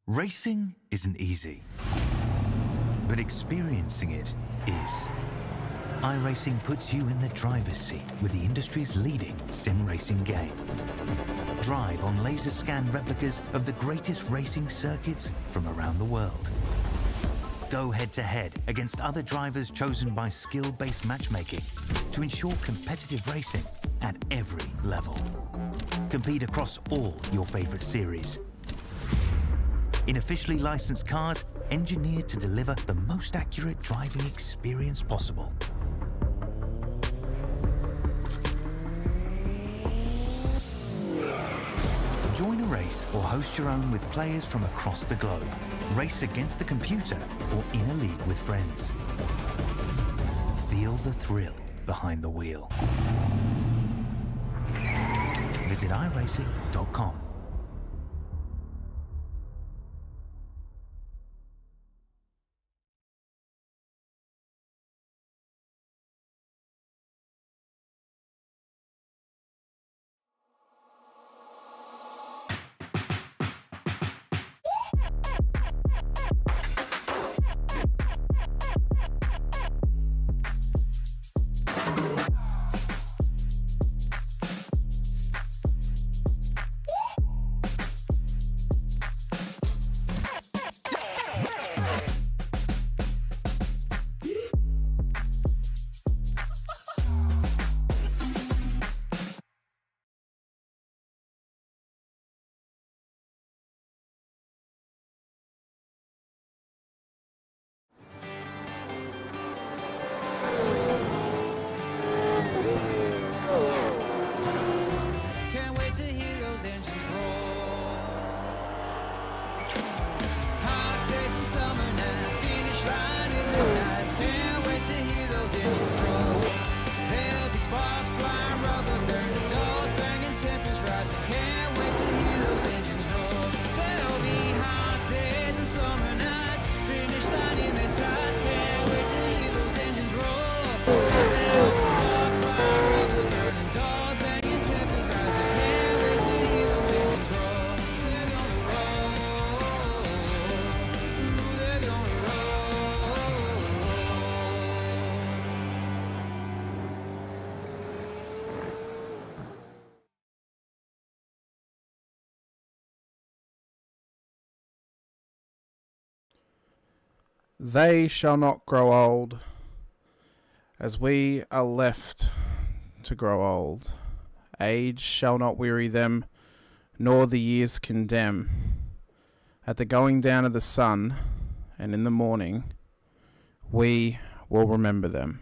Racing isn't easy, but experiencing it is. iRacing puts you in the driver's seat with the industry's leading sim racing game. Drive on laser scan replicas of the greatest racing circuits from around the world. Go head-to-head against other drivers chosen by skill-based matchmaking to ensure competitive racing at every level. Compete across all your favorite series. In officially licensed cars, engineered to deliver the most accurate driving experience possible. Join a race or host your own with players from across the globe. Race against the computer or in a league with friends. Feel the thrill behind the wheel. Visit iRacing.com. They shall not grow old, as we are left to grow old. Age shall not weary them, nor the years condemn. At the going down of the sun, and in the morning, we will remember them.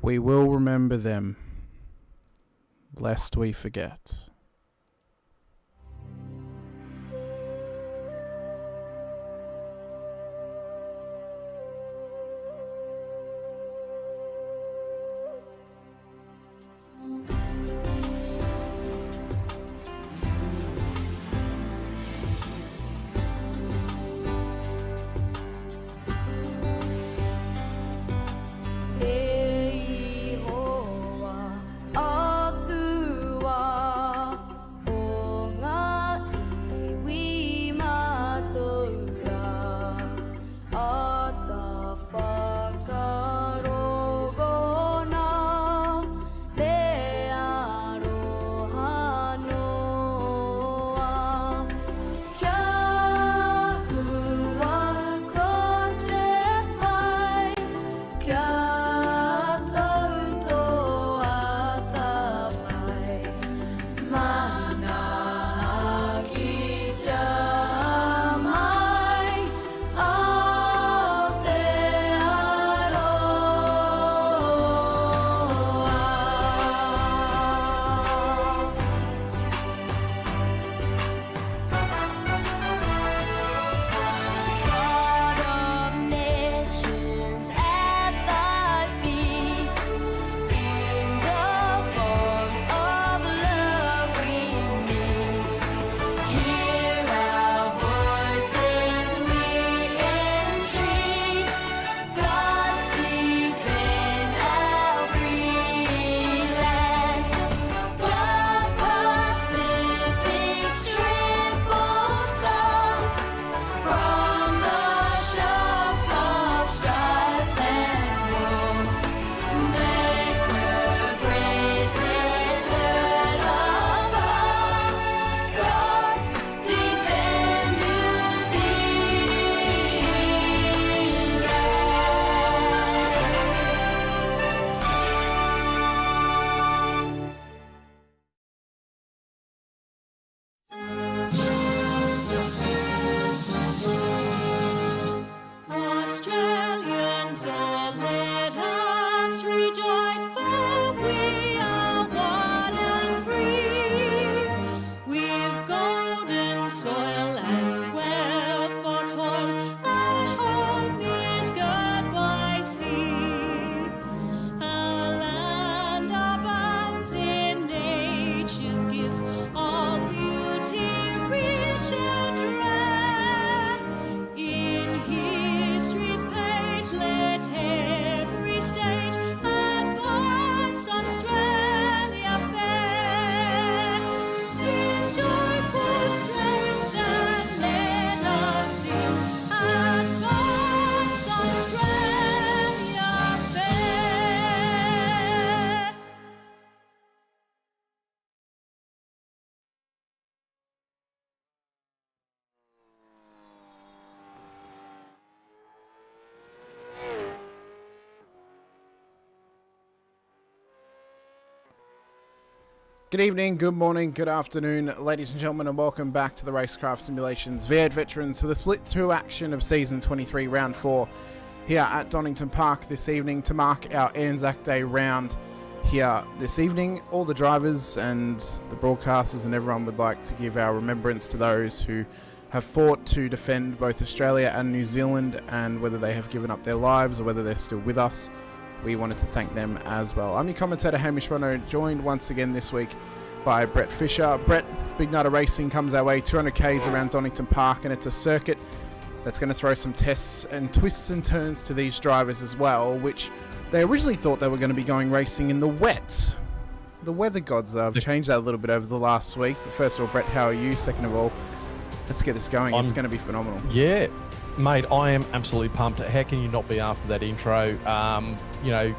We will remember them, lest we forget. Good evening, good morning, good afternoon, ladies and gentlemen, and welcome back to the Racecraft Simulations V8 Veterans for the split-through action of Season 23, Round 4, here at Donington Park this evening to mark our Anzac Day round here this evening. All the drivers and the broadcasters and everyone would like to give our remembrance to those who have fought to defend both Australia and New Zealand, and whether they have given up their lives or whether they're still with us. We wanted to thank them as well. I'm your commentator, Hamish Munro, joined once again this week by Brett Fisher. Brett, Big Night of Racing comes our way, 200k's around Donington Park, and it's a circuit that's going to throw some tests and twists and turns to these drivers as well, which they originally thought they were going to be going racing in the wet. The weather gods have changed that a little bit over the last week. But first of all, Brett, how are you? Second of all, let's get this going. It's going to be phenomenal. Yeah, mate, I am absolutely pumped. How can you not be after that intro? You know,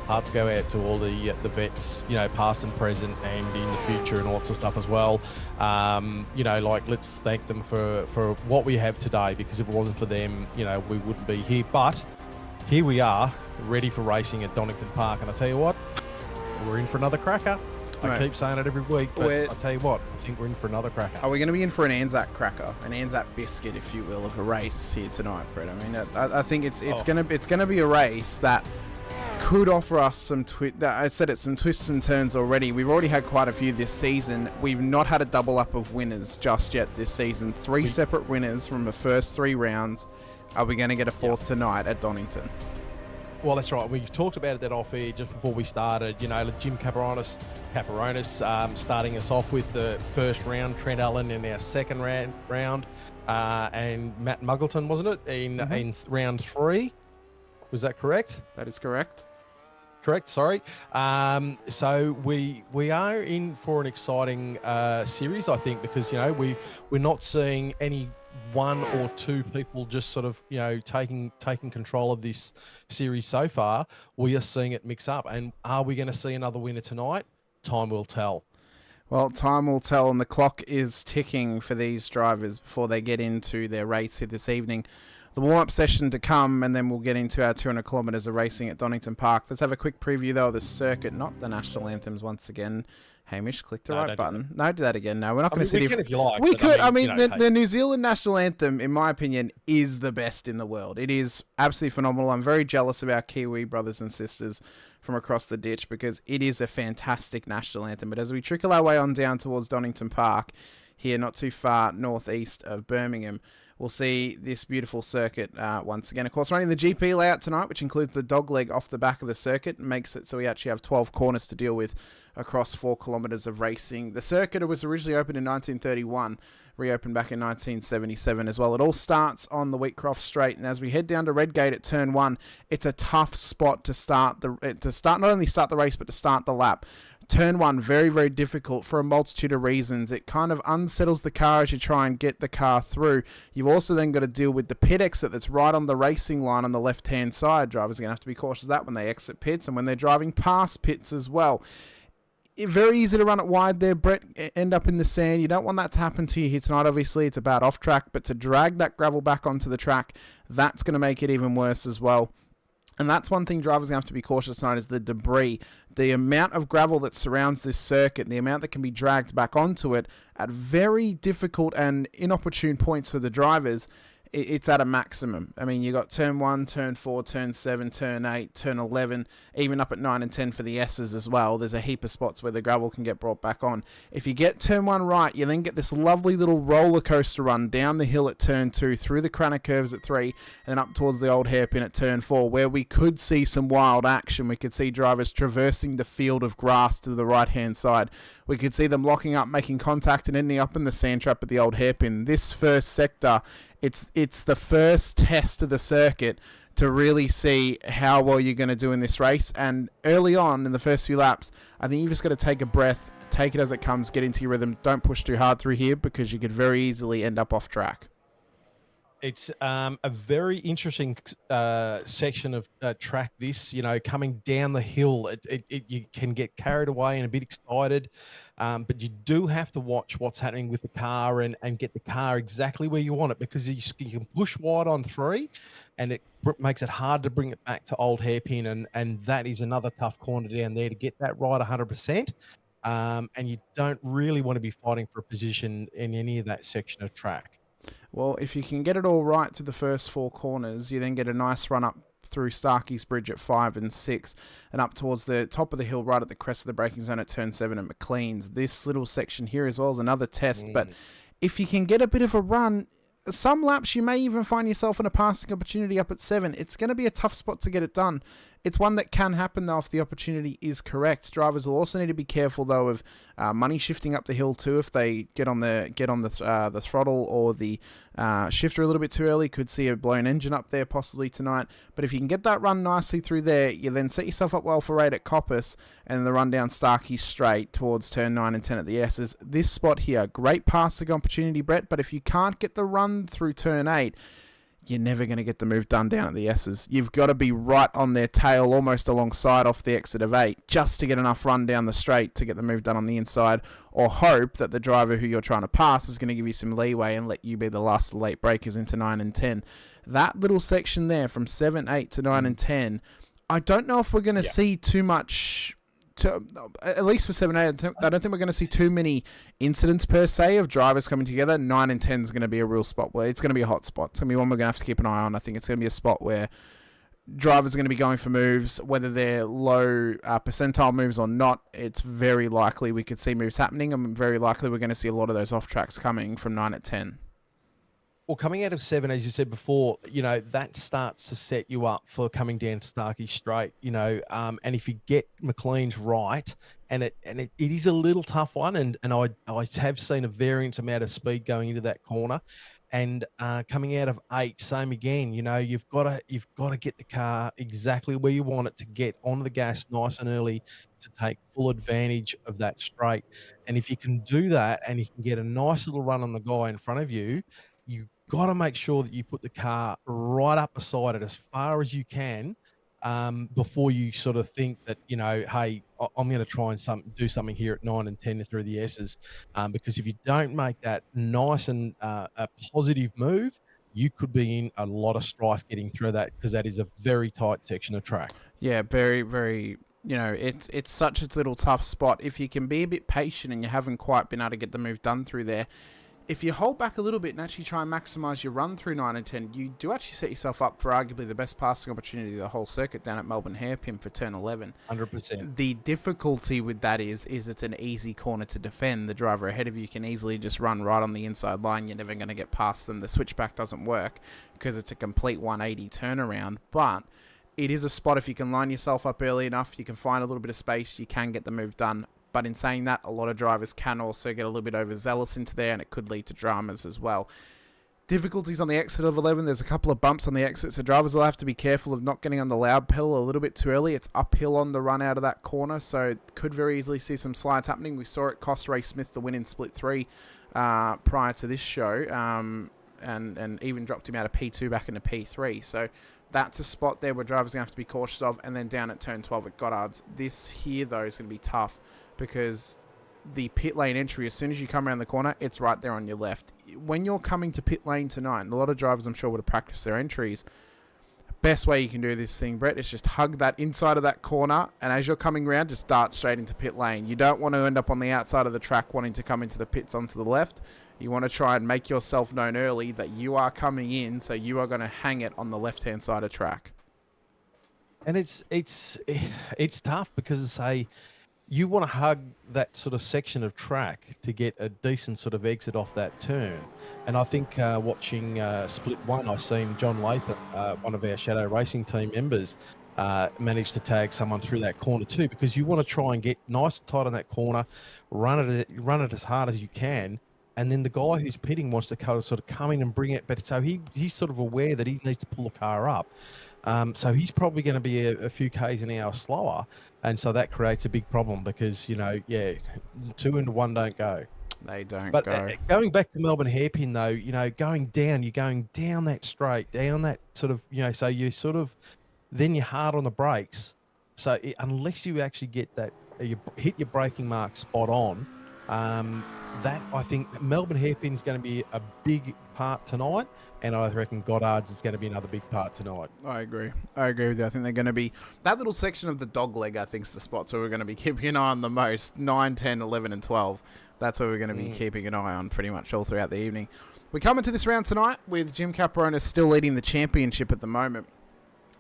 hearts go out to all the vets, you know, past and present and in the future and all that sort of stuff as well. You know, like, let's thank them for what we have today, because if it wasn't for them, you know, we wouldn't be here. But here we are, ready for racing at Donington Park. And I tell you what, we're in for another cracker. I keep saying it every week, but I tell you what, I think we're in for another cracker. Are we going to be in for an Anzac cracker, an Anzac biscuit, if you will, of a race here tonight, Brett? I mean, I think it's going to be a race that could offer us some some twists and turns already. We've already had quite a few this season. We've not had a double up of winners just yet this season. 3 separate winners from the first 3 rounds. Are we going to get a 4th tonight at Donington? Well, that's right. We talked about that off air just before we started. You know, Jim Caperonis starting us off with the first round, Trent Allen in our second round, and Matt Muggleton, wasn't it, in round 3? Was that correct? That is correct. Correct, sorry. So we are in for an exciting series, I think, because, you know, we're not seeing any 1 or 2 people just sort of, you know, taking control of this series so far. We are seeing it mix up. And are we going to see another winner tonight? Time will tell. Well, time will tell, and the clock is ticking for these drivers before they get into their race here this evening. The warm-up session to come, and then we'll get into our 200 kilometres of racing at Donington Park. Let's have a quick preview, though, of the circuit, not the national anthems once again. Hamish, click the right button. No, do that again. No, we're not going to sit here. If you like, we could. The New Zealand national anthem, in my opinion, is the best in the world. It is absolutely phenomenal. I'm very jealous of our Kiwi brothers and sisters from across the ditch because it is a fantastic national anthem. But as we trickle our way on down towards Donington Park, here not too far northeast of Birmingham, we'll see this beautiful circuit once again. Of course, running the GP layout tonight, which includes the dogleg off the back of the circuit, makes it so we actually have 12 corners to deal with across 4 kilometres of racing. The circuit was originally opened in 1931, reopened back in 1977 as well. It all starts on the Wheatcroft Straight, and as we head down to Redgate at turn 1, it's a tough spot to start not only start the race but to start the lap. Turn 1, very, very difficult for a multitude of reasons. It kind of unsettles the car as you try and get the car through. You've also then got to deal with the pit exit that's right on the racing line on the left-hand side. Drivers are going to have to be cautious of that when they exit pits and when they're driving past pits as well. Very easy to run it wide there, Brett, end up in the sand. You don't want that to happen to you here tonight, obviously. It's about off track, but to drag that gravel back onto the track, that's going to make it even worse as well. And that's one thing drivers are going to have to be cautious tonight is the debris. The amount of gravel that surrounds this circuit, the amount that can be dragged back onto it at very difficult and inopportune points for the drivers, it's at a maximum. I mean, you got turn 1, turn 4, turn 7, turn 8, turn 11, even up at 9 and 10 for the S's as well. There's a heap of spots where the gravel can get brought back on. If you get turn 1 right, you then get this lovely little roller coaster run down the hill at turn 2, through the Cranner curves at 3, and then up towards the old hairpin at turn 4, where we could see some wild action. We could see drivers traversing the field of grass to the right-hand side. We could see them locking up, making contact, and ending up in the sand trap at the old hairpin. This first sector, it's the first test of the circuit to really see how well you're going to do in this race. And early on in the first few laps, I think you've just got to take a breath, take it as it comes, get into your rhythm. Don't push too hard through here because you could very easily end up off track. It's a very interesting section of track, this, you know, coming down the hill. You can get carried away and a bit excited, but you do have to watch what's happening with the car and get the car exactly where you want it, because you can push wide on 3 and it makes it hard to bring it back to old hairpin, and that is another tough corner down there to get that right 100%. And you don't really want to be fighting for a position in any of that section of track. Well, if you can get it all right through the first 4 corners, you then get a nice run up through Starkey's Bridge at 5 and 6, and up towards the top of the hill right at the crest of the braking zone at turn 7 at McLean's. This little section here as well is another test, but if you can get a bit of a run, some laps you may even find yourself in a passing opportunity up at 7. It's going to be a tough spot to get it done. It's one that can happen, though, if the opportunity is correct. Drivers will also need to be careful, though, of money shifting up the hill too. If they get on the throttle or the shifter a little bit too early, could see a blown engine up there possibly tonight. But if you can get that run nicely through there, you then set yourself up well for 8 at Coppice and the run down Starkey Straight towards turn 9 and 10 at the S's. This spot here, great passing opportunity, Brett, but if you can't get the run through turn 8, you're never going to get the move done down at the S's. You've got to be right on their tail, almost alongside off the exit of 8, just to get enough run down the straight to get the move done on the inside, or hope that the driver who you're trying to pass is going to give you some leeway and let you be the last late breakers into 9 and 10. That little section there from 7, 8 to 9 and 10, I don't know if we're going to see too much... at least for 7, 8, I don't think we're going to see too many incidents per se of drivers coming together. 9 and 10 is going to be a real spot where it's going to be a hot spot. It's going to be one we're going to have to keep an eye on. I think it's going to be a spot where drivers are going to be going for moves, whether they're low percentile moves or not. It's very likely we could see moves happening, and very likely we're going to see a lot of those off tracks coming from 9 at 10. Well, coming out of 7, as you said before, that starts to set you up for coming down to Starkey Straight, and if you get McLean's right, and it is a little tough one, and I have seen a variant amount of speed going into that corner, and coming out of 8, same again, you've got to get the car exactly where you want it to get onto the gas nice and early to take full advantage of that straight. And if you can do that, and you can get a nice little run on the guy in front of you, you got to make sure that you put the car right up beside it as far as you can, before you sort of think that, hey, I'm going to try and do something here at 9 and 10 through the S's. Because if you don't make that nice and a positive move, you could be in a lot of strife getting through that, because that is a very tight section of track. Yeah, very, very, it's such a little tough spot. If you can be a bit patient and you haven't quite been able to get the move done through there, if you hold back a little bit and actually try and maximise your run through 9 and 10, you do actually set yourself up for arguably the best passing opportunity of the whole circuit down at Melbourne Hairpin for turn 11. 100%. The difficulty with that is it's an easy corner to defend. The driver ahead of you can easily just run right on the inside line. You're never going to get past them. The switchback doesn't work because it's a complete 180 turnaround. But it is a spot, if you can line yourself up early enough, you can find a little bit of space, you can get the move done. But in saying that, a lot of drivers can also get a little bit overzealous into there, and it could lead to dramas as well. Difficulties on the exit of 11. There's a couple of bumps on the exit, so drivers will have to be careful of not getting on the loud pedal a little bit too early. It's uphill on the run out of that corner, so could very easily see some slides happening. We saw it cost Ray Smith the win in Split 3 prior to this show, and even dropped him out of P2 back into P3. So that's a spot there where drivers are going to have to be cautious of. And then down at turn 12 at Goddard's. This here, though, is going to be tough, because the pit lane entry, as soon as you come around the corner, it's right there on your left. When you're coming to pit lane tonight, a lot of drivers, I'm sure, would have practiced their entries. Best way you can do this thing, Brett, is just hug that inside of that corner, and as you're coming around, just dart straight into pit lane. You don't want to end up on the outside of the track wanting to come into the pits onto the left. You want to try and make yourself known early that you are coming in, so you are going to hang it on the left-hand side of track. And it's tough, because you want to hug that sort of section of track to get a decent sort of exit off that turn. And I think watching Split 1, I've seen John Latham, one of our Shadow Racing team members, manage to tag someone through that corner too, because you want to try and get nice and tight on that corner, run it as hard as you can, and then the guy who's pitting wants to sort of come in and bring it, but so he's sort of aware that he needs to pull the car up. So he's probably going to be a few k's an hour slower, and so that creates a big problem, because 2 into 1 don't go. They don't but go. Going back to Melbourne Hairpin, though, you're going down that straight, down that sort of, so you sort of, then you're hard on the brakes. So unless you actually get that, you hit your braking mark spot on, that I think Melbourne Hairpin is going to be a big part tonight, and I reckon Goddard's is going to be another big part tonight. I agree with you. I think they're going to be, that little section of the dog leg, I think, is the spots where we're going to be keeping an eye on the most. 9, 10, 11 and 12. That's where we're going to be keeping an eye on pretty much all throughout the evening. We come into this round tonight with Jim Caparona still leading the championship at the moment.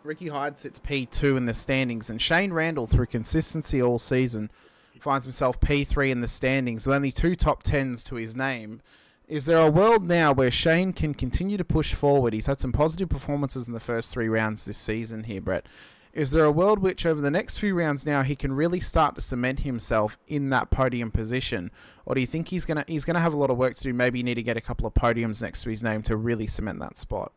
Ricky Hyde sits P2 in the standings, and Shane Randall, through consistency all season, finds himself P3 in the standings with only 2 top 10s to his name. Is there a world now where Shane can continue to push forward? He's had some positive performances in the first 3 rounds this season here, Brett. Is there a world which over the next few rounds now he can really start to cement himself in that podium position? Or do you think he's gonna have a lot of work to do? Maybe you need to get a couple of podiums next to his name to really cement that spot.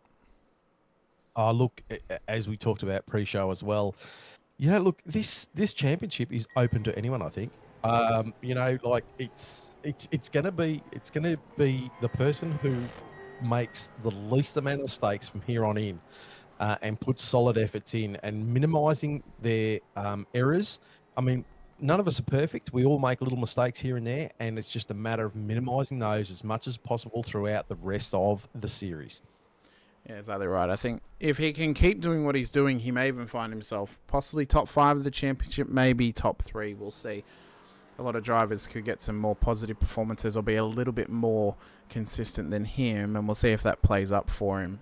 Oh, look, as we talked about pre-show as well, look, this championship is open to anyone, I think. It's gonna be the person who makes the least amount of mistakes from here on in, and puts solid efforts in and minimizing their errors. I mean, none of us are perfect. We all make little mistakes here and there, and it's just a matter of minimizing those as much as possible throughout the rest of the series. Yeah, exactly right. I think if he can keep doing what he's doing, he may even find himself possibly top 5 of the championship, maybe top 3. We'll see. a lot of drivers could get some more positive performances or be a little bit more consistent than him, and we'll see if that plays up for him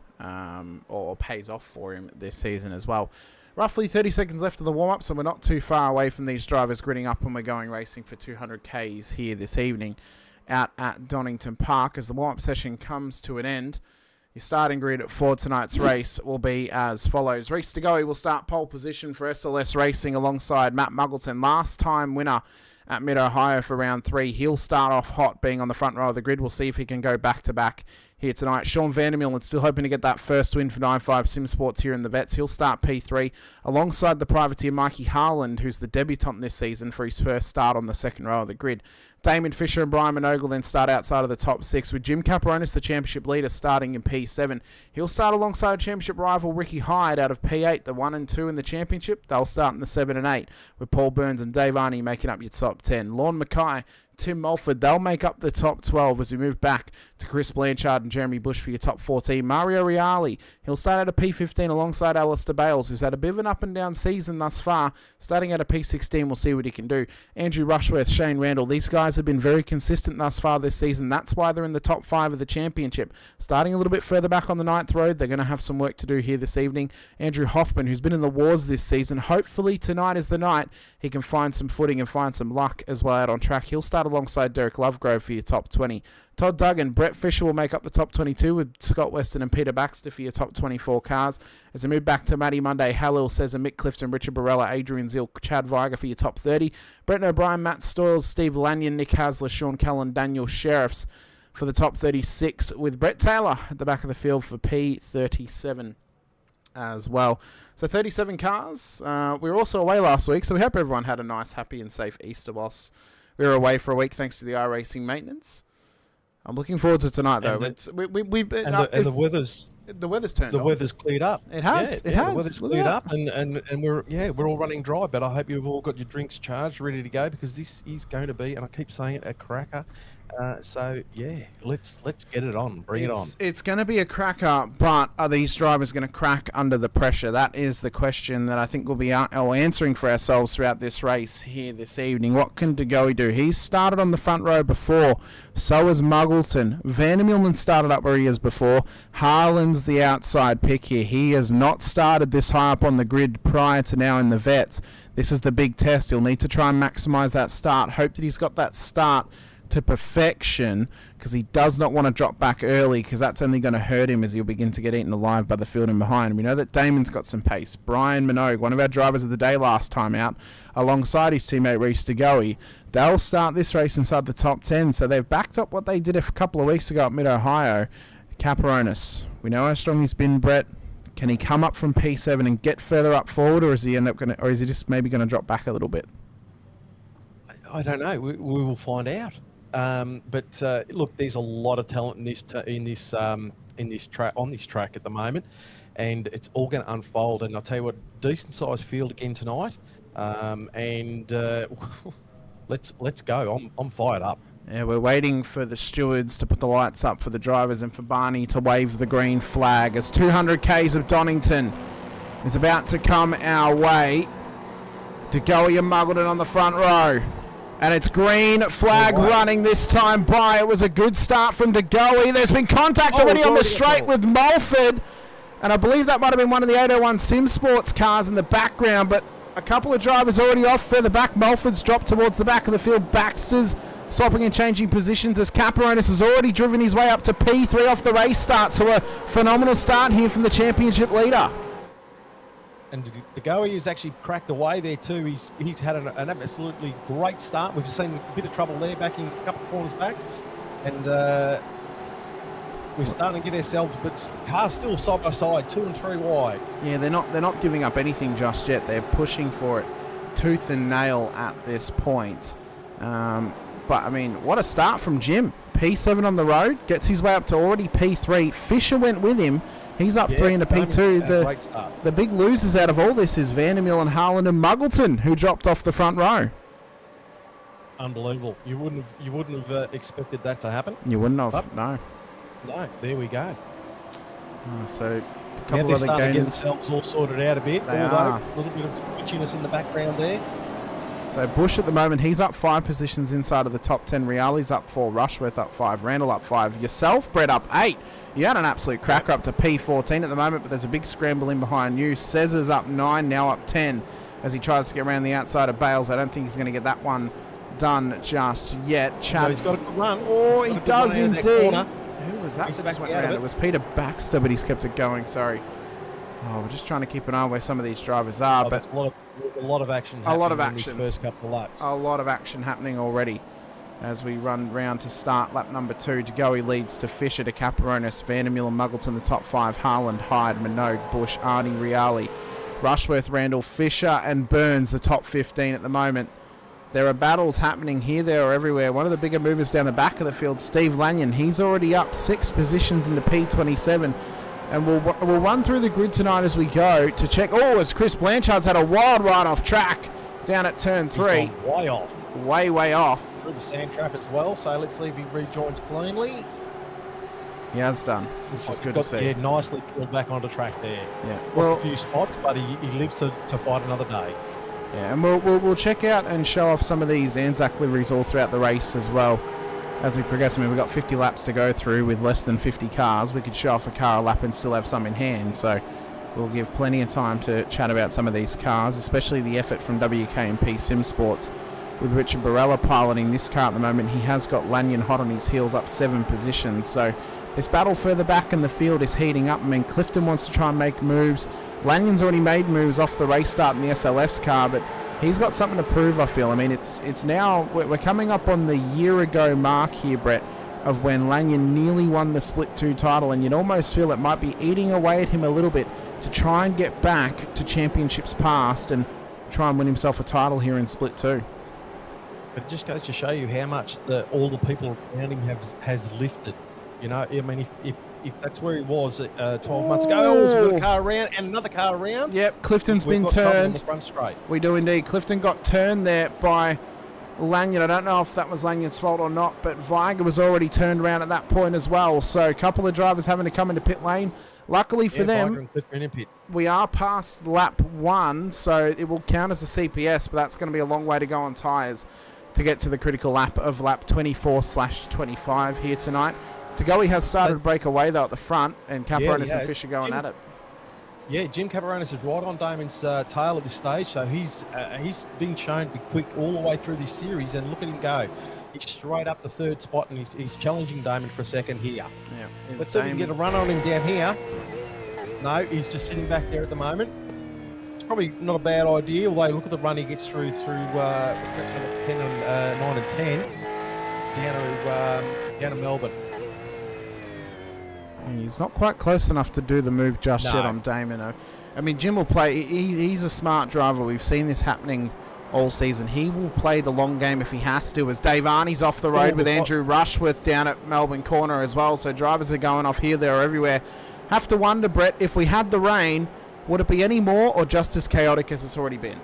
or pays off for him this season as well. Roughly 30 seconds left of the warm-up, so we're not too far away from these drivers gritting up when we're going racing for 200 Ks here this evening out at Donington Park. As the warm-up session comes to an end, your starting grid for tonight's race will be as follows. Reese De Goey will start pole position for SLS Racing alongside Matt Muggleton, last time winner at Mid-Ohio for round 3. He'll start off hot, being on the front row of the grid. We'll see if he can go back-to-back here tonight. Sean Vandermeulen still hoping to get that first win for 9.5 Sim Sports here in the Vets. He'll start P3 alongside the privateer Mikey Harland, who's the debutant this season, for his first start on the second row of the grid. Damon Fisher and Brian Minogue will then start outside of the top 6, with Jim Caperonis, the championship leader, starting in P7. He'll start alongside championship rival Ricky Hyde out of P8, the 1 and 2 in the championship. They'll start in the 7 and 8, with Paul Burns and Dave Arney making up your top 10. Lorne Mackay, Tim Mulford, they'll make up the top 12 as we move back to Chris Blanchard and Jeremy Bush for your top 14. Mario Reali, he'll start at a P15 alongside Alistair Bales, who's had a bit of an up-and-down season thus far. Starting at a P16, we'll see what he can do. Andrew Rushworth, Shane Randall, these guys have been very consistent thus far this season. That's why they're in the top 5 of the championship. Starting a little bit further back on the 9th road, they're going to have some work to do here this evening. Andrew Hoffman, who's been in the wars this season, hopefully tonight is the night he can find some footing and find some luck as well out on track. He'll start alongside Derek Lovegrove for your top 20. Todd Duggan, Brett Fisher will make up the top 22 with Scott Weston and Peter Baxter for your top 24 cars. As I move back to Matty Monday, Halil Cesar, Mick Clifton, Richard Barella, Adrian Zill, Chad Viger for your top 30. Brett O'Brien, Matt Stoyles, Steve Lanyon, Nick Hasler, Sean Callan, Daniel Sheriffs for the top 36, with Brett Taylor at the back of the field for P37 as well. So 37 cars. We were also away last week, so we hope everyone had a nice, happy and safe Easter whilst we were away for a week thanks to the iRacing maintenance. I'm looking forward to tonight, though. The weather's turned on. The weather's cleared up. It has. Yeah, it has. The weather's cleared up, and we're all running dry. But I hope you've all got your drinks charged, ready to go, because this is going to be, and I keep saying it, a cracker. So yeah, let's get it on. Bring it on. It's going to be a cracker, but are these drivers going to crack under the pressure? That is the question that I think we'll be answering for ourselves throughout this race here this evening. What can De Goey do? He's started on the front row before. So has Muggleton. Vandermeulen started up where he is before. Harlan's the outside pick here. He has not started this high up on the grid prior to now in the Vets. This is the big test. He'll need to try and maximise that start. Hope that he's got that start to perfection, because he does not want to drop back early, because that's only going to hurt him as he'll begin to get eaten alive by the field in behind. We know that Damon's got some pace. Brian Minogue, one of our drivers of the day last time out, alongside his teammate Reese De Goey, they'll start this race inside the top 10, so they've backed up what they did a couple of weeks ago at Mid-Ohio. Caperonis, we know how strong he's been, Brett. Can he come up from P7 and get further up forward, or is he is he just maybe going to drop back a little bit? I don't know. We will find out. But look, there's a lot of talent on this track at the moment, and it's all going to unfold. And I'll tell you what, decent sized field again tonight, let's go. I'm fired up. Yeah, we're waiting for the stewards to put the lights up for the drivers and for Barney to wave the green flag as 200 Ks of Donington is about to come our way. De Goey and Muggleton on the front row. And it's green flag running this time by. It was a good start from De Goey. There's been contact already on the straight with Mulford. And I believe that might have been one of the 801 Sim Sports cars in the background. But a couple of drivers already off further back. Mulford's dropped towards the back of the field. Baxter's swapping and changing positions as Caperonis has already driven his way up to P3 off the race start. So a phenomenal start here from the championship leader. And De Goey has actually cracked away there too. He's had an absolutely great start. We've seen a bit of trouble there, backing a couple of corners back, and we're starting to get ourselves. But cars still side by side, 2 and 3 wide. Yeah, they're not giving up anything just yet. They're pushing for it tooth and nail at this point. But I mean, what a start from Jim. P7 on the road, gets his way up to already P3. Fisher went with him. He's up 3 into P2. The big losers out of all this is Vandermeulen, Harland and Muggleton, who dropped off the front row. Unbelievable. You wouldn't have expected that to happen. You wouldn't have, no. No, there we go. So a couple they're of other starting to games. get themselves all sorted out a bit. They are. A little bit of twitchiness in the background there. So So Bush at the moment, he's up 5 positions inside of the top 10. Reale's up 4, Rushworth up 5, Randall up 5, yourself, Brett, up 8. You had an absolute cracker up to P14 at the moment, but there's a big scramble in behind you. Cesar's up 9, now up 10 as he tries to get around the outside of Bales. I don't think he's going to get that one done just yet. So he's got a good run. Oh, he does indeed. Who was that? He's That back just went out of around? it. It was Peter Baxter, but he's kept it going. Sorry. Oh, we're just trying to keep an eye on where some of these drivers are. Oh, but there's a lot of action. A lot of happening in action. these first couple of laps. A lot of action happening already as we run round to start lap number 2. Jagoe leads to Fisher, to Caperonis, Vandermeer and Muggleton, the top 5. Harland, Hyde, Minogue, Bush, Arnie, Reale, Rushworth, Randall, Fisher and Burns, the top 15 at the moment. There are battles happening here, there, or everywhere. One of the bigger movers down the back of the field, Steve Lanyon. He's already up 6 positions into P27. And we'll run through the grid tonight as we go to check. Oh, as Chris Blanchard's had a wild ride off track down at turn 3. He's gone way off. Way off. Through the sand trap as well, so let's see if he rejoins cleanly. He has done, which is good to see. Yeah, nicely pulled back onto track there. Yeah, Lost a few spots, but he lives to fight another day. Yeah, and we'll check out and show off some of these Anzac liveries all throughout the race as well as we progress. I mean, we've got 50 laps to go through with less than 50 cars. We could show off a car a lap and still have some in hand, so we'll give plenty of time to chat about some of these cars, especially the effort from WK&P Sim Sports with Richard Barella piloting this car at the moment. He has got Lanyon hot on his heels, up 7 positions, so this battle further back in the field is heating up. I mean, Clifton wants to try and make moves. Lanyon's already made moves off the race start in the SLS car, but he's got something to prove, I feel. I mean, it's now, we're coming up on the year ago mark here, Brett, of when Lanyon nearly won the Split 2 title, and you'd almost feel it might be eating away at him a little bit to try and get back to championships past and try and win himself a title here in Split 2. But it just goes to show you how much all the people around him has lifted. You know, I mean, if that's where he was 12 months ago, it was with a car around and another car around. Yep, Clifton's we've been got trouble on turned. the front straight. We do indeed. Clifton got turned there by Lanyon. I don't know if that was Lanyon's fault or not, but Viger was already turned around at that point as well. So a couple of drivers having to come into pit lane. Luckily for them, we are past lap 1, so it will count as a CPS, but that's going to be a long way to go on tyres to get to the critical lap of lap 24/25 here tonight. Tagoe has started to break away though at the front, and Caperonis and Fisher going at it. Yeah, Jim Caperonis is right on Damon's tail at this stage, so he's been shown to be quick all the way through this series, and look at him go. He's straight up the 3rd spot, and he's challenging Damon for a second here. Yeah, let's see if we can get a run on him down here. No, he's just sitting back there at the moment. It's probably not a bad idea, although look at the run he gets through 10 and 9 and 10 down to Melbourne. He's not quite close enough to do the move just yet on Damon. I mean, Jim will play. He's a smart driver. We've seen this happening all season. He will play the long game if he has to, as Dave Arney's off the road with Andrew Rushworth down at Melbourne Corner as well. So drivers are going off here, there, or everywhere. Have to wonder, Brett, if we had the rain, would it be any more or just as chaotic as it's already been?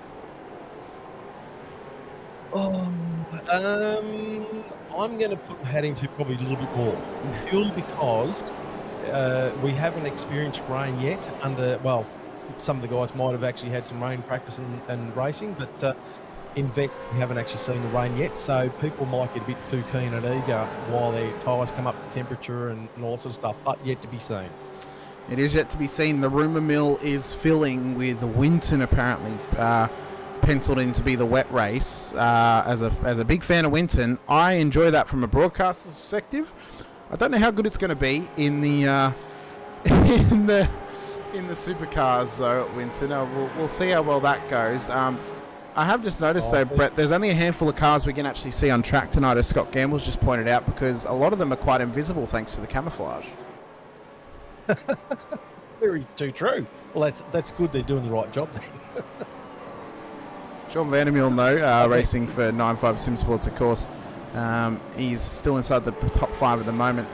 I'm going to put my hat into probably a little bit more, purely because we haven't experienced rain yet. Some of the guys might have actually had some rain practice and racing, but in vet we haven't actually seen the rain yet, so people might get a bit too keen and eager while their tyres come up to temperature and all that sort of stuff, but yet to be seen. It is yet to be seen. The rumour mill is filling with Winton apparently penciled in to be the wet race. As a big fan of Winton, I enjoy that from a broadcaster's perspective. I don't know how good it's going to be in the in the supercars though at Winton. We'll see how well that goes. I have just noticed though, Brett, there's only a handful of cars we can actually see on track tonight, as Scott Gamble's just pointed out, because a lot of them are quite invisible thanks to the camouflage. Very too true. Well, that's good. They're doing the right job then. John Vandermeer, though, racing for 9.5 Sim Sports, of course. He's still inside the top 5 at the moment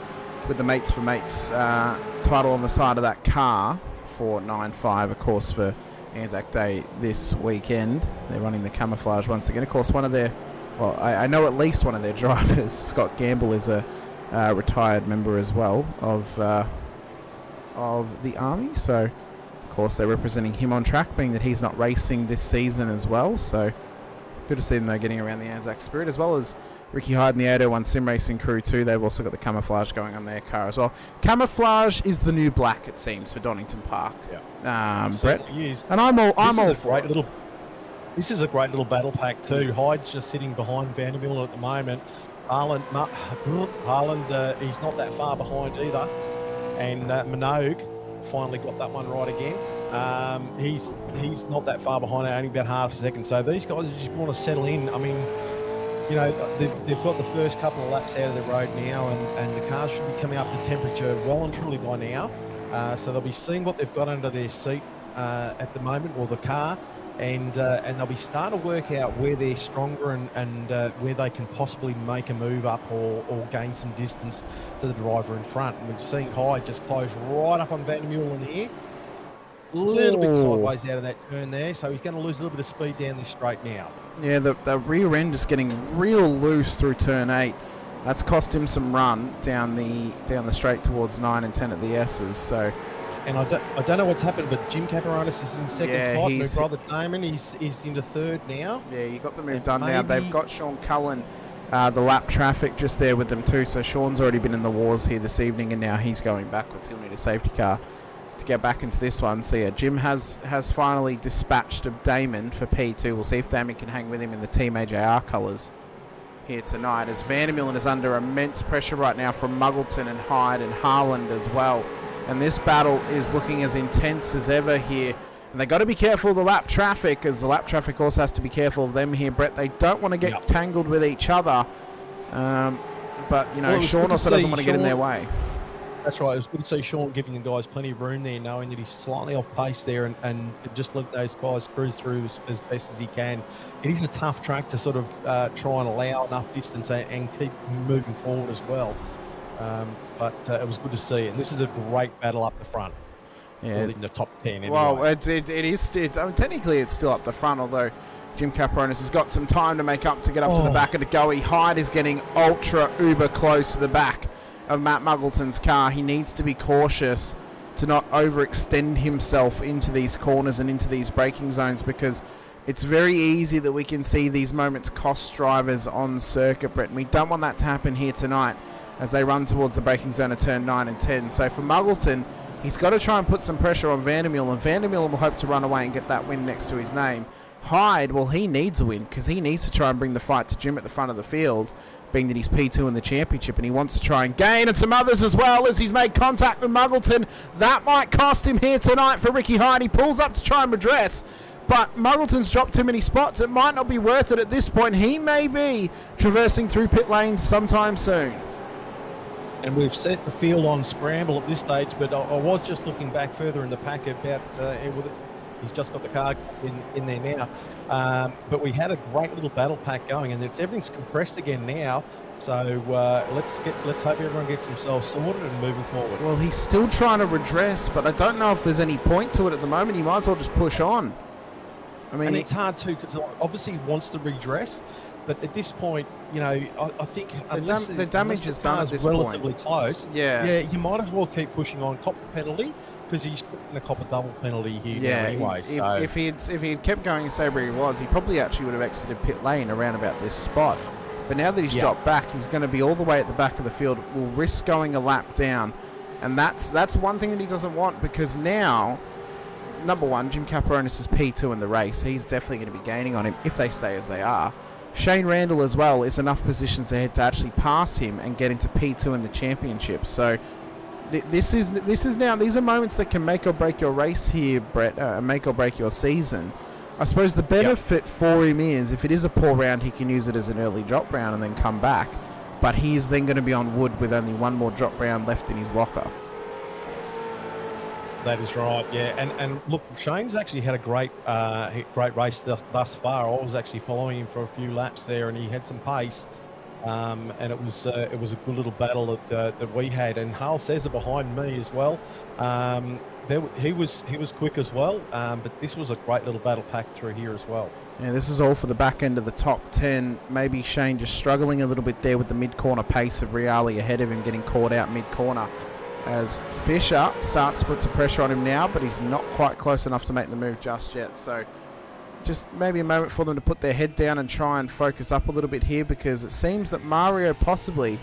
with the Mates for Mates title on the side of that car for 9.5, of course, for Anzac Day this weekend. They're running the camouflage once again. Of course, one of their, well, I know at least one of their drivers, Scott Gamble, is a retired member as well of the Army. So, of course, they're representing him on track, being that he's not racing this season as well. So, Good to see them, though, getting around the Anzac Spirit, as well as Ricky Hyde and the 801 Sim Racing crew, too. They've also got the camouflage going on their car as well. Camouflage is the new black, it seems, for Donington Park. Yeah. Brett. Is. And I'm all for it. This is a great little battle pack, too. Hyde's just sitting behind Vanderbilt at the moment. Harland, he's not that far behind either. And Minogue finally got that one right again. He's not that far behind, only about half a second. So these guys just want to settle in. I mean, you know, they've got the first couple of laps out of the road now, and the cars should be coming up to temperature well and truly by now. So they'll be seeing what they've got under their seat at the moment, or the car, and they'll be starting to work out where they're stronger and where they can possibly make a move up or gain some distance to the driver in front. And we're seeing Hyde just close right up on Van Meulen here. A little bit sideways out of that turn there, so he's going to lose a little bit of speed down this straight now. Yeah, the rear end is getting real loose through turn 8. That's cost him some run down the straight towards 9 and 10 at the S's. So, and I don't know what's happened, but Jim Caparonis is in second spot. My brother Damon is into third now. Yeah, you got the move done now. They've got Sean Cullen, the lap traffic just there with them too. So Sean's already been in the wars here this evening, and now he's going backwards. He'll need a safety car to get back into this one. So yeah, Jim has finally dispatched of Damon for P2. We'll see if Damon can hang with him in the Team AJR colours here tonight, as Vandermeulen is under immense pressure right now from Muggleton and Hyde and Harland as well. And this battle is looking as intense as ever here. And they got to be careful of the lap traffic, as the lap traffic also has to be careful of them here, Brett. They don't want to get tangled with each other. But, you know, Sean also doesn't want to get in their way. That's right. It was good to see Sean giving the guys plenty of room there, knowing that he's slightly off pace there, and just let those guys cruise through as best as he can. It is a tough track to sort of try and allow enough distance and keep moving forward as well. But it was good to see. And this is a great battle up the front. Yeah, in the top 10 anyway. Well, it is. I mean, technically, it's still up the front, although Jim Caparonis has got some time to make up to get up to the back of the goey. Hyde is getting ultra uber close to the back of Matt Muggleton's car. He needs to be cautious to not overextend himself into these corners and into these braking zones, because it's very easy that we can see these moments cost drivers on circuit, Brett, and we don't want that to happen here tonight as they run towards the braking zone of turn 9 and 10. So for Muggleton, he's got to try and put some pressure on Vandermeulen, and Vandermeulen will hope to run away and get that win next to his name. Hyde, well, he needs a win because he needs to try and bring the fight to Jim at the front of the field, being that he's P2 in the championship, and he wants to try and gain, and some others as well, as he's made contact with Muggleton. That might cost him here tonight for Ricky Hyde. He pulls up to try and redress, but Muggleton's dropped too many spots. It might not be worth it at this point. He may be traversing through pit lanes sometime soon. And we've set the field on scramble at this stage, but I was just looking back further in the pack about he's just got the car in there now. But we had a great little battle pack going, and everything's compressed again now. So let's hope everyone gets themselves sorted and moving forward. Well, he's still trying to redress, but I don't know if there's any point to it at the moment. He might as well just push on. I mean, and it's hard too, because obviously he wants to redress, but at this point, you know, I think the damage is done at this relatively point. Close. Yeah, you might as well keep pushing on, cop the penalty, because he's going to cop a double penalty here now anyway. If he had kept going and say where he was, he probably actually would have exited pit lane around about this spot. But now that he's dropped back, he's going to be all the way at the back of the field. Will risk going a lap down, and that's one thing that he doesn't want, because now, number one, Jim Caparonis is P2 in the race. He's definitely going to be gaining on him if they stay as they are. Shane Randall as well is enough positions ahead to actually pass him and get into P2 in the championship. So this is now, these are moments that can make or break your race here, Brett, make or break your season. I suppose the benefit for him is, if it is a poor round, he can use it as an early drop round and then come back. But he's then going to be on wood with only one more drop round left in his locker. That is right, yeah. And look, Shane's actually had a great race thus far. I was actually following him for a few laps there, and he had some pace. And it was a good little battle that we had. And Hal Cesar behind me as well. He was quick as well. But this was a great little battle pack through here as well. Yeah, this is all for the back end of the top 10. Maybe Shane just struggling a little bit there with the mid-corner pace of Reali ahead of him, getting caught out mid-corner, as Fisher starts to put some pressure on him now, but he's not quite close enough to make the move just yet. So just maybe a moment for them to put their head down and try and focus up a little bit here, because it seems that Mario possibly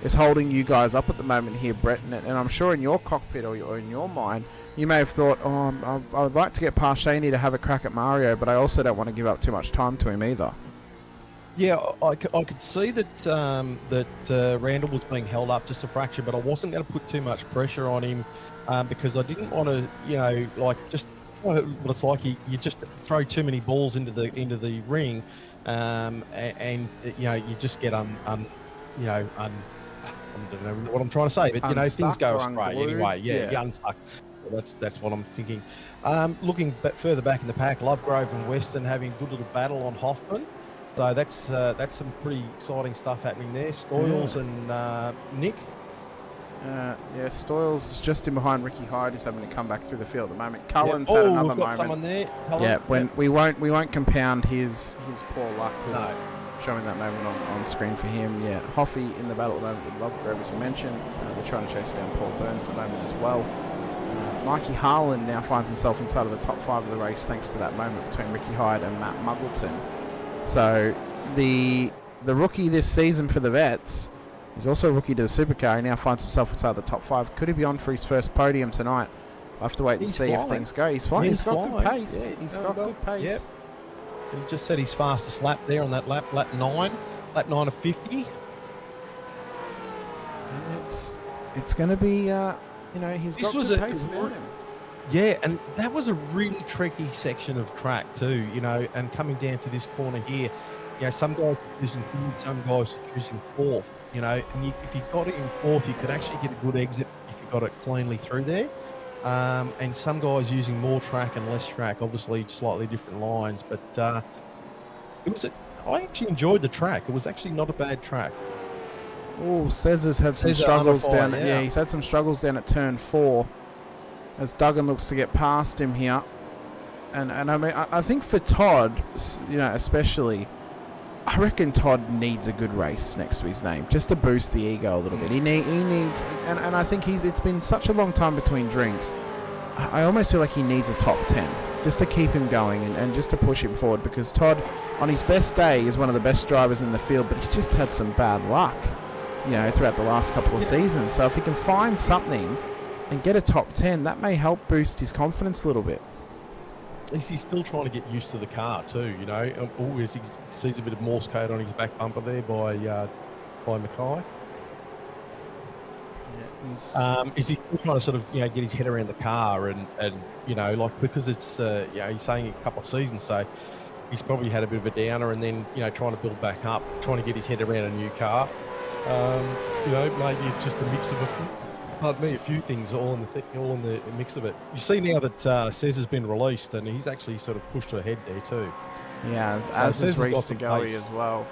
is holding you guys up at the moment here, Brett, and I'm sure in your cockpit or in your mind, you may have thought, I would like to get past Shaney to have a crack at Mario, but I also don't want to give up too much time to him either. Yeah, I could see that Randall was being held up just a fraction, but I wasn't going to put too much pressure on him because I didn't want to, just what it's like. You just throw too many balls into the ring, and you just get I don't know what I'm trying to say, but things go astray anyway. Yeah, you're unstuck. That's what I'm thinking. Looking further back in the pack, Lovegrove and Weston having a good little battle on Hoffman. So that's some pretty exciting stuff happening there. Stoyles and Nick. Stoyles is just in behind Ricky Hyde, who's having to come back through the field at the moment. Cullen's had another we've got moment. Someone there. Cullen. We won't compound his poor luck with showing that moment on screen for him. Yeah, Hoffy in the battle at the moment with Lovegrove, as you mentioned. They're trying to chase down Paul Burns at the moment as well. Mikey Harlan now finds himself inside of the top 5 of the race thanks to that moment between Ricky Hyde and Matt Muggleton. So the rookie this season for the Vets, he's also a rookie to the Supercar. He now finds himself inside the top 5. Could he be on for his first podium tonight? I'll have to wait and see if things go. He's flying. He's got good pace. Yeah, he's got good pace. Yep. He just said his fastest lap there on that lap 9 of 50. It's going to be, he's got good pace about him. Yeah, and that was a really tricky section of track too, and coming down to this corner here, some guys are choosing third, some guys are choosing fourth, and if you got it in fourth, you could actually get a good exit if you got it cleanly through there. And some guys using more track and less track, obviously slightly different lines, but I actually enjoyed the track. It was actually not a bad track. Oh, Cesar's had some struggles down. Yeah, he's had some struggles down at turn 4. As Duggan looks to get past him here. And I mean, I think for Todd, especially, I reckon Todd needs a good race next to his name, just to boost the ego a little bit. He needs, and I think it's been such a long time between drinks, I almost feel like he needs a top 10, just to keep him going and just to push him forward, because Todd, on his best day, is one of the best drivers in the field, but he's just had some bad luck, throughout the last couple of seasons. So if he can find something and get a top 10, that may help boost his confidence a little bit. He's still trying to get used to the car too, Always he sees a bit of Morse code on his back bumper there by Mackay. Yeah, is he still trying to sort of get his head around the car and because it's he's saying a couple of seasons, so he's probably had a bit of a downer, and then trying to build back up, trying to get his head around a new car. Maybe it's just a mix of a few things all in the mix of it. You see now that Cesar's been released, and he's actually sort of pushed ahead there too. Yeah, as is Reese to Goey as well.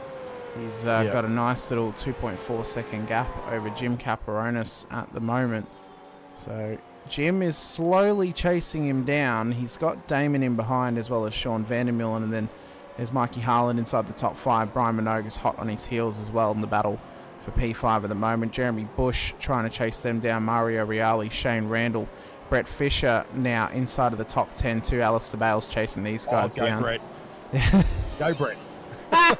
He's got a nice little 2.4 second gap over Jim Caperonis at the moment. So Jim is slowly chasing him down. He's got Damon in behind, as well as Sean Vandermillen, and then there's Mikey Harlan inside the top 5. Brian Minogue is hot on his heels as well in the battle for P5 at the moment. Jeremy Bush trying to chase them down. Mario Reale, Shane Randall, Brett Fisher now inside of the top 10 too. Alistair Bales chasing these guys down. Brett. Go Brett. I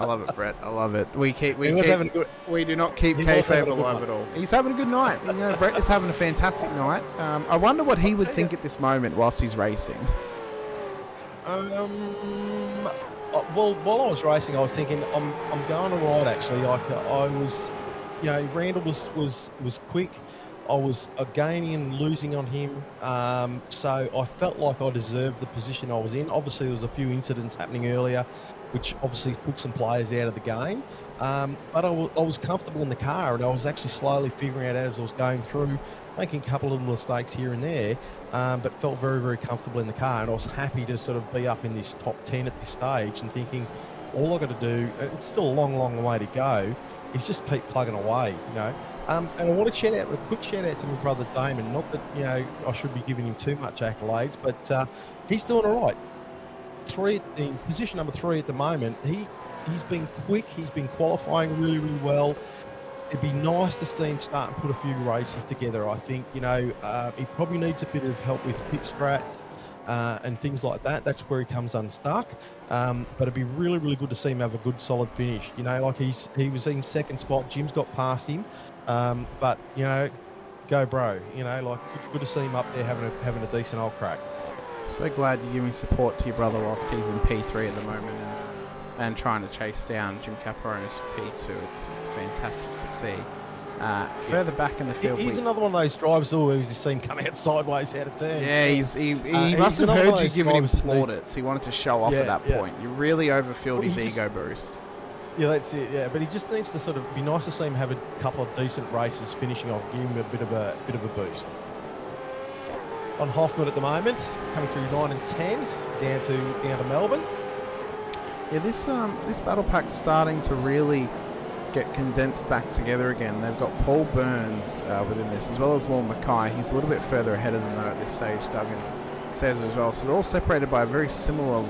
love it, Brett. I love it. We do not keep kayfabe alive at all. He's having a good night. Brett is having a fantastic night. I wonder what he would think at this moment whilst he's racing. Well, while I was racing, I was thinking I'm going to ride. Actually, I was, Randall was quick. I was gaining and losing on him, so I felt like I deserved the position I was in. Obviously, there was a few incidents happening earlier, which obviously took some players out of the game. But I was comfortable in the car, and I was actually slowly figuring out as I was going through, making a couple of little mistakes here and there, but felt very, very comfortable in the car, and I was happy to sort of be up in this top 10 at this stage and thinking, all I've got to do, it's still a long, long way to go, is just keep plugging away, And I want to a quick shout out to my brother Damon. Not that, I should be giving him too much accolades, but he's doing all right. In position number 3 at the moment. He's been quick. He's been qualifying really, really well. It'd be nice to see him start and put a few races together. I think, he probably needs a bit of help with pit strats, and things like that. That's where he comes unstuck. But it'd be really, really good to see him have a good, solid finish. You know, like he was in second spot. Jim's got past him, but you know, go bro. You know, like good to see him up there having a decent old crack. So glad you're giving support to your brother whilst he's in P3 at the moment and trying to chase down Jim Caperonis for P2. It's fantastic to see. Further back in the field, he's another one of those drivers who was just seen come out sideways out of turn. Yeah, he must have heard you giving him plaudits. He wanted to show off at that point. You really overfilled his ego boost. Yeah, that's it. Yeah, but he just needs to sort of be nice to see him have a couple of decent races, finishing off, give him a bit of a boost. On Hoffman at the moment, coming through 9 and 10, down to Melbourne. Yeah, this battle pack's starting to really get condensed back together again. They've got Paul Burns within this, as well as Lorne Mackay. He's a little bit further ahead of them though at this stage, Duggan says as well. So they're all separated by a very similar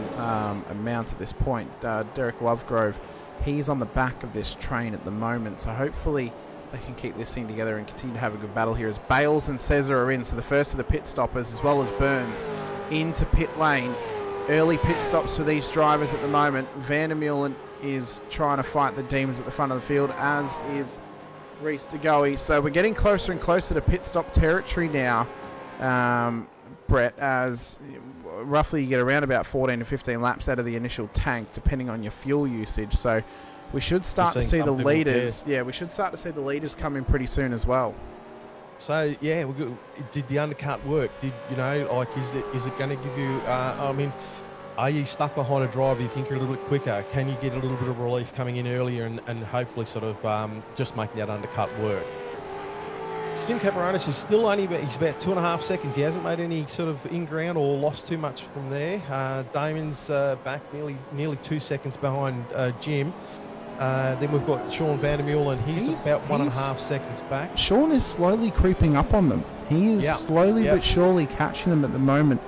amount at this point. Derek Lovegrove, he's on the back of this train at the moment, so hopefully they can keep this thing together and continue to have a good battle here as Bales and Cesar are in. So the first of the pit stoppers, as well as Burns, into pit lane. Early pit stops for these drivers at the moment. Vandermeulen is trying to fight the demons at the front of the field, as is Reese DeGoey. So we're getting closer and closer to pit stop territory now, Brett, as roughly you get around about 14 to 15 laps out of the initial tank, depending on your fuel usage. So we should start to see the leaders. Yeah, we should start to see the leaders come in pretty soon as well. So yeah, did the undercut work? Did you know, like, is it going to give you? I mean, are you stuck behind a driver? You think you're a little bit quicker? Can you get a little bit of relief coming in earlier and hopefully sort of just making that undercut work? Jim Caperonis is still he's about 2.5 seconds. He hasn't made any sort of in-ground or lost too much from there. Damon's back nearly 2 seconds behind Jim. Then we've got Sean Vandermeulen, and he's about 1.5 seconds back. Sean is slowly creeping up on them. He is slowly but surely catching them at the moment.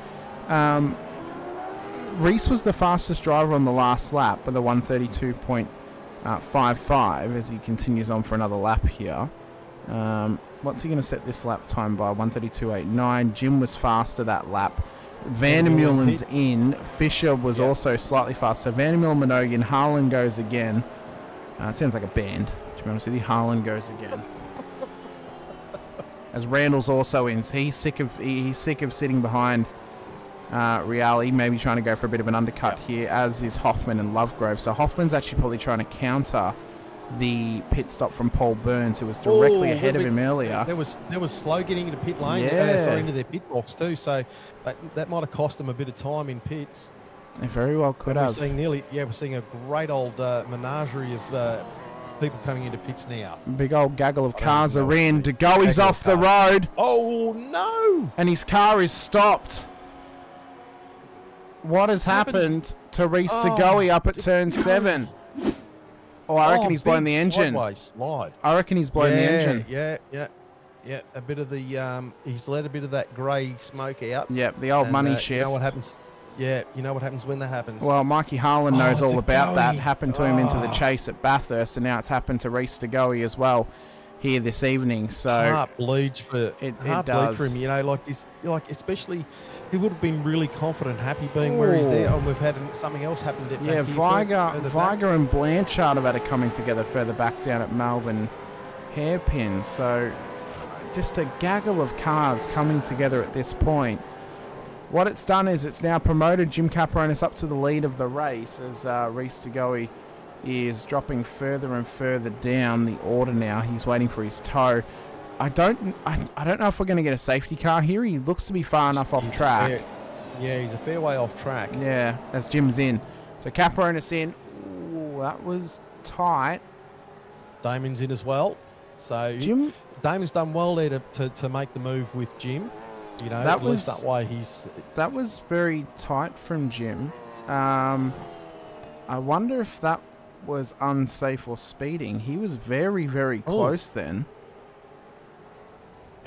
Reese was the fastest driver on the last lap with a 132.55 as he continues on for another lap here. What's he going to set this lap time by? 132.89. Jim was faster that lap. Vandermeulen's in. Fisher was also slightly faster. Vandermeulen, Minogan, Harlan goes again. It sounds like a band, to be honest with you. Harlan goes again. As Randall's also in. He's sick of sitting behind Reale, maybe trying to go for a bit of an undercut here, as is Hoffman and Lovegrove. So Hoffman's actually probably trying to counter the pit stop from Paul Burns, who was directly ahead of him earlier. There was slow getting into pit lane, into their pit box too. So that might have cost them a bit of time in pits. They very well could have. We're seeing a great old menagerie of people coming into pits now. Big old gaggle of cars are in. DeGoey's off the road. Oh no! And his car is stopped. What has happened to Reese DeGoey up at turn 7? Oh, I reckon he's blown the engine. Slide. I reckon he's blown the engine. Yeah. A bit of the he's let a bit of that grey smoke out. Yep, the old money shift. You know what happens? Yeah, you know what happens when that happens. Well, Mikey Harlan knows all about that. Happened to him into the chase at Bathurst, and now it's happened to Reese DeGoey as well here this evening. So heart bleeds for it does. For him. You know, like this, like especially. He would have been really confident, happy being where he's there, and we've had something else happen. Viger and Blanchard have had it coming together further back down at Melbourne Hairpin. So just a gaggle of cars coming together at this point. What it's done is it's now promoted Jim Caperonis up to the lead of the race as Reese DeGoey is dropping further and further down the order now. He's waiting for his tow. I don't know if we're going to get a safety car here. He looks to be far enough off track. He's a fair way off track. Yeah, as Jim's in. So Caperonis in. Ooh, that was tight. Damon's in as well. So Damon's done well there to make the move with Jim. You know, that was very tight from Jim. I wonder if that was unsafe or speeding. He was very, very close then.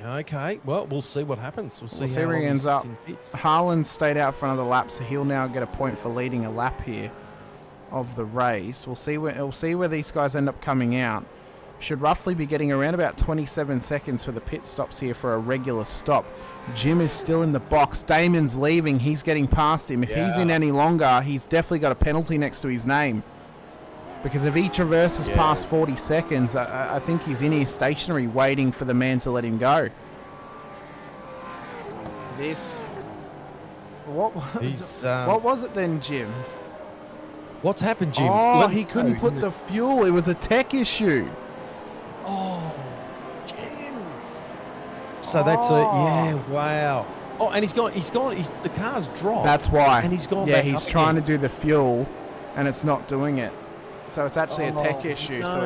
Okay, well, we'll see what happens. We'll see where he ends up. Harlan stayed out for another lap, so he'll now get a point for leading a lap here of the race. We'll see where these guys end up coming out. should roughly be getting around about 27 seconds for the pit stops here for a regular stop. Jim is still in the box. Damon's leaving. He's getting past him. If he's in any longer, he's definitely got a penalty next to his name. Because if he traverses past 40 seconds, I think he's in here stationary waiting for the man to let him go. What was it then, Jim? What's happened, Jim? Oh, he couldn't put the fuel. It was a tech issue. Oh, Jim. So that's wow. Oh, and the car's dropped. That's why. And he's gone back up he's trying again. to do the fuel, and it's not doing it. So it's actually a tech issue. So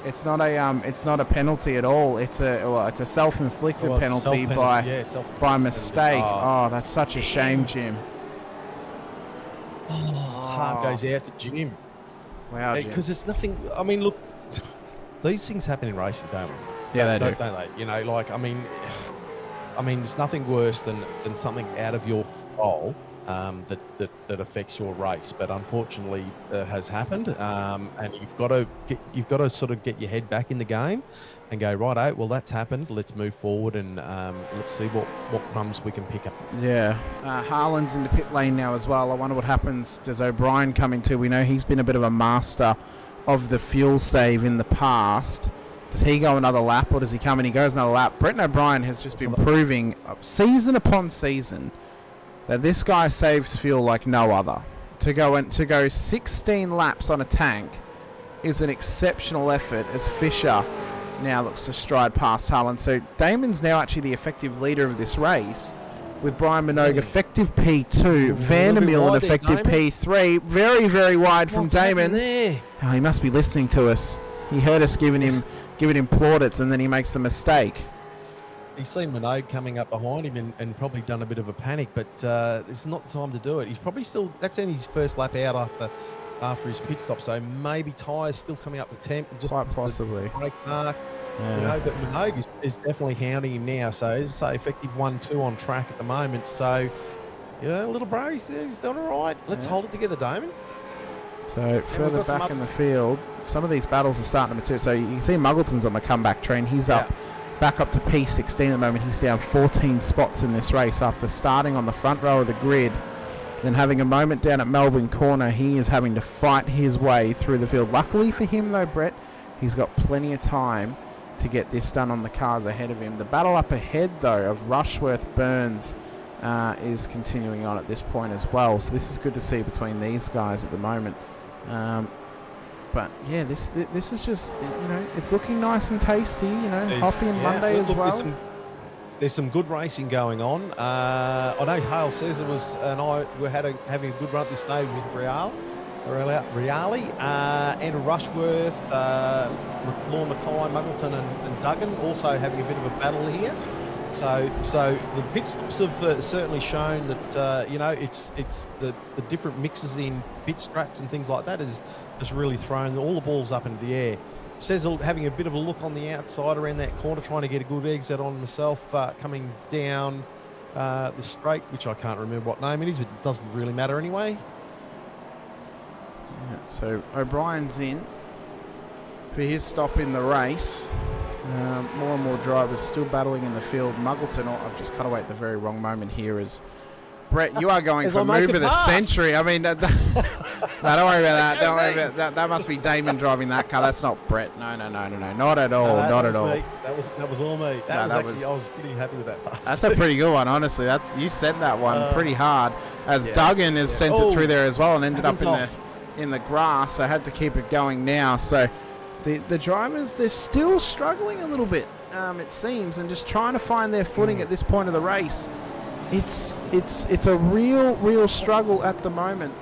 it's not a penalty at all. It's a self-inflicted penalty by mistake. Oh, that's such a shame, Jim. Heart goes out to Jim. Wow, Jim. Because it's nothing. I mean, look, these things happen in racing, don't we? Yeah, they do. Don't they? You know, like I mean, there's nothing worse than something out of your control that affects your race. But unfortunately, it has happened, and you've got to sort of get your head back in the game and go, righto, well, that's happened. Let's move forward and let's see what crumbs we can pick up. Yeah. Harlan's in the pit lane now as well. I wonder what happens. Does O'Brien come into? We know he's been a bit of a master of the fuel save in the past. Does he go another lap, or does he come and he goes another lap? Brett O'Brien has just been proving season upon season that this guy saves fuel like no other. To go 16 laps on a tank is an exceptional effort as Fisher now looks to stride past Harlan. So Damon's now actually the effective leader of this race, with Brian Minogue effective P2, Vandermeer in effective P3. Very, very wide from Damon. Oh, he must be listening to us. He heard us giving him plaudits, and then he makes the mistake. He's seen Minogue coming up behind him and probably done a bit of a panic, but it's not time to do it. He's probably still, that's only his first lap out after his pit stop, so maybe tyres still coming up the temp. Quite possibly. Brake mark, you know, but Minogue is definitely hounding him now, so as I say, effective 1-2 on track at the moment, so, you know, little bro, he's done all right. Let's hold it together, Damon. So further back in the field, some of these battles are starting to mature. So you can see Muggleton's on the comeback train. He's back up to P16 at the moment. He's down 14 spots in this race after starting on the front row of the grid. Then having a moment down at Melbourne Corner, he is having to fight his way through the field. Luckily for him, though, Brett, he's got plenty of time to get this done on the cars ahead of him. The battle up ahead, though, of Rushworth-Burns is continuing on at this point as well. So this is good to see between these guys at the moment. But yeah, this is just, you know, it's looking nice and tasty, you know, Hoffy and Monday as well. There's some good racing going on. I know Hale Caesar and I were having a good run at this stage with Reale, Andrew Rushworth, Lorne Mackay, Muggleton and Duggan also having a bit of a battle here. So the pit stops have certainly shown that you know, it's the different mixes in pit strats and things like that is just really thrown all the balls up into the air. Cecil having a bit of a look on the outside around that corner, trying to get a good exit on himself, coming down the straight, which I can't remember what name it is, but it doesn't really matter anyway. Yeah, so O'Brien's in for his stop in the race. More and more drivers still battling in the field. Muggleton, I've just cut away at the very wrong moment here as Brett, you are going for move of the century. I mean, no, don't worry about that. Don't worry about that. That must be Damon driving that car. That's not Brett. No, not at all. Not at all. That was all me. I was pretty happy with that pass. That's a pretty good one, honestly. You said that one pretty hard. As Duggan has sent it through there as well and ended up in the grass. So I had to keep it going now. So the drivers, they're still struggling a little bit, it seems, and just trying to find their footing at this point of the race. It's a real struggle at the moment,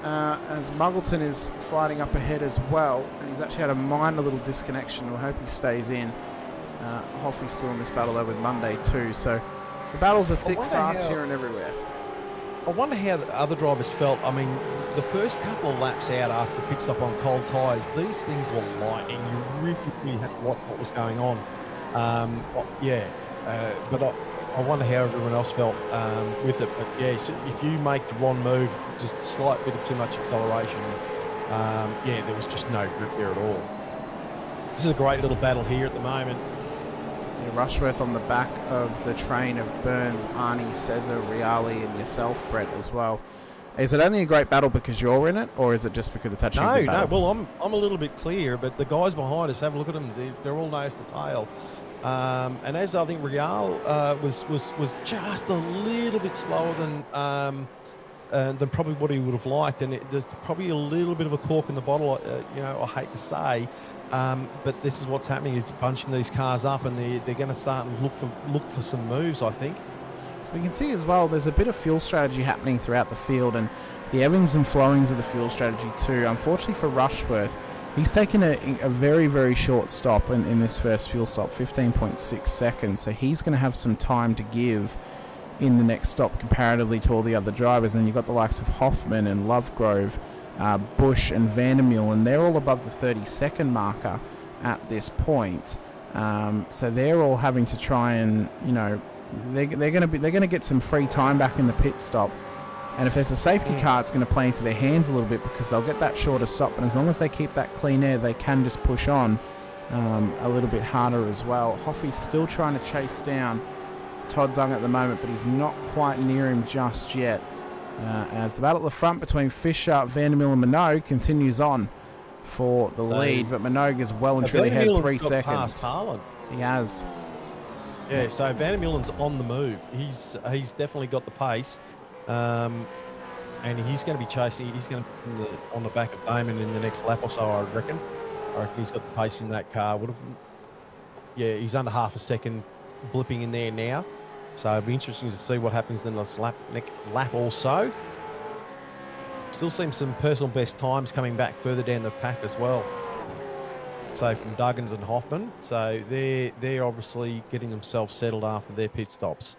as Muggleton is fighting up ahead as well, and he's actually had a minor little disconnection. We'll hope he stays in. Hoffy's still in this battle though with Monday too, so the battles are thick, fast here and everywhere. I wonder how the other drivers felt. I mean, the first couple of laps out after pit stop on cold tyres, these things were lightning. You really had to watch what was going on. But I wonder how everyone else felt with it. But yeah, so if you make the wrong move, just a slight bit of too much acceleration, there was just no grip there at all. This is a great little battle here at the moment. Yeah, Rushworth on the back of the train of Burns, Arnie, Cesar, Reali, and yourself, Brett, as well. Is it only a great battle because you're in it, or is it just because it's actually a good battle? No. Well, I'm a little bit clear, but the guys behind us, have a look at them. They're all nose to tail. And as I think Real was just a little bit slower than probably what he would have liked, and there's probably a little bit of a cork in the bottle. I hate to say, but this is what's happening. It's bunching these cars up, and they're going to start and look for some moves, I think. So we can see as well, there's a bit of fuel strategy happening throughout the field, and the ebbings and flowings of the fuel strategy too. Unfortunately for Rushworth, he's taken a very, very short stop in this first fuel stop, 15.6 seconds. So he's going to have some time to give in the next stop comparatively to all the other drivers. And you've got the likes of Hoffman and Lovegrove, Bush and Vandermeer, and they're all above the 30-second marker at this point. So they're all having to try and, they're going to get some free time back in the pit stop. And if there's a safety car, it's going to play into their hands a little bit because they'll get that shorter stop. And as long as they keep that clean air, they can just push on a little bit harder as well. Hoffy's still trying to chase down Todd Dung at the moment, but he's not quite near him just yet. As the battle at the front between Fisher, Vandermeer and Minogue continues on for the lead. But Minogue is well and truly had 3 seconds. Past Harlan. He has. Yeah, so Vandermeulen's on the move. He's definitely got the pace. And he's going to be chasing. He's going to be on the back of Damon in the next lap or so, I reckon. He's got the pace in that car. Yeah, he's under half a second blipping in there now. So it'll be interesting to see what happens in the next lap or so. Still seeing some personal best times coming back further down the pack as well. So from Duggins and Hoffman. So they're obviously getting themselves settled after their pit stops.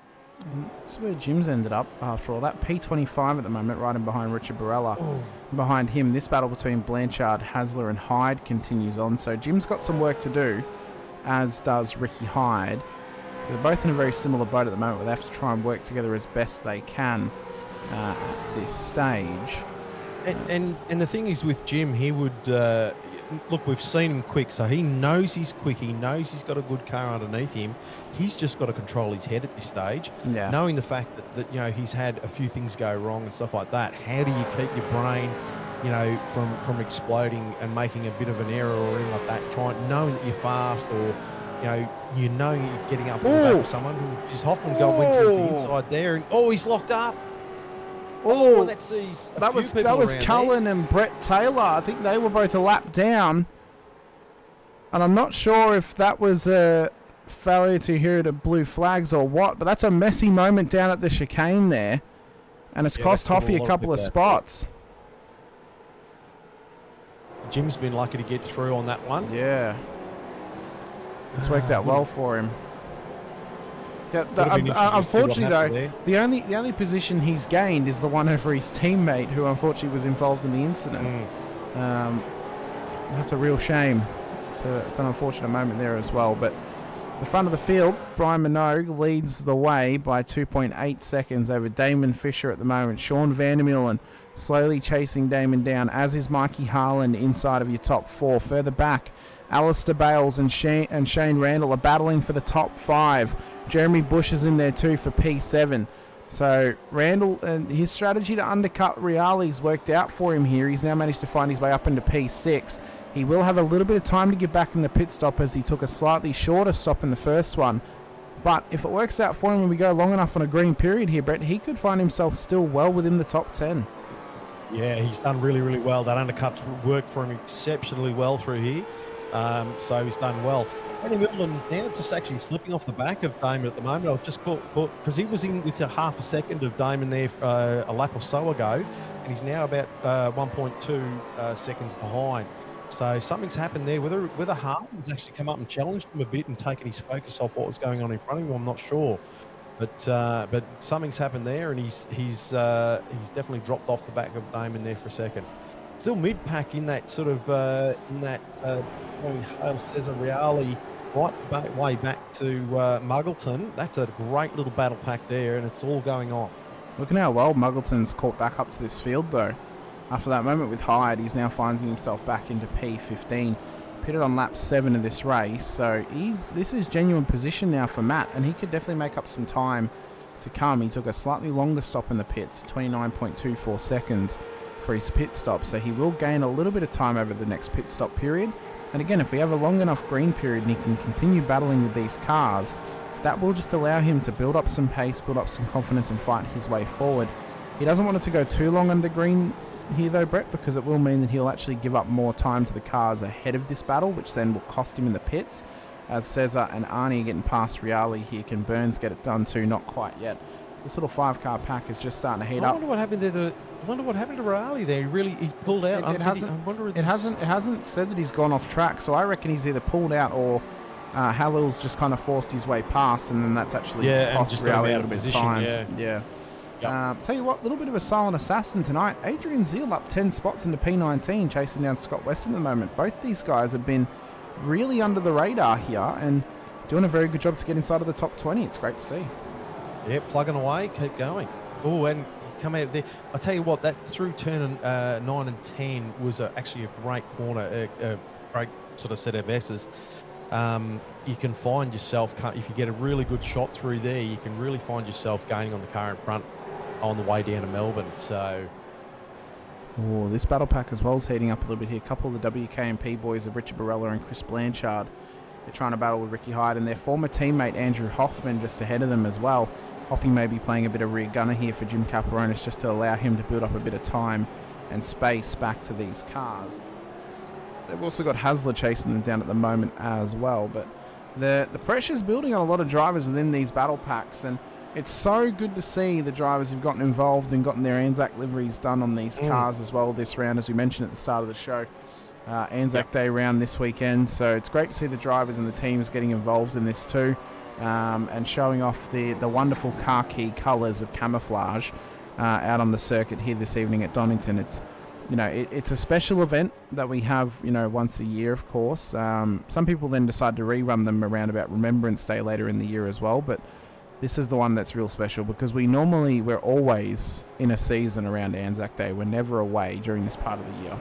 And that's where Jim's ended up after all that. P25 at the moment, right in behind Richard Barella. Behind him, this battle between Blanchard, Hasler and Hyde continues on. So Jim's got some work to do, as does Ricky Hyde. So they're both in a very similar boat at the moment, where they have to try and work together as best they can at this stage. And the thing is with Jim, he would... look, we've seen him quick, so he knows he's quick. He knows he's got a good car underneath him. He's just got to control his head at this stage. Yeah. Knowing the fact that he's had a few things go wrong and stuff like that. How do you keep your brain, from exploding and making a bit of an error or anything like that? Knowing that you're fast, or you're getting up on the back of someone. Just Hoffman went to the inside there, and he's locked up. That was Cullen and Brett Taylor. I think they were both a lap down, and I'm not sure if that was a failure to adhere to blue flags or what. But that's a messy moment down at the chicane there, and it's cost Hoffy a couple of spots. Jim's been lucky to get through on that one. Yeah, it's worked out well for him. Yeah, unfortunately though, the only position he's gained is the one over his teammate, who unfortunately was involved in the incident. That's a real shame. It's an unfortunate moment there as well. But the front of the field, Brian Minogue leads the way by 2.8 seconds over Damon Fisher at the moment. Sean Vandermeulen slowly chasing Damon down, as is Mikey Harlan inside of your top 4. Further back, Alistair Bales and Shane Randall are battling for the top 5. Jeremy Bush is in there too for P7. So Randall and his strategy to undercut Reali's worked out for him here. He's now managed to find his way up into P6. He will have a little bit of time to get back in the pit stop, as he took a slightly shorter stop in the first one. But if it works out for him and we go long enough on a green period here, Brett, he could find himself still well within the top 10. Yeah, he's done really, really well. That undercut's worked for him exceptionally well through here. So he's done well. Eddie Milton now just actually slipping off the back of Damon at the moment. I'll just put because he was in with a half a second of Damon there a lap or so ago, and he's now about 1.2 seconds behind. So something's happened there. Whether Harden's actually come up and challenged him a bit and taken his focus off what was going on in front of him, I'm not sure. But something's happened there, and he's definitely dropped off the back of Damon there for a second. Still mid-pack in that sort of Hale Cesar Reali, right way back to Muggleton. That's a great little battle pack there, and it's all going on. Look at how well Muggleton's caught back up to this field, though. After that moment with Hyde, he's now finding himself back into P15. Pitted on lap 7 of this race, so this is genuine position now for Matt, and he could definitely make up some time to come. He took a slightly longer stop in the pits, 29.24 seconds for his pit stop, so he will gain a little bit of time over the next pit stop period. And again, if we have a long enough green period and he can continue battling with these cars, that will just allow him to build up some pace, build up some confidence, and fight his way forward. He doesn't want it to go too long under green here though, Brett, because it will mean that he'll actually give up more time to the cars ahead of this battle, which then will cost him in the pits. As Cesar and Arnie are getting past Reali here, can Burns get it done too? Not quite yet. This little 5-car pack is just starting to heat up. I wonder what happened there. I wonder what happened to Reali there. He pulled out. It hasn't said that he's gone off track, so I reckon he's either pulled out or Halil's just kind of forced his way past, and then that's actually cost Reali a little bit of time. Yeah. Yep. Tell you what, a little bit of a silent assassin tonight. Adrian Zeal up 10 spots into P19, chasing down Scott Weston at the moment. Both these guys have been really under the radar here and doing a very good job to get inside of the top 20. It's great to see. Yeah, plugging away, keep going. Oh, and come out there. I tell you what, that through turn 9 and 10 was actually a great corner, a great sort of set of S's. You can find yourself, if you get a really good shot through there, you can really find yourself gaining on the car in front on the way down to Melbourne. So, this battle pack as well is heating up a little bit here. A couple of the WKMP boys of Richard Barella and Chris Blanchard. They're trying to battle with Ricky Hyde and their former teammate Andrew Hoffman just ahead of them as well. Hoffy may be playing a bit of rear gunner here for Jim Caparonis just to allow him to build up a bit of time and space back to these cars. They've also got Hasler chasing them down at the moment as well, but the pressure's building on a lot of drivers within these battle packs, and it's so good to see the drivers who've gotten involved and gotten their Anzac liveries done on these cars as well this round, as we mentioned at the start of the show. Anzac Day round this weekend, so it's great to see the drivers and the teams getting involved in this too, and showing off the wonderful khaki colours of camouflage out on the circuit here this evening at Donington. It's it's a special event that we have once a year, of course. Some people then decide to rerun them around about Remembrance Day later in the year as well, but this is the one that's real special because we're always in a season around Anzac Day. We're never away during this part of the year.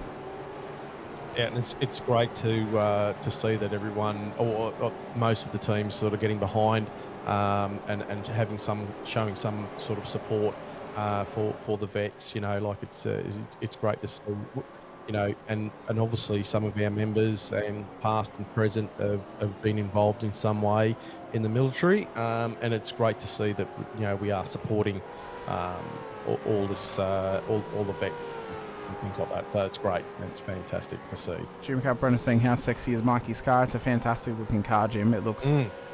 Yeah, and it's great to see that everyone or most of the teams sort of getting behind and showing some sort of support for the vets. It's great to see. And obviously some of our members and past and present have been involved in some way in the military, and it's great to see that we are supporting all the vets and things like that. So it's great. It's fantastic to see. Jim Cabrera saying, how sexy is Mikey's car? It's a fantastic looking car, Jim. It looks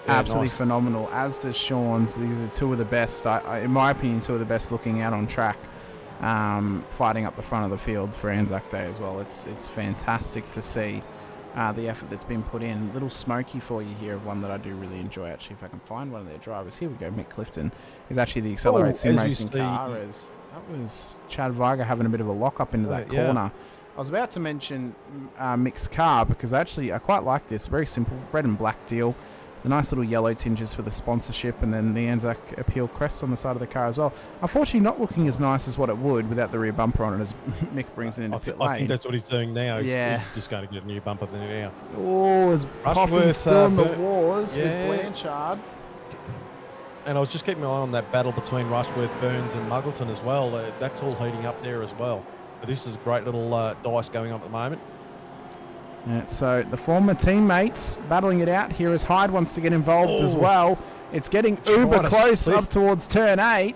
absolutely nice. Phenomenal, as does Sean's. These are two of the best, in my opinion, two of the best looking out on track, fighting up the front of the field for Anzac Day as well. It's fantastic to see the effort that's been put in. Little smoky for you here of one that I do really enjoy, actually, if I can find one of their drivers. Here we go. Mick Clifton is actually the Accelerate Sim Racing car. That was Chad Viger having a bit of a lock-up into that corner. I was about to mention Mick's car because I quite like this. Very simple, red and black deal. The nice little yellow tinges for the sponsorship, and then the Anzac Appeal crest on the side of the car as well. Unfortunately, not looking as nice as what it would without the rear bumper on it as Mick brings it into pit lane. I think that's what he's doing now. He's just going to get a new bumper now. Oh, is Puffy still in the wars with Blanchard. And I was just keeping my eye on that battle between Rushworth, Burns and Muggleton as well. That's all heating up there as well. But this is a great little dice going on at the moment. Yeah, so the former teammates battling it out here as Hyde wants to get involved as well. It's getting uber close up towards turn 8.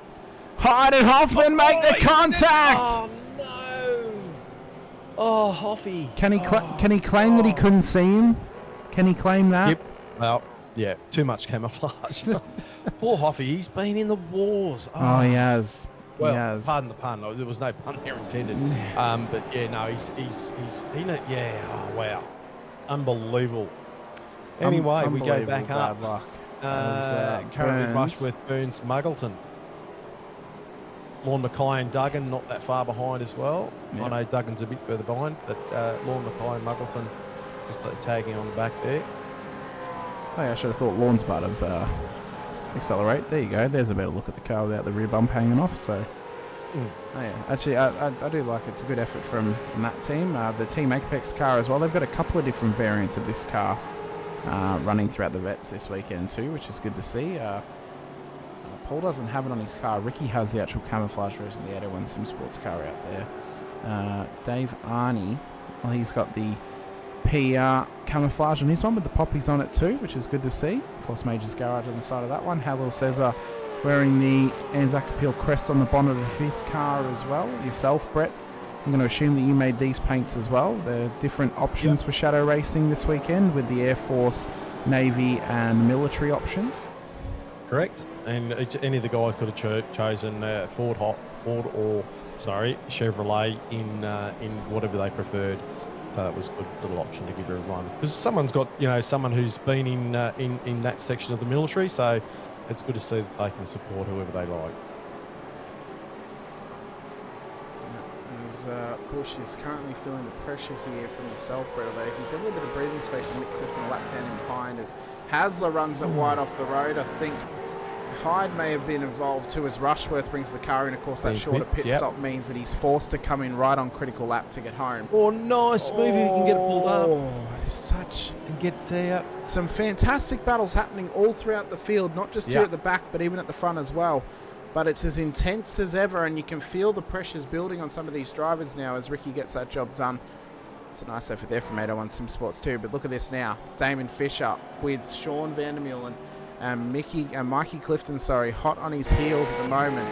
Hyde and Hoffman make the contact! Oh, no! Oh, Hoffy. Can he claim that he couldn't see him? Can he claim that? Yep. Well, yeah, too much camouflage. Poor Hoffy, he's been in the wars. Oh, he has. Well, pardon the pun. There was no pun here intended. But yeah, no, oh wow, unbelievable. Anyway, we go back up. Luck. Currently Rushworth, Burns, Muggleton. Lorne Mackay and Duggan not that far behind as well. Yep. I know Duggan's a bit further behind, but Lorne Mackay and Muggleton just tagging on the back there. Hey, I should have thought Lorne's part of Accelerate. There you go. There's a better look at the car without the rear bump hanging off. So Oh yeah, actually, I do like it. It's a good effort from that team. The Team Apex car as well. They've got a couple of different variants of this car running throughout the vets this weekend too, which is good to see. Paul doesn't have it on his car. Ricky has the actual camouflage version of the 801 Sim Sports car out there. Dave Arney, well, he's got the PR camouflage on his one with the poppies on it too, which is good to see. Of course, Major's Garage on the side of that one. Halil Cesar wearing the Anzac Appeal crest on the bonnet of his car as well. Yourself, Brett, I'm going to assume that you made these paints as well. There are different options for shadow racing this weekend with the Air Force, Navy and military options. Correct. And any of the guys could have chosen Ford or Chevrolet in whatever they preferred. So that was a good little option to give everyone. Because someone's got, someone who's been in that section of the military, so it's good to see that they can support whoever they like. As Bush is currently feeling the pressure here from himself, Brett, although he's had a little bit of breathing space and Mick Clifton a lap down in behind as Hasler runs it wide off the road. I think Hyde may have been involved too as Rushworth brings the car in. Of course, that shorter pit stop means that he's forced to come in right on critical lap to get home. Oh, nice move if you can get it pulled up. There's such... And get out. Some fantastic battles happening all throughout the field, not just here at the back, but even at the front as well. But it's as intense as ever, and you can feel the pressures building on some of these drivers now as Ricky gets that job done. It's a nice effort there from 801 Sim Sports too, but look at this now. Damon Fisher with Sean Vandermeulen and Mikey Clifton, hot on his heels at the moment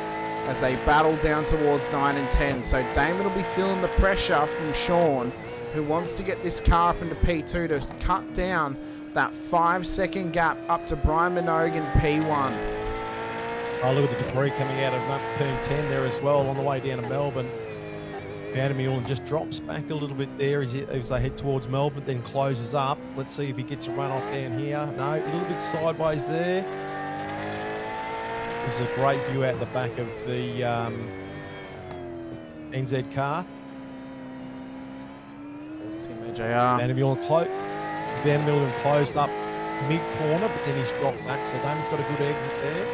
as they battle down towards 9 and 10. So Damon will be feeling the pressure from Sean, who wants to get this car up into P2 to cut down that 5-second gap up to Brian Minogue in P1. Oh, look at the debris coming out of turn 10 there as well on the way down to Melbourne. Vandermeulen just drops back a little bit there as they head towards Melbourne, then closes up. Let's see if he gets a run off down here. No, a little bit sideways there. This is a great view out the back of the NZ car. Vandermeulen closed up mid-corner, but then he's dropped back, so Damon's got a good exit there.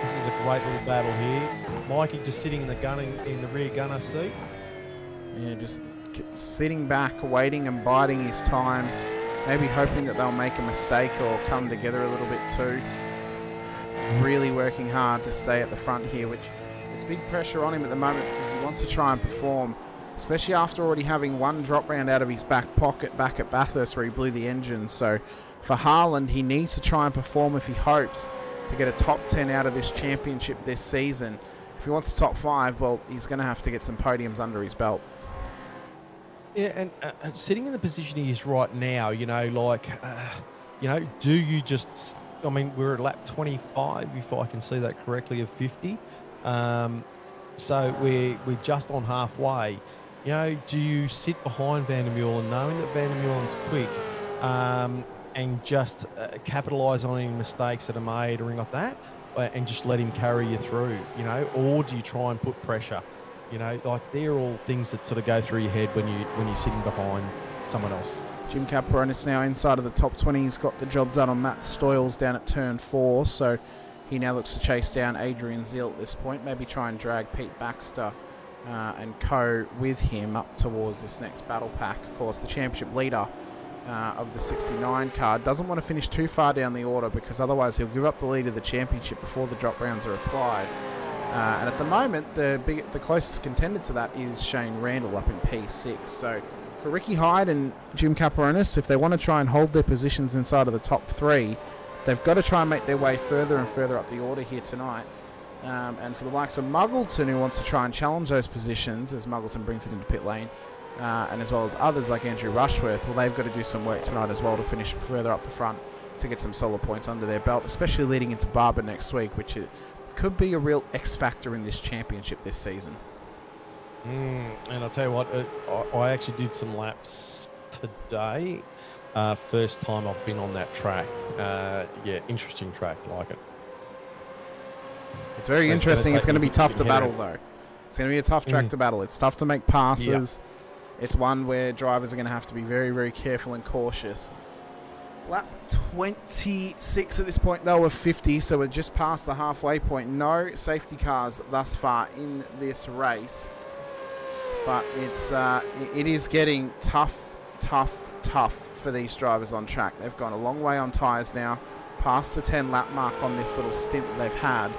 This is a great little battle here. Mikey just sitting in the rear gunner seat. Yeah, just sitting back, waiting and biding his time. Maybe hoping that they'll make a mistake or come together a little bit too. Really working hard to stay at the front here, which it's big pressure on him at the moment because he wants to try and perform, especially after already having one drop round out of his back pocket back at Bathurst where he blew the engine. So for Harland, he needs to try and perform if he hopes to get a top 10 out of this championship this season. If he wants a top 5, well, he's going to have to get some podiums under his belt. Yeah, and sitting in the position he is right now, do you just... I mean, we're at lap 25, if I can see that correctly, of 50. So we're just on halfway. Do you sit behind Vandermeulen knowing that Vandermeulen's quick and just capitalise on any mistakes that are made or anything like that and just let him carry you through, or do you try and put pressure? They're all things that sort of go through your head when you're sitting behind someone else. Jim Caperonis now inside of the top 20. He's got the job done on Matt Stoyles down at turn 4, so he now looks to chase down Adrian Zeal at this point. Maybe try and drag Pete Baxter and co with him up towards this next battle pack. Of course, the championship leader of the 69 car doesn't want to finish too far down the order because otherwise he'll give up the lead of the championship before the drop rounds are applied. And at the moment, the closest contender to that is Shane Randall up in P6. So for Ricky Hyde and Jim Caperonis, if they want to try and hold their positions inside of the top 3, they've got to try and make their way further and further up the order here tonight. And for the likes of Muggleton, who wants to try and challenge those positions as Muggleton brings it into pit lane, and as well as others like Andrew Rushworth, well, they've got to do some work tonight as well to finish further up the front to get some solid points under their belt, especially leading into Barber next week, which could be a real X factor in this championship this season. And I'll tell you what, I actually did some laps today. First time I've been on that track. Interesting track, like it. It's very interesting. It's going to be tough to battle, though. It's going to be a tough track to battle. It's tough to make passes. It's one where drivers are going to have to be very, very careful and cautious. Lap 26 at this point, though, of 50, so we're just past the halfway point. No safety cars thus far in this race, but it is getting tough for these drivers on track. They've gone a long way on tyres now, past the 10 lap mark on this little stint that they've had,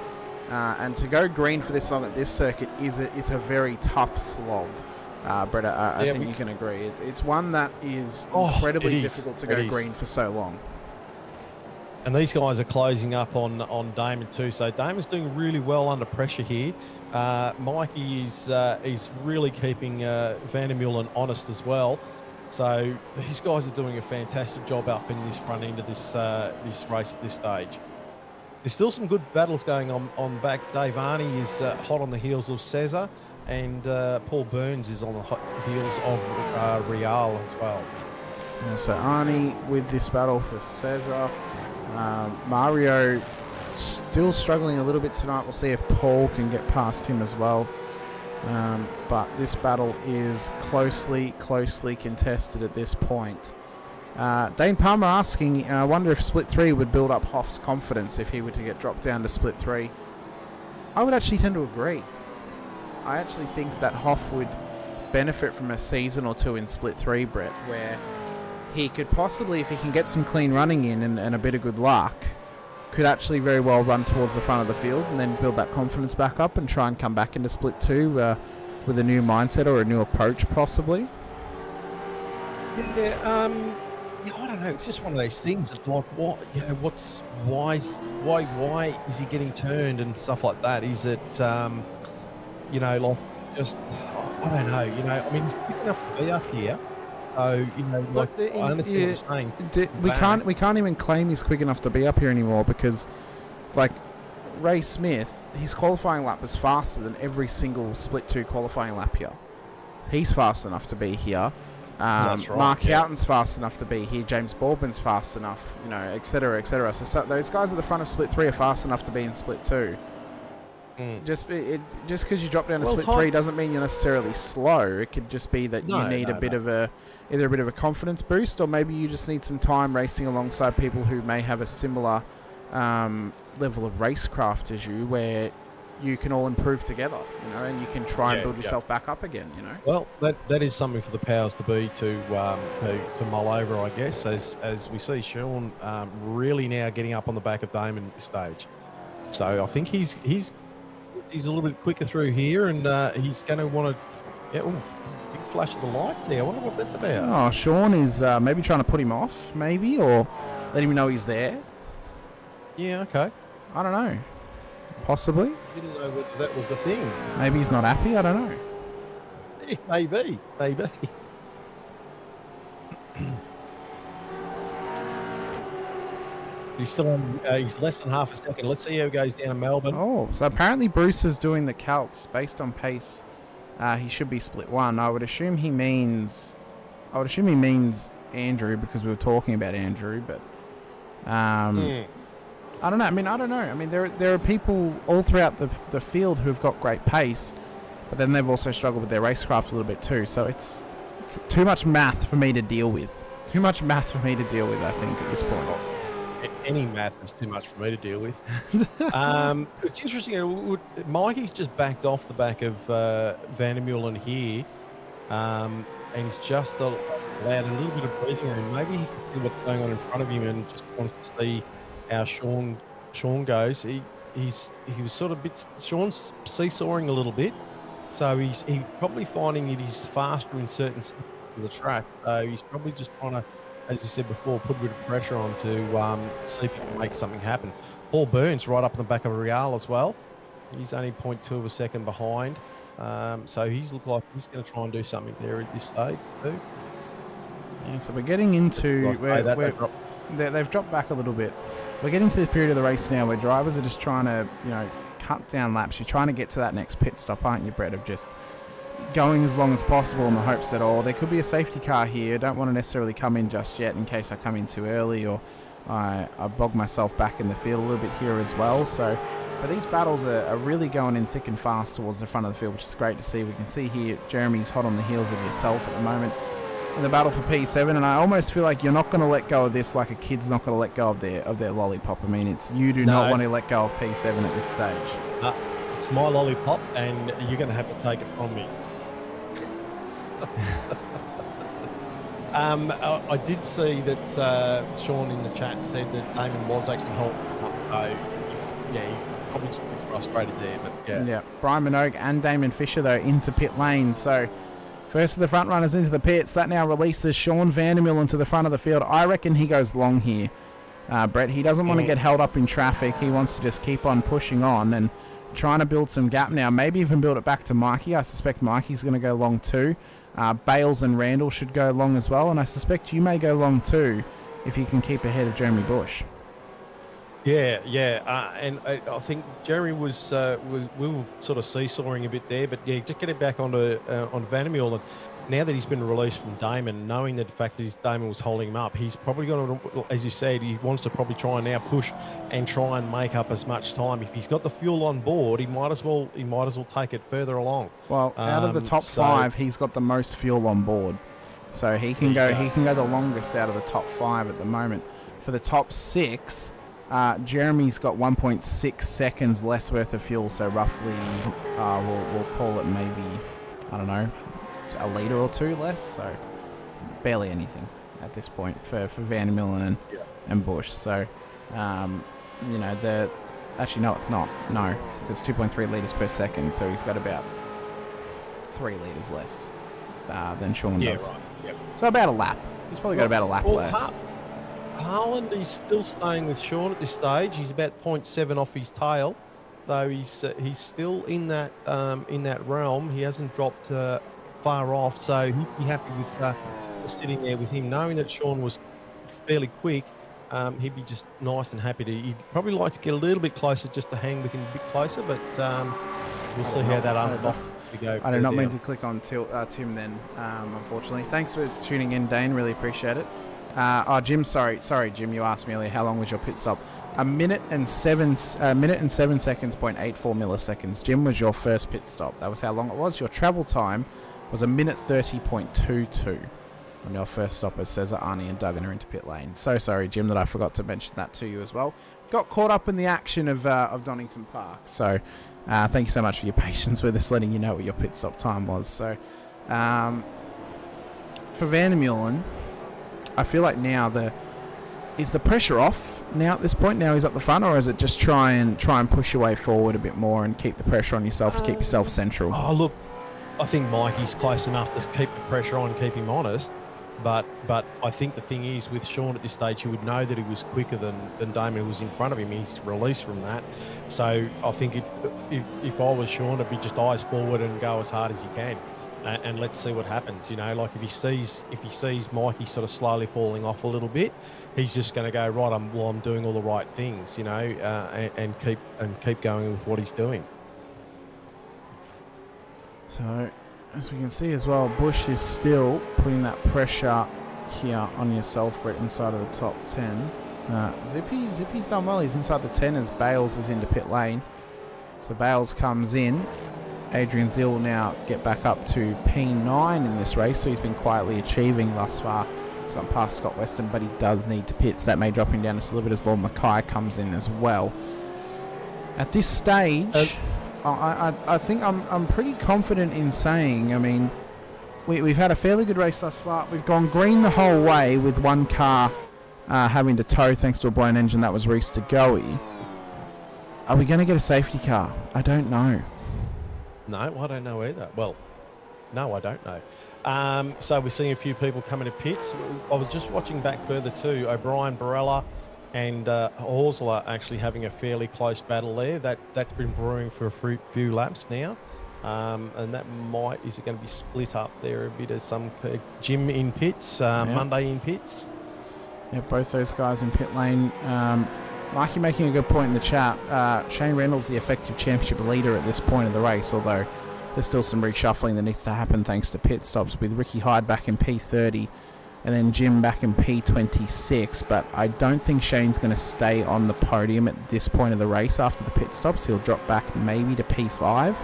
and to go green for this long at this circuit it's a very tough slog. Brett, I think you can agree. It's one that is incredibly difficult to go green for so long. And these guys are closing up on Damon too. So Damon's doing really well under pressure here. Mikey is really keeping Van der Meulen honest as well. So these guys are doing a fantastic job up in this front end of this race at this stage. There's still some good battles going on back. Dave Arney is hot on the heels of Cesar. And Paul Burns is on the heels of Real as well. Yeah, so Arnie with this battle for Cesar. Mario still struggling a little bit tonight. We'll see if Paul can get past him as well. But this battle is closely contested at this point. Dane Palmer asking, I wonder if Split 3 would build up Hoff's confidence if he were to get dropped down to Split 3. I would actually tend to agree. I actually think that Hoff would benefit from a season or two in Split 3, Brett, where he could possibly, if he can get some clean running in and a bit of good luck, could actually very well run towards the front of the field and then build that confidence back up and try and come back into Split 2 with a new mindset or a new approach, possibly. Yeah, I don't know. It's just one of those things that, like, what, you know, why is he getting turned and stuff like that? Is it, you know, like, just, I don't know, you know, I mean, he's quick enough to be up here, so, you know, like, I understand what you're saying. We can't even claim he's quick enough to be up here anymore because, like, Ray Smith, his qualifying lap was faster than every single Split 2 qualifying lap here. He's fast enough to be here. That's right, Mark Houghton's fast enough to be here. James Baldwin's fast enough, you know, etc., etc. So those guys at the front of Split 3 are fast enough to be in Split 2. Just because you drop down to Split 3 doesn't mean you're necessarily slow. It could just be that you need a bit of either a bit of a confidence boost, or maybe you just need some time racing alongside people who may have a similar level of racecraft as you, where you can all improve together, you know, and you can try and build yourself back up again, you know. Well, that is something for the powers to be to mull over, I guess, as we see Sean really now getting up on the back of Damon at this stage. So I think he's a little bit quicker through here, and he's going to want to big flash of the lights there. I wonder what that's about. Oh, Sean is maybe trying to put him off, maybe, or let him know he's there. Yeah, okay. I don't know. Possibly. Didn't know whether that was the thing. Maybe he's not happy. I don't know. Yeah, maybe. He's still on. He's less than half a second. Let's see how it goes down in Melbourne. Oh, so apparently Bruce is doing the calcs based on pace. He should be Split 1. I would assume he means Andrew, because we were talking about Andrew, but I don't know. I mean, there are people all throughout the field who've got great pace, but then they've also struggled with their racecraft a little bit too. So it's too much math for me to deal with. I think, at this point. Any math is too much for me to deal with. It's interesting. Mikey's just backed off the back of Van der Meulen here, and he's just allowed a little bit of breathing room. Maybe he can see what's going on in front of him and just wants to see how Sean goes. He was sort of Sean's seesawing a little bit, so he's probably finding it is faster in certain sections of the track. So he's probably just trying to, as you said before, put a bit of pressure on to see if he can make something happen. Paul Burns right up in the back of Real as well. He's only 0.2 of a second behind. So he's looked like he's going to try and do something there at this stage too. Yeah, so we're getting into they've dropped back a little bit. We're getting to the period of the race now where drivers are just trying to, you know, cut down laps. You're trying to get to that next pit stop, aren't you, Brett? Of just going as long as possible in the hopes that, there could be a safety car here. I don't want to necessarily come in just yet in case I come in too early, or I bog myself back in the field a little bit here as well. So, but these battles are really going in thick and fast towards the front of the field, which is great to see. We can see here Jeremy's hot on the heels of yourself at the moment. in the battle for P7, and I almost feel like you're not going to let go of this like a kid's not going to let go of their lollipop. I mean, you do not want to let go of P7 at this stage. It's my lollipop, and you're going to have to take it from me. I did see that Sean in the chat said that Damon was actually holding up, so yeah, he probably still frustrated there, but yeah. Yeah, Brian Minogue and Damon Fisher, though, into pit lane, so first of the front runners into the pits. That now releases Sean Vandermill into the front of the field. I reckon he goes long here, Brett. He doesn't want to get held up in traffic. He wants to just keep on pushing on and trying to build some gap now. Maybe even build it back to Mikey. I suspect Mikey's going to go long too. Bales and Randall should go long as well, and I suspect you may go long too if you can keep ahead of Jeremy Bush. Yeah, and I think Jeremy was we were sort of seesawing a bit there, but yeah, just getting back onto on Vandermill, and now that he's been released from Damon, knowing that the fact that Damon was holding him up, he's probably going to, as you said, he wants to probably try and now push and try and make up as much time. If he's got the fuel on board, he might as well take it further along. Well, out of the top 5, he's got the most fuel on board, so he can go the longest out of the top 5 at the moment. For the top 6. Jeremy's got 1.6 seconds less worth of fuel, so roughly we'll call it maybe, I don't know, a litre or 2 less, so barely anything at this point for Vandermill and Bush. So, actually no, it's not. No, it's 2.3 litres per second, so he's got about 3 litres less than Sean does. Right. Yep. So about a lap. He's probably got about a lap less. Harland is still staying with Sean at this stage. He's about 0.7 off his tail, though he's still in that realm. He hasn't dropped far off, so he'd be happy with sitting there with him, knowing that Sean was fairly quick. He'd be just nice and happy to. He'd probably like to get a little bit closer, just to hang with him a bit closer, but we'll see how that unfolds. I did not mean to click on Tim then, unfortunately. Thanks for tuning in, Dane. Really appreciate it. Jim, sorry, Jim. You asked me earlier how long was your pit stop. A minute and 7 seconds, 0.84 milliseconds. Jim, was your first pit stop. That was how long it was. Your travel time was a minute 30.22 on your first stop, as Cesar, Arnie, and Duggan are into pit lane. So sorry, Jim, that I forgot to mention that to you as well. Got caught up in the action of Donington Park. So thank you so much for your patience with us, letting you know what your pit stop time was. So for Vandermeulen, I feel like now is the pressure off now at this point? Now he's up the front, or is it just try and push your way forward a bit more and keep the pressure on yourself to keep yourself central? Oh, look, I think Mikey's close enough to keep the pressure on and keep him honest. But I think the thing is, with Sean at this stage, he would know that he was quicker than Damon, who was in front of him. He's released from that. So I think if I was Sean, it'd be just eyes forward and go as hard as you can. And let's see what happens. Like if he sees Mikey sort of slowly falling off a little bit, he's just going to go right. I'm doing all the right things, and keep going with what he's doing. So, as we can see as well, Bush is still putting that pressure here on yourself, Brett, inside of the top 10. Zippy's done well. He's inside the 10 as Bales is into pit lane. So Bales comes in. Adrian Zill will now get back up to P9 in this race, so he's been quietly achieving thus far. He's gone past Scott Weston, but he does need to pit, so that may drop him down just a little bit as Lord Mackay comes in as well. At this stage, I think I'm pretty confident in saying, I mean, we've had a fairly good race thus far. We've gone green the whole way with one car having to tow thanks to a blown engine. That was Reese DeGoey. Are we going to get a safety car? I don't know. No, I don't know either. Well, no, I don't know. So we're seeing a few people coming to pits. I was just watching back further too. O'Brien, Barella and Horsler actually having a fairly close battle there. That's been brewing for a few laps now. And that is it going to be split up there a bit as some Jim in pits, Monday in pits? Yeah, both those guys in pit lane. Mikey making a good point in the chat. Shane Reynolds, the effective championship leader at this point of the race, although there's still some reshuffling that needs to happen thanks to pit stops, with Ricky Hyde back in P30 and then Jim back in P26. But I don't think Shane's going to stay on the podium at this point of the race after the pit stops. He'll drop back maybe to P5.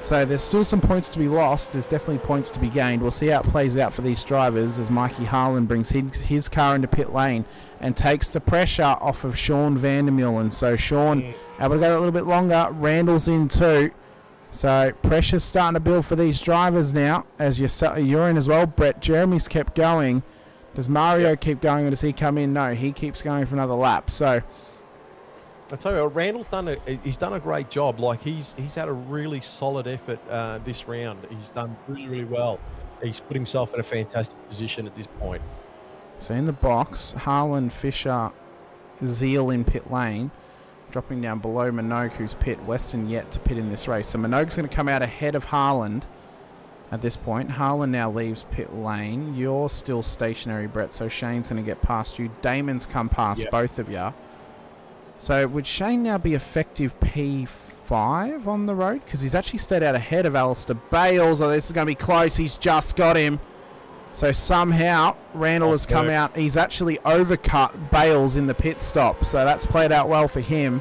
So there's still some points to be lost. There's definitely points to be gained. We'll see how it plays out for these drivers as Mikey Harlan brings his car into pit lane and takes the pressure off of Sean Vandermeulen. So Sean able to go a little bit longer. Randall's in too. So pressure's starting to build for these drivers now. As you're in as well, Brett. Jeremy's kept going. Does Mario keep going, or does he come in? No, he keeps going for another lap. So I tell you, Randall's done a great job. Like he's had a really solid effort this round. He's done really well. He's put himself in a fantastic position at this point. So in the box, Harlan, Fisher, Zeal in pit lane, dropping down below Minogue, who's pit. Weston yet to pit in this race. So Minogue's going to come out ahead of Harlan at this point. Harlan now leaves pit lane. You're still stationary, Brett, so Shane's going to get past you. Damon's come past both of you. So would Shane now be effective P5 on the road? Because he's actually stayed out ahead of Alistair Bales. Oh, this is going to be close. He's just got him. So somehow Randall has come out. He's actually overcut Bales in the pit stop. So that's played out well for him,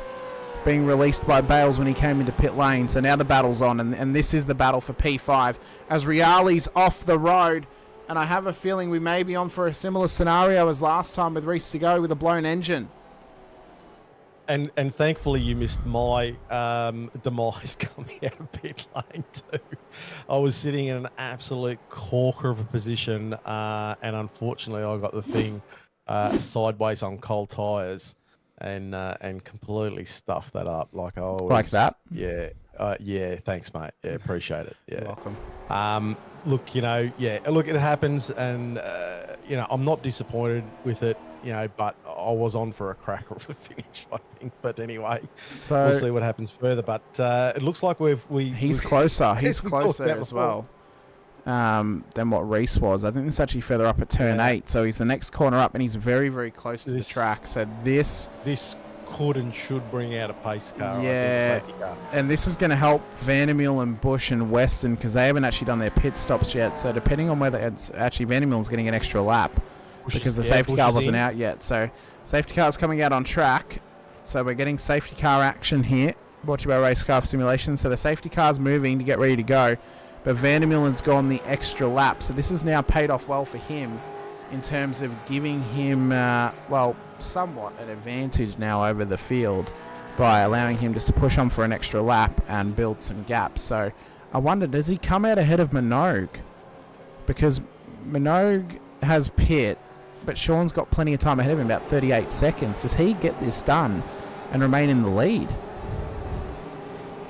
being released by Bales when he came into pit lane. So now the battle's on, and this is the battle for P5 as Riali's off the road. And I have a feeling we may be on for a similar scenario as last time with Reese to go with a blown engine. And thankfully you missed my demise coming out of pit lane too. I was sitting in an absolute corker of a position, and unfortunately I got the thing sideways on cold tyres and completely stuffed that up. Like that. Yeah. Thanks, mate. Yeah, appreciate it. Yeah. You're welcome. Look, it happens, and I'm not disappointed with it. But I was on for a cracker of a finish, I think. But anyway, so we'll see what happens further. But it looks like he's closer. He's closer as well than what Reese was. I think this is actually further up at turn 8. So he's the next corner up, and he's very, very close to the track. So this could and should bring out a pace car. Yeah, I think, safety car. And this is going to help Vandermeulen and Bush and Weston because they haven't actually done their pit stops yet. So depending on whether it's actually Vandermeulen's getting an extra lap. Because the safety car wasn't out yet. So safety car's coming out on track. So we're getting safety car action here. Brought to you by Racecraft Simulations. So the safety car's moving to get ready to go. But Vandermeulen's gone the extra lap. So this has now paid off well for him in terms of giving him, somewhat an advantage now over the field by allowing him just to push on for an extra lap and build some gaps. So I wonder, does he come out ahead of Minogue? Because Minogue has pit, but Sean's got plenty of time ahead of him, about 38 seconds. Does he get this done and remain in the lead?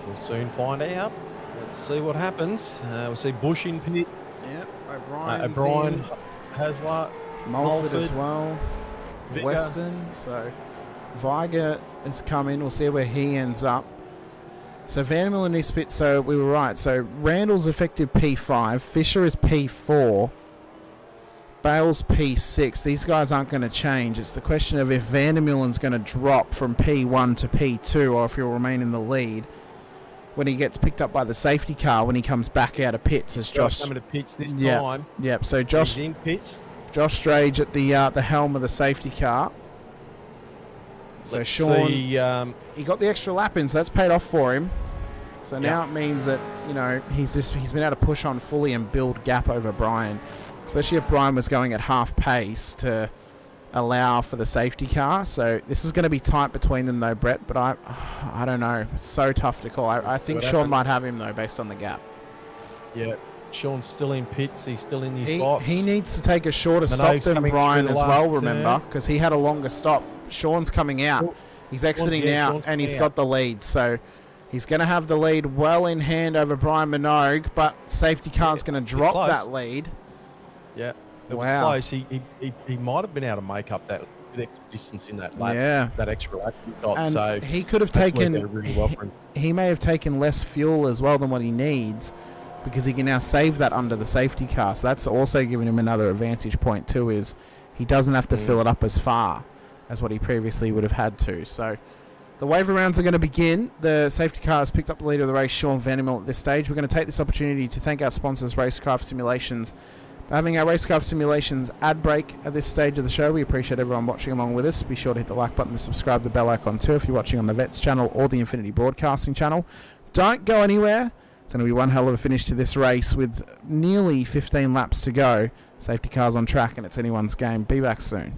We'll soon find out. Let's see what happens. We'll see Bush in pit. Yep, O'Brien, Hasler, Mulford as well, Vigor. Weston. So Viger has come in. We'll see where he ends up. So Vandermeulen needs pit. So we were right. So Randall's effective P5. Fisher is P4. Bales P6. These guys aren't going to change. It's the question of if Vandermeulen's going to drop from P1 to P2 or if he'll remain in the lead when he gets picked up by the safety car when he comes back out of pits. As Josh coming to pits this time. Yep. So Josh in pits. Josh Strage at the helm of the safety car. So Sean, he got the extra lap in, so that's paid off for him. So now it means that he's been able to push on fully and build gap over Brian. Especially if Brian was going at half pace to allow for the safety car. So this is going to be tight between them though, Brett. But I don't know. It's so tough to call. I think Sean might have him though based on the gap. Yeah. Sean's still in pits. He's still in his box. He needs to take a shorter stop than Brian as well, remember. Because he had a longer stop. Sean's coming out. He's exiting now and he's got the lead. So he's going to have the lead well in hand over Brian Minogue. But safety car's going to drop that lead. Yeah, it was close. He might have been able to make up that extra distance in that lap, that extra lap he got. And so he could have taken. Really well for him. He may have taken less fuel as well than what he needs, because he can now save that under the safety car. So that's also giving him another advantage point too. Is he doesn't have to fill it up as far as what he previously would have had to. So the waiver rounds are going to begin. The safety car has picked up the lead of the race, Sean Vandermeulen, at this stage. We're going to take this opportunity to thank our sponsors, Racecraft Simulations. Having our Racecraft Simulations ad break at this stage of the show. We appreciate everyone watching along with us. Be sure to hit the like button and subscribe to the bell icon too if you're watching on the Vets channel or the Infinity Broadcasting channel. Don't go anywhere. It's going to be one hell of a finish to this race with nearly 15 laps to go. Safety car's on track and it's anyone's game. Be back soon.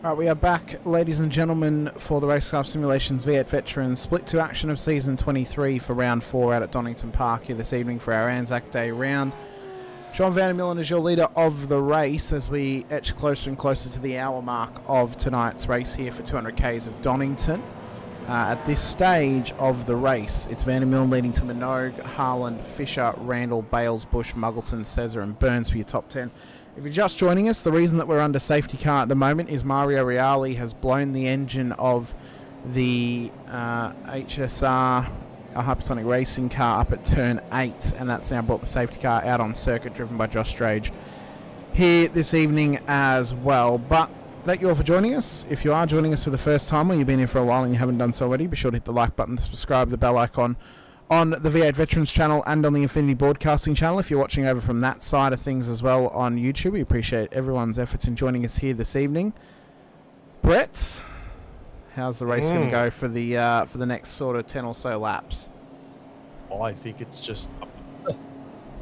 Right, we are back, ladies and gentlemen, for the Racekraft Simulations V8 Veterans. Split to action of Season 23 for Round 4 out at Donington Park here this evening for our Anzac Day round. Sean Van der Millen is your leader of the race as we etch closer and closer to the hour mark of tonight's race here for 200k's of Donington. At this stage of the race, it's Van der Millen leading to Minogue, Harland, Fisher, Randall, Bales, Bush, Muggleton, Cesar and Burns for your top 10. If you're just joining us, the reason that we're under safety car at the moment is Mario Reali has blown the engine of the HSR hypersonic racing car up at turn 8, and that's now brought the safety car out on circuit, driven by Josh Strage here this evening as well. But thank you all for joining us. If you are joining us for the first time or you've been here for a while and you haven't done so already, be sure to hit the like button, subscribe, the bell icon on the V8 Veterans channel and on the Infinity Broadcasting channel. If you're watching over from that side of things as well on YouTube, we appreciate everyone's efforts in joining us here this evening. Brett, how's the race going to go for the next sort of 10 or so laps? I think it's just,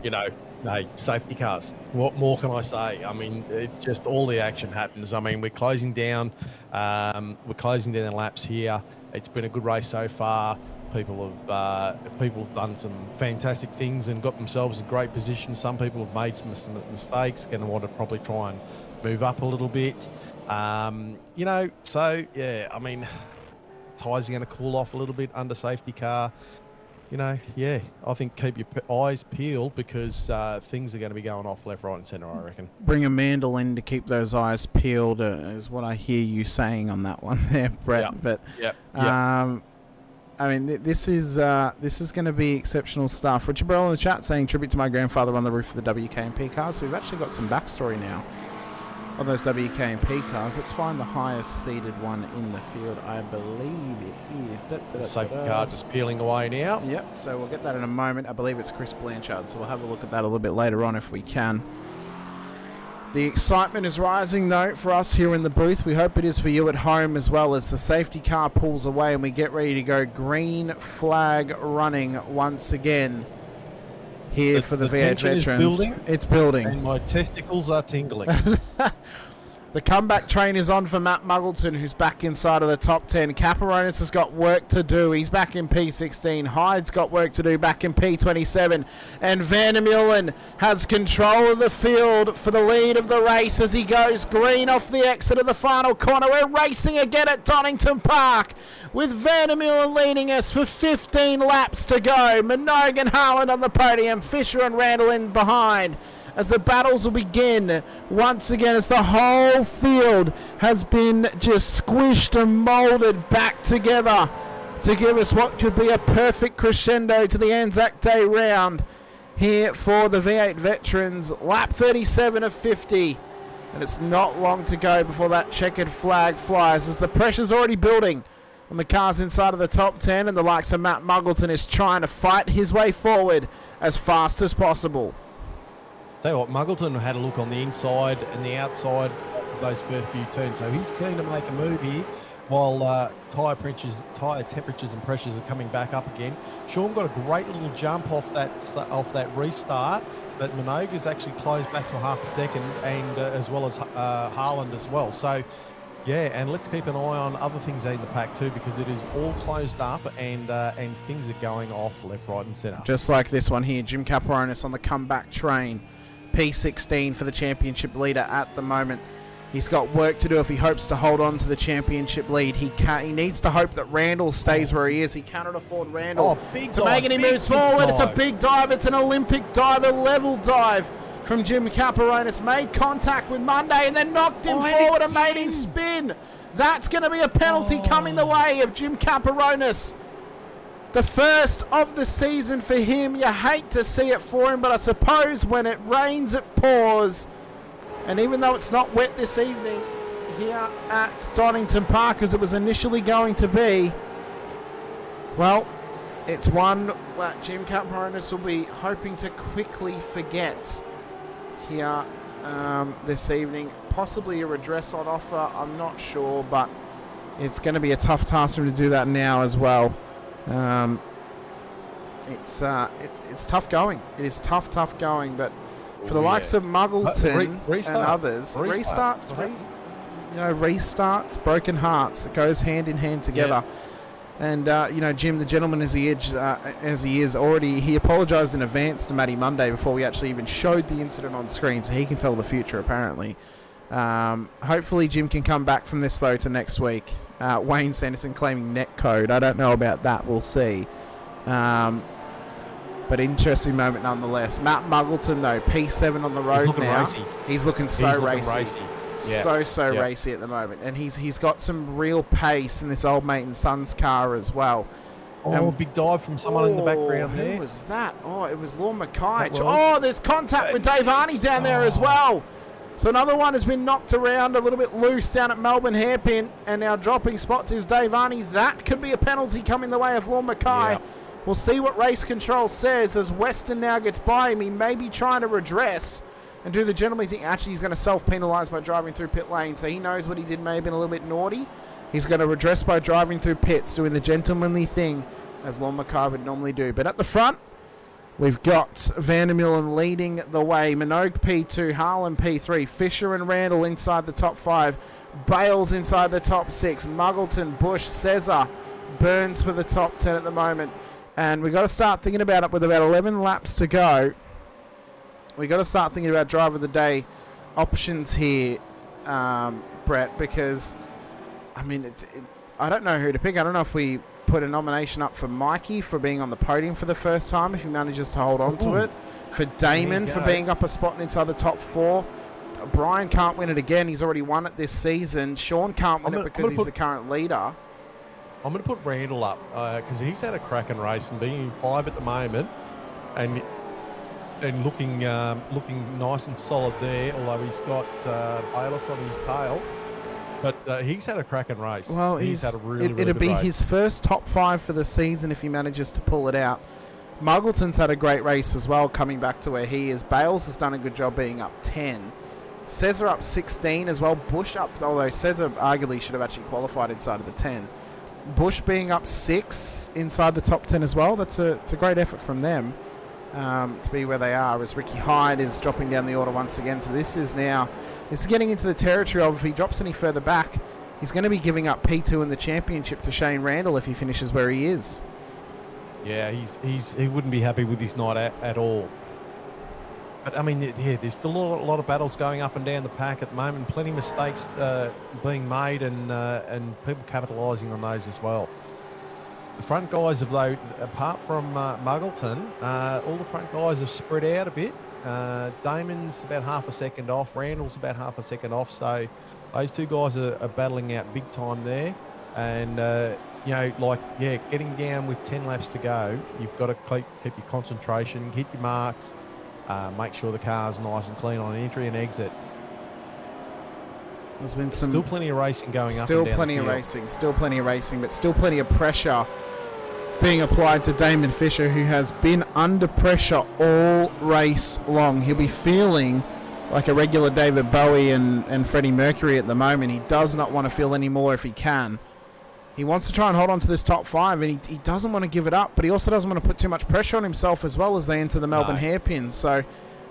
hey, safety cars. What more can I say? I mean, just all the action happens. I mean, we're closing down laps here. It's been a good race so far. People have done some fantastic things and got themselves in great position. Some people have made some mistakes, going to want to probably try and move up a little bit. So yeah, I mean, tyres are going to cool off a little bit under safety car. I think keep your eyes peeled because things are going to be going off left, right and centre, I reckon. Bring a mandel in to keep those eyes peeled is what I hear you saying on that one there, Brett. Yep. But I mean, this is going to be exceptional stuff. Richard Burrell in the chat saying, tribute to my grandfather on the roof of the WKMP cars. So we've actually got some backstory now on those WKMP cars. Let's find the highest seeded one in the field. I believe it is. The safety car just peeling away now. Yep, so we'll get that in a moment. I believe it's Chris Blanchard, so we'll have a look at that a little bit later on if we can. The excitement is rising, though, for us here in the booth. We hope it is for you at home as well, as the safety car pulls away and we get ready to go. Green flag running once again here for the V8 Veterans. It's building. And my testicles are tingling. The comeback train is on for Matt Muggleton, who's back inside of the top 10. Caparonis has got work to do. He's back in P16. Hyde's got work to do back in P27. And Van der Meulen has control of the field for the lead of the race as he goes green off the exit of the final corner. We're racing again at Donington Park with Van der Meulen leading us for 15 laps to go. Minogue and Harlan on the podium. Fisher and Randall in behind, as the battles will begin once again, as the whole field has been just squished and moulded back together to give us what could be a perfect crescendo to the Anzac Day round here for the V8 Veterans. Lap 37 of 50, and it's not long to go before that checkered flag flies, as the pressure's already building on the cars inside of the top 10, and the likes of Matt Muggleton is trying to fight his way forward as fast as possible. Tell you what, Muggleton had a look on the inside and the outside of those first few turns, so he's keen to make a move here while tyre temperatures and pressures are coming back up again. Sean got a great little jump off that restart, but Minogue has actually closed back to half a second, and as well as Harland as well. So, yeah, and let's keep an eye on other things in the pack too, because it is all closed up and things are going off left, right, and centre. Just like this one here, Jim Caparonis on the comeback train. P16 for the championship leader at the moment. He's got work to do if he hopes to hold on to the championship lead. He needs to hope that Randall stays where he is. He cannot afford Randall to make any moves forward. It's a big dive. It's an Olympic diver level dive from Jim Caparonis. Made contact with Monday and then knocked him forward and made him spin. That's going to be a penalty coming the way of Jim Caparonis. The first of the season for him. You hate to see it for him, but I suppose when it rains, it pours. And even though it's not wet this evening here at Donington Park, as it was initially going to be, well, it's one that Jim Caparonis will be hoping to quickly forget here this evening. Possibly a redress on offer, I'm not sure, but it's going to be a tough task for him to do that now as well. It's tough going. It is tough going, but for the likes of Muggleton and others, restarts, broken hearts. It goes hand in hand together. Yeah. And Jim, the gentleman as he is already, he apologised in advance to Matty Monday before we actually even showed the incident on screen, so he can tell the future apparently. Hopefully Jim can come back from this though to next week. Wayne Sanderson claiming net code. I don't know about that. We'll see. But interesting moment nonetheless. Matt Muggleton though, P7 on the road now. Racy. He's looking so racy. Yeah. So racy at the moment, and he's got some real pace in this old mate and son's car as well. A big dive from someone in the background there. Who was that? Oh, it was Lorne Mackay. There's contact with Dave Arney down there as well. So another one has been knocked around a little bit loose down at Melbourne Hairpin, and now dropping spots is Dave Arney. That could be a penalty coming the way of Lorne Mackay. Yeah. We'll see what race control says as Weston now gets by him. He may be trying to redress and do the gentlemanly thing. Actually, he's going to self-penalise by driving through pit lane, so he knows what he did may have been a little bit naughty. He's going to redress by driving through pits, doing the gentlemanly thing as Lorne Mackay would normally do. But at the front, we've got Van der Meulen leading the way. Minogue P2, Harlan P3, Fisher and Randall inside the top 5, Bales inside the top 6, Muggleton, Bush, Cesar, Burns for the top 10 at the moment. And we've got to start thinking about it with about 11 laps to go. We've got to start thinking about driver of the day options here, Brett, because, I mean, I don't know who to pick. I don't know if we put a nomination up for Mikey for being on the podium for the first time, if he manages to hold on to it. For Damon for being up a spot inside the top 4. Brian can't win it again. He's already won it this season. Sean can't win it because he's the current leader. I'm going to put Randall up because he's had a cracking race and being in 5 at the moment and looking nice and solid there, although he's got Bayless on his tail. But he's had a cracking race. Well, he's had a really good it'll be race. his first top 5 for the season if he manages to pull it out. Muggleton's had a great race as well, coming back to where he is. Bales has done a good job being up 10. Cesar up 16 as well. Bush up, although Cesar arguably should have actually qualified inside of the 10. Bush being up 6 inside the top 10 as well. It's a great effort from them to be where they are, as Ricky Hyde is dropping down the order once again. So this is getting into the territory of, if he drops any further back, he's going to be giving up P2 in the championship to Shane Randall if he finishes where he is. Yeah, he wouldn't be happy with his night at all. But I mean, yeah, there's still a lot of battles going up and down the pack at the moment. Plenty of mistakes being made, and people capitalising on those as well. The front guys have, though, apart from Muggleton, all the front guys have spread out a bit. Damon's about half a second off. Randall's about half a second off. So those two guys are battling out big time there. And, you know, like, yeah, getting down with 10 laps to go, you've got to keep your concentration, hit your marks, make sure the car's nice and clean on entry and exit. There's been still plenty of racing going up and down Still the plenty field. of racing, but still plenty of pressure being applied to Damon Fisher, who has been under pressure all race long. He'll be feeling like a regular David Bowie and Freddie Mercury at the moment. He does not want to feel any more if he can. He wants to try and hold on to this top 5, and he doesn't want to give it up, but he also doesn't want to put too much pressure on himself as well as they enter the Melbourne hairpins. So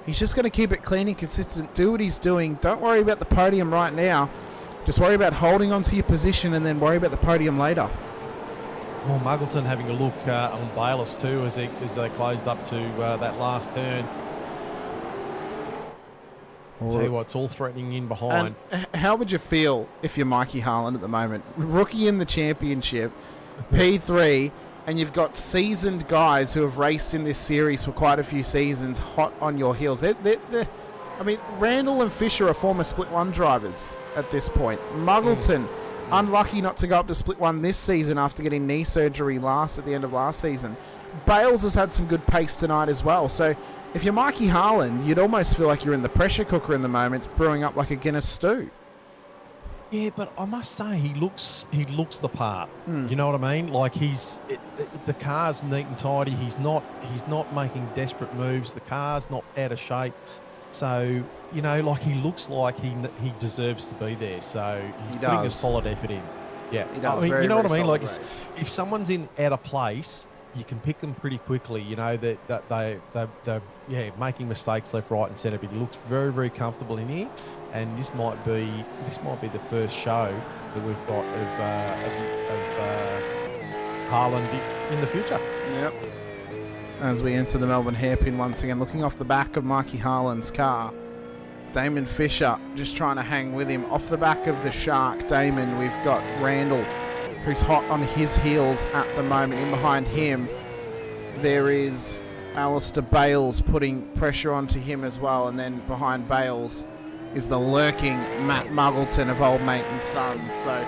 he's just going to keep it clean and consistent, do what he's doing. Don't worry about the podium right now. Just worry about holding on to your position and then worry about the podium later. Well, Muggleton having a look on Bayliss too as they closed up to that last turn. Tell you what, it's all threatening in behind. And how would you feel if you're Mikey Harlan at the moment? Rookie in the championship, P3, and you've got seasoned guys who have raced in this series for quite a few seasons hot on your heels. I mean, Randall and Fisher are former Split 1 drivers at this point. Muggleton, unlucky not to go up to Split 1 this season after getting knee surgery at the end of last season. Bales has had some good pace tonight as well. So if you're Mikey Harlan, you'd almost feel like you're in the pressure cooker in the moment, brewing up like a Guinness stew. Yeah, but I must say he looks the part. You know what I mean? Like the car's neat and tidy. He's not making desperate moves. The car's not out of shape. So, you know, like he looks like he deserves to be there. So he's putting a solid effort in. Yeah, he does. I mean, you know what I mean? Like race. if someone's in out of place, you can pick them pretty quickly. You know that they're making mistakes left, right, and centre. But he looks very, very comfortable in here, and this might be the first show that we've got of Harlan in the future. Yep. As we enter the Melbourne hairpin once again, looking off the back of Mikey Harlan's car, Damon Fisher just trying to hang with him. Off the back of the Shark, Damon, we've got Randall, who's hot on his heels at the moment. In behind him, there is Alistair Bales putting pressure onto him as well. And then behind Bales is the lurking Matt Muggleton of Old Mate and Sons. So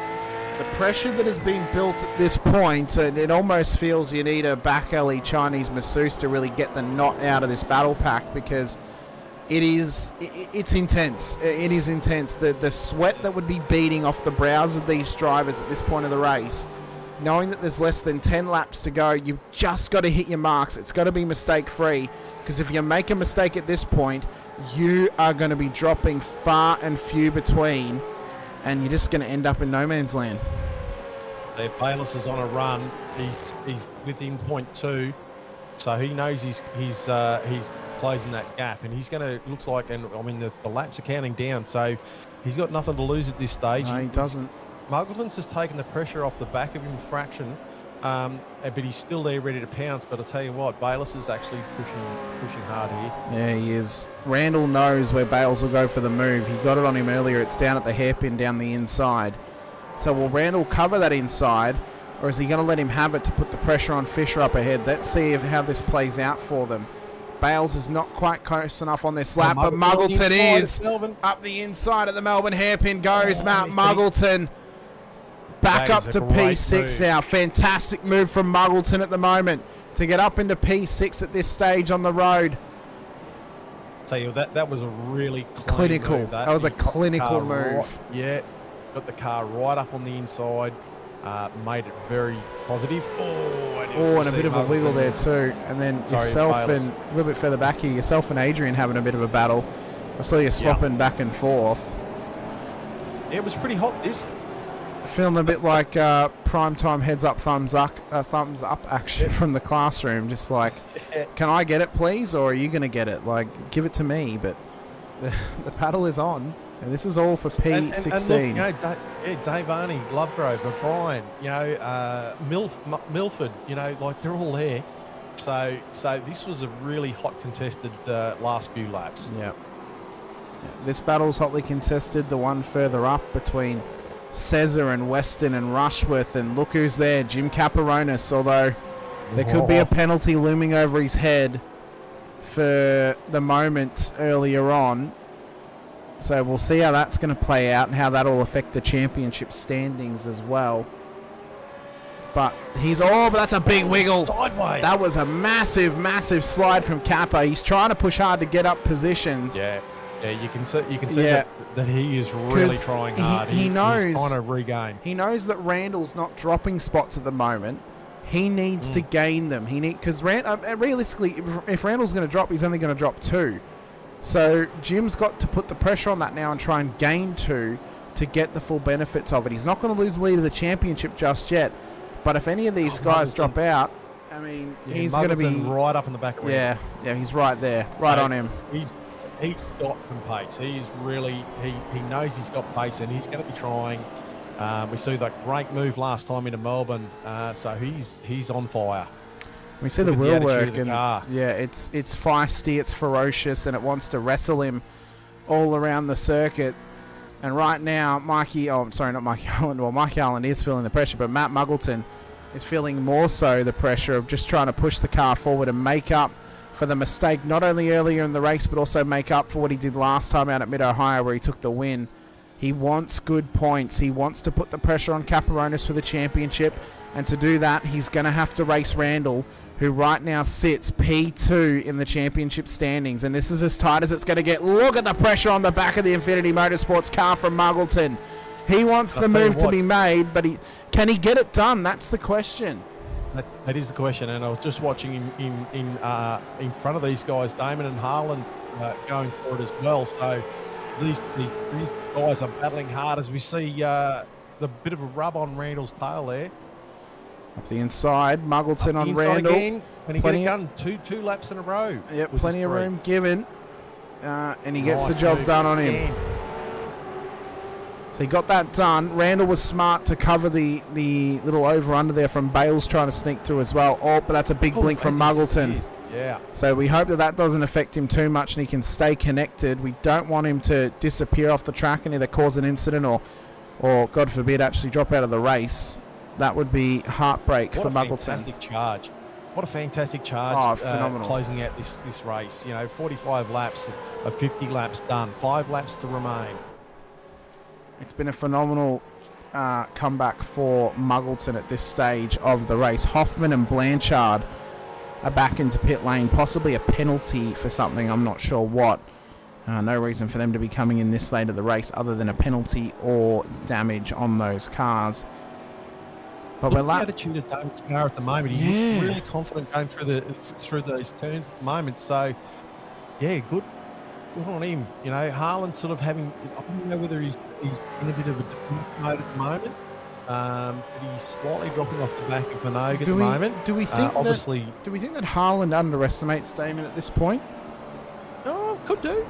the pressure that is being built at this point, it almost feels you need a back alley Chinese masseuse to really get the knot out of this battle pack, because it's intense. It is intense. The sweat that would be beating off the brows of these drivers at this point of the race, knowing that there's less than 10 laps to go, you've just got to hit your marks. It's got to be mistake-free, because if you make a mistake at this point, you are going to be dropping far and few between, and you're just going to end up in no man's land. Bayliss is on a run. He's within 0.2, so he knows he's closing that gap, and he's going to, looks like, and I mean the laps are counting down, so he's got nothing to lose at this stage. No, he doesn't. Muggleton's just taken the pressure off the back of him a fraction, but he's still there ready to pounce. But I tell you what, Bayliss is actually pushing hard here. Yeah, he is. Randall knows where Bales will go for the move. He got it on him earlier. It's down at the hairpin down the inside. So will Randall cover that inside, or is he going to let him have it to put the pressure on Fisher up ahead? Let's see how this plays out for them. Bales is not quite close enough on this lap, but Muggleton is up the inside at the Melbourne hairpin goes. Matt Muggleton back up to P6 now. Fantastic move from Muggleton at the moment to get up into P6 at this stage on the road. Tell you that was a really clinical move, that was a clinical move. Right, got the car right up on the inside, made it very positive. And a bit of a wiggle there too. And then yourself and a little bit further back here, yourself and Adrian having a bit of a battle. I saw you swapping back and forth. It was pretty hot, this. Feeling a bit like primetime heads up, thumbs up action from the classroom. Just like, can I get it, please? Or are you going to get it? Like, give it to me. But the paddle is on. And this is all for P16. And look, you know, Dave Arney, Lovegrove, O'Brien, you know, Milford, you know, like they're all there. So this was a really hot contested last few laps. Yeah. This battle's hotly contested. The one further up between Cesar and Weston and Rushworth, and look who's there, Jim Caparonis, although there could be a penalty looming over his head for the moment earlier on. So we'll see how that's going to play out and how that will affect the championship standings as well. But but that's a big wiggle. Sideways. That was a massive, massive slide from Kappa. He's trying to push hard to get up positions. Yeah, you can see that he is really trying hard. He knows he's trying to regain. He knows that Randall's not dropping spots at the moment. He needs to gain them. Because realistically, if Randall's going to drop, he's only going to drop 2. So Jim's got to put the pressure on that now and try and gain 2 to get the full benefits of it. He's not going to lose the lead of the championship just yet. But if any of these guys drop out, I mean, he's going to be right up in the back of yeah, he's right there, right on him. He's got some pace. He is really he knows he's got pace, and he's going to be trying. We see that great move last time into Melbourne, so he's on fire. We see the wheel work, and yeah, it's feisty, it's ferocious, and it wants to wrestle him all around the circuit. And right now, Mikey Allen. Well, Mikey Allen is feeling the pressure, but Matt Muggleton is feeling more so the pressure of just trying to push the car forward and make up for the mistake, not only earlier in the race, but also make up for what he did last time out at Mid-Ohio where he took the win. He wants good points. He wants to put the pressure on Caparonis for the championship, and to do that, he's going to have to race Randall, who right now sits P2 in the championship standings. And this is as tight as it's going to get. Look at the pressure on the back of the Infinity Motorsports car from Muggleton. He wants the move to be made, but can he get it done? That's the question. That is the question. And I was just watching in front of these guys, Damon and Harlan, going for it as well. So these guys are battling hard as we see the bit of a rub on Randall's tail there. Up the inside, Muggleton on Randall. Again, and he gets it done two laps in a row. Yep, plenty of room given. And he gets the job done on him. So he got that done. Randall was smart to cover the little over-under there from Bales trying to sneak through as well. Oh, but that's a big blink from Muggleton. Yeah. So we hope that doesn't affect him too much and he can stay connected. We don't want him to disappear off the track and either cause an incident or God forbid, actually drop out of the race. That would be heartbreak for Muggleton. What a fantastic charge. Phenomenal. Closing out this race. 45 laps of 50 laps done. 5 laps to remain. It's been a phenomenal comeback for Muggleton at this stage of the race. Hoffman and Blanchard are back into pit lane. Possibly a penalty for something. I'm not sure what. No reason for them to be coming in this late of the race other than a penalty or damage on those cars. But the attitude of David's car at the moment, he looks really confident going through those turns at the moment. So, yeah, good on him. Harlan sort of having, I don't know whether he's in a bit of a defense mode at the moment, but he's slightly dropping off the back of Minogue at the moment. Do we think that Harlan underestimates Damon at this point? Oh, could do.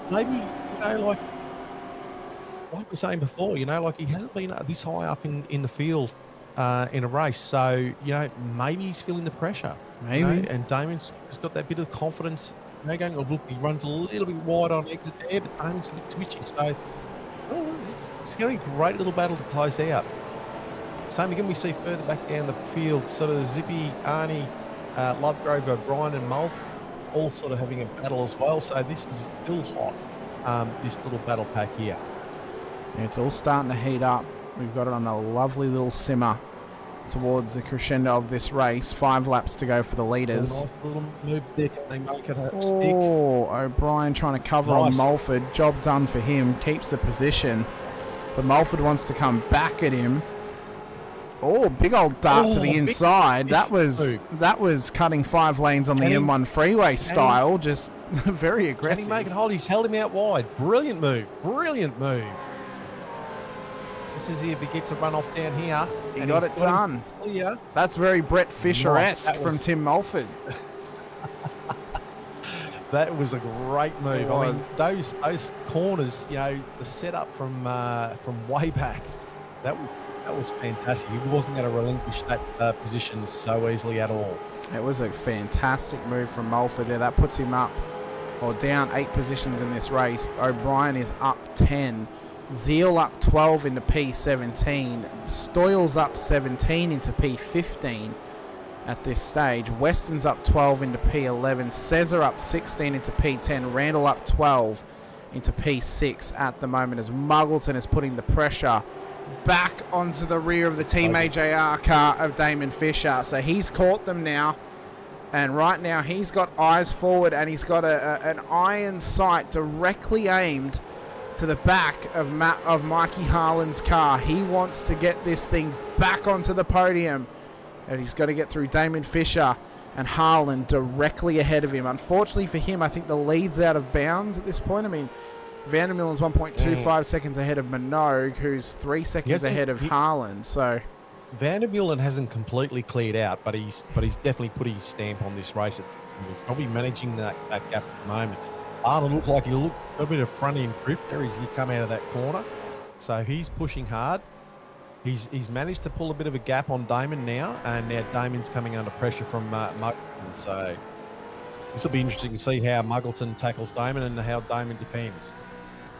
Maybe like we were saying before, like he hasn't been this high up in the field. In a race, so maybe he's feeling the pressure. Maybe, and Damon's got that bit of confidence. Going, look, he runs a little bit wide on exit there, but Damon's a bit twitchy. So it's going to be a great little battle to close out. Same again, we see further back down the field, sort of Zippy, Arnie, Lovegrove, O'Brien, and Mulf, all sort of having a battle as well. So this is still hot. This little battle pack here. Yeah, it's all starting to heat up. We've got it on a lovely little simmer towards the crescendo of this race. 5 laps to go for the leaders. Nice little move there. They make it a stick. O'Brien trying to cover on Mulford. Job done for him. Keeps the position. But Mulford wants to come back at him. Oh, big old dart to the inside. That was cutting 5 lanes on the M1 freeway style. Just Very Can aggressive. he make it hold? He's held him out wide. Brilliant move. Brilliant move. This is if he gets a run off down here. He and got he's it done. Clear. That's very Brett Fisher-esque That from was- Tim Mulford. That was a great move. It I mean, was. those corners, you know, the setup from way back, that was fantastic. He wasn't going to relinquish that position so easily at all. It was a fantastic move from Mulford there. That puts him up or down 8 positions in this race. O'Brien is up 10. Zeal up 12 into P17. Stoyle's up 17 into P15 at this stage. Weston's up 12 into P11. Cesar up 16 into P10. Randall up 12 into P6 at the moment as Muggleton is putting the pressure back onto the rear of the Team AJR car of Damon Fisher. So he's caught them now. And right now he's got eyes forward and he's got an iron sight directly aimed to the back of Mikey Harlan's car. He wants to get this thing back onto the podium. And he's got to get through Damon Fisher and Harlan directly ahead of him. Unfortunately for him, I think the lead's out of bounds at this point. I mean, Vandermeulen's 1.25 seconds ahead of Minogue, who's 3 seconds ahead of Harlan. So Vandermeulen hasn't completely cleared out, but he's definitely put his stamp on this race. He's probably managing that gap at the moment. Harlan looked like he looked a bit of front end drift there as he come out of that corner. So he's pushing hard. He's managed to pull a bit of a gap on Damon now, and now Damon's coming under pressure from Muggleton. So this will be interesting to see how Muggleton tackles Damon and how Damon defends.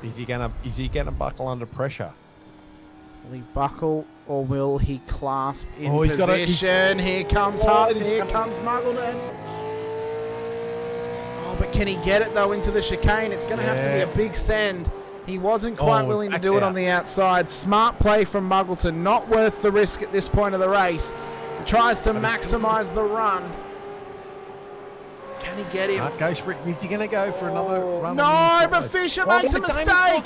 Is he gonna buckle under pressure? will he buckle or will he clasp in Oh, position? Here comes Hart. Here comes Muggleton. Oh, but can he get it though into the chicane? It's going to have to be a big send. He wasn't quite willing to do it on the outside. Smart play from Muggleton. Not worth the risk at this point of the race. He tries to maximise the run. Can he get him? Goes for it. Is he going to go for another run? No, but Fisher makes a mistake.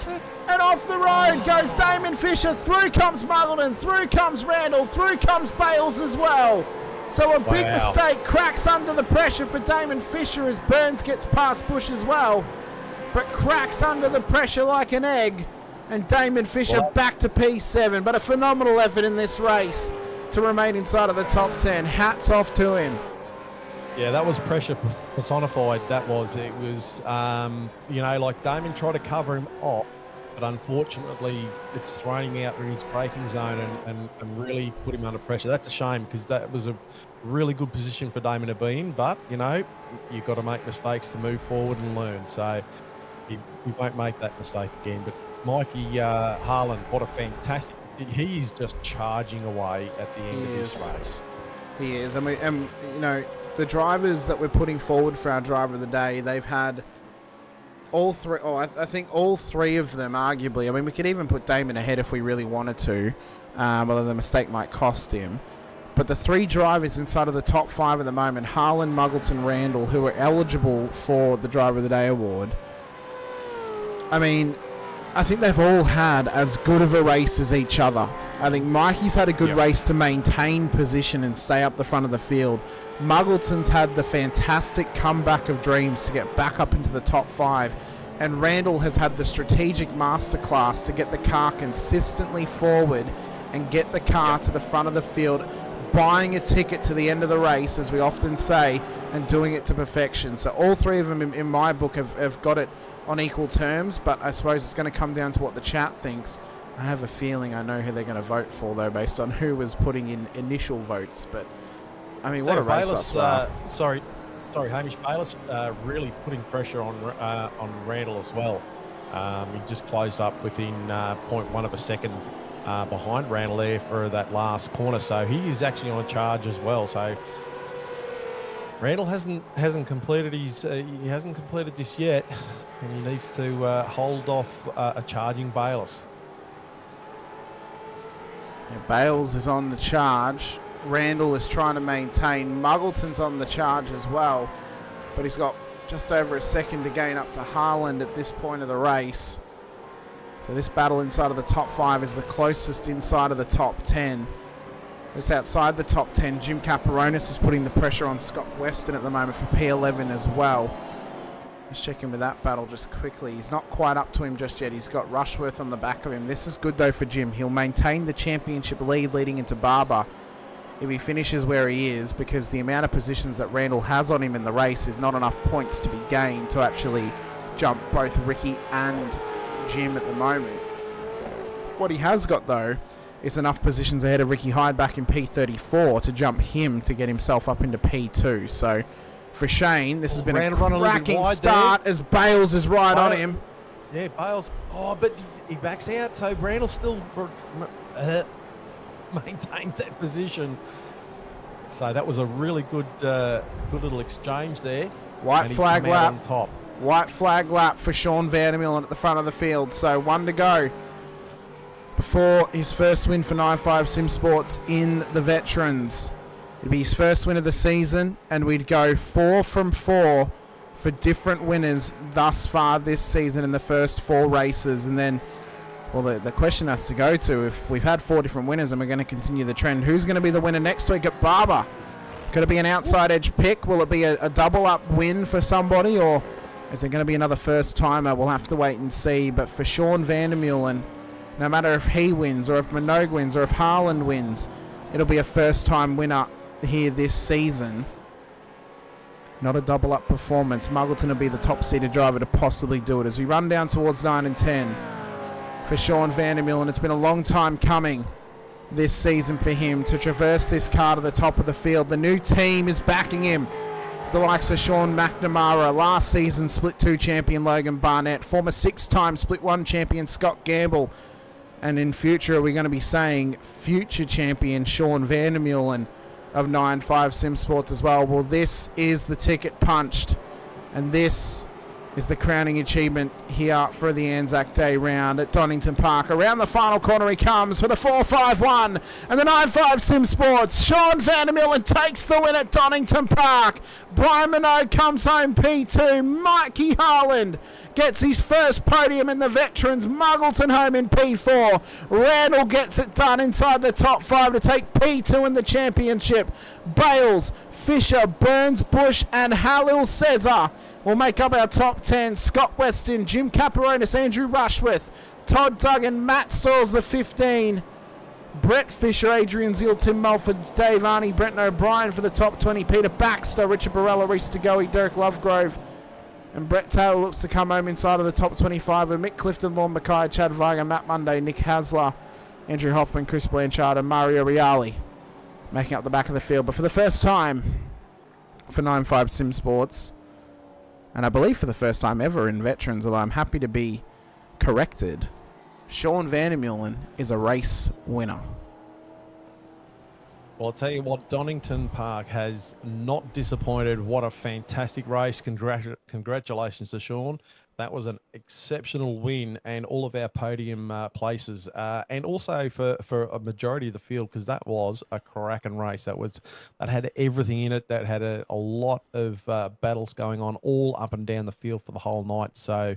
And off the road goes Damon Fisher. Through comes Muggleton. Through comes Randall. Through comes Bales as well. So a big mistake cracks under the pressure for Damon Fisher as Burns gets past Bush as well. But cracks under the pressure like an egg. And Damon Fisher back to P7. But a phenomenal effort in this race to remain inside of the top 10. Hats off to him. Yeah, that was pressure personified. That was. It was, you know, like Damon tried to cover him off, but unfortunately it's thrown him out in his braking zone and really put him under pressure. That's a shame because that was a really good position for Damon to be in, but, you know, you've got to make mistakes to move forward and learn. So he won't make that mistake again. But Mikey Harlan, what a fantastic... He is just charging away at the end of this race. He is, and you know, the drivers that we're putting forward for our driver of the day, they've had all three. Oh, I think all three of them, arguably. I mean, we could even put Damon ahead if we really wanted to, although the mistake might cost him. But the three drivers inside of the top 5 at the moment, Harlan, Muggleton, Randall, who are eligible for the Driver of the Day award. I mean, I think they've all had as good of a race as each other. I think Mikey's had a good race to maintain position and stay up the front of the field. Muggleton's had the fantastic comeback of dreams to get back up into the top 5. And Randall has had the strategic masterclass to get the car consistently forward and get the car to the front of the field, buying a ticket to the end of the race, as we often say, and doing it to perfection. So all three of them, in my book, have got it on equal terms, but I suppose it's going to come down to what the chat thinks. I have a feeling I know who they're going to vote for, though, based on who was putting in initial votes. But, I mean, what a race thus far. Sorry, Hamish Bayless really putting pressure on Randall as well. He just closed up within 0.1 of a second behind Randall there for that last corner. So he is actually on a charge as well. So Randall hasn't completed his he hasn't completed this yet, and he needs to hold off a charging Bayless. Yeah, Bales is on the charge. Randall is trying to maintain. Muggleton's on the charge as well, but he's got just over a second to gain up to Harlan at this point of the race. So this battle inside of the top 5 is the closest inside of the top 10. Just outside the top 10, Jim Caparonis is putting the pressure on Scott Weston at the moment for P11 as well. Let's check in with that battle just quickly. He's not quite up to him just yet. He's got Rushworth on the back of him. This is good, though, for Jim. He'll maintain the championship lead leading into Barber if he finishes where he is, because the amount of positions that Randall has on him in the race is not enough points to be gained to actually jump both Ricky and Jim at the moment. What he has got, though, is enough positions ahead of Ricky Hyde back in P34 to jump him to get himself up into P2. So for Shane, this has been a cracking start as Bales is right on him. Yeah, Bales. Oh, but he backs out, so Randall still maintains that position. So that was a really good little exchange there. White flag lap. On top. White flag lap for Sean Vandermeulen at the front of the field. So 1 to go before his first win for 9.5 Sim Sports in the Veterans. It'd be his first win of the season, and we'd go 4 from 4 for different winners thus far this season in the first 4 races. And then, well, the question has to go to, if we've had 4 different winners and we're going to continue the trend, who's going to be the winner next week at Barber? Could it be an outside edge pick? Will it be a double up win for somebody, or is it going to be another first timer? We'll have to wait and see. But for Sean Vandermeulen, no matter if he wins or if Minogue wins or if Harland wins, it'll be a first time winner here this season. Not a double up performance. Muggleton will be the top seeded driver to possibly do it as we run down towards 9 and 10 for Sean Vandermeulen. It's been a long time coming this season for him to traverse this car to the top of the field. The new team is backing him. The likes of Sean McNamara, last season Split 2 champion Logan Barnett, former 6-time Split 1 champion Scott Gamble, and in future we're going to be saying future champion Sean Vandermeulen of 9.5 Sim Sports as well. Well, this is the ticket punched, and this is the crowning achievement here for the Anzac Day round at Donington Park. Around the final corner he comes for the 4.51 and the 9.5 Sim Sports. Sean Vandermeulen takes the win at Donington Park. Brian Minogue comes home P2. Mikey Harland gets his first podium in the Veterans. Muggleton home in P4. Randall gets it done inside the top 5 to take P2 in the championship. Bales, Fisher, Burns, Bush and Halil Cesar will make up our top 10. Scott Weston, Jim Caparonis, Andrew Rushworth, Todd Duggan, Matt Storrs the 15. Brett Fisher, Adrian Zeal, Tim Mulford, Dave Arney, Brenton O'Brien for the top 20. Peter Baxter, Richard Barella, Reese DeGoey, Derek Lovegrove. And Brett Taylor looks to come home inside of the top 25 with Mick Clifton, Lorne Mackay, Chad Varga, Matt Monday, Nick Hasler, Andrew Hoffman, Chris Blanchard and Mario Reali making up the back of the field. But for the first time for 9.5 Sim Sports, and I believe for the first time ever in Veterans, although I'm happy to be corrected, Sean Vandermeulen is a race winner. Well, I'll tell you what, Donington Park has not disappointed. What a fantastic race. Congratulations to Sean. That was an exceptional win, and all of our podium places, and also for a majority of the field, because that was a cracking race. That had everything in it. That had a lot of battles going on all up and down the field for the whole night. So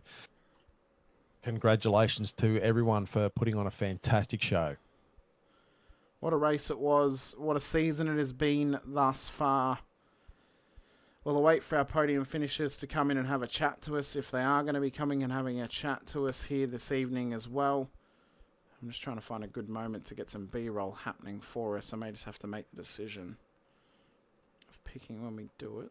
congratulations to everyone for putting on a fantastic show. What a race it was. What a season it has been thus far. We'll await for our podium finishers to come in and have a chat to us, if they are going to be coming and having a chat to us here this evening as well. I'm just trying to find a good moment to get some B-roll happening for us. I may just have to make the decision of picking when we do it.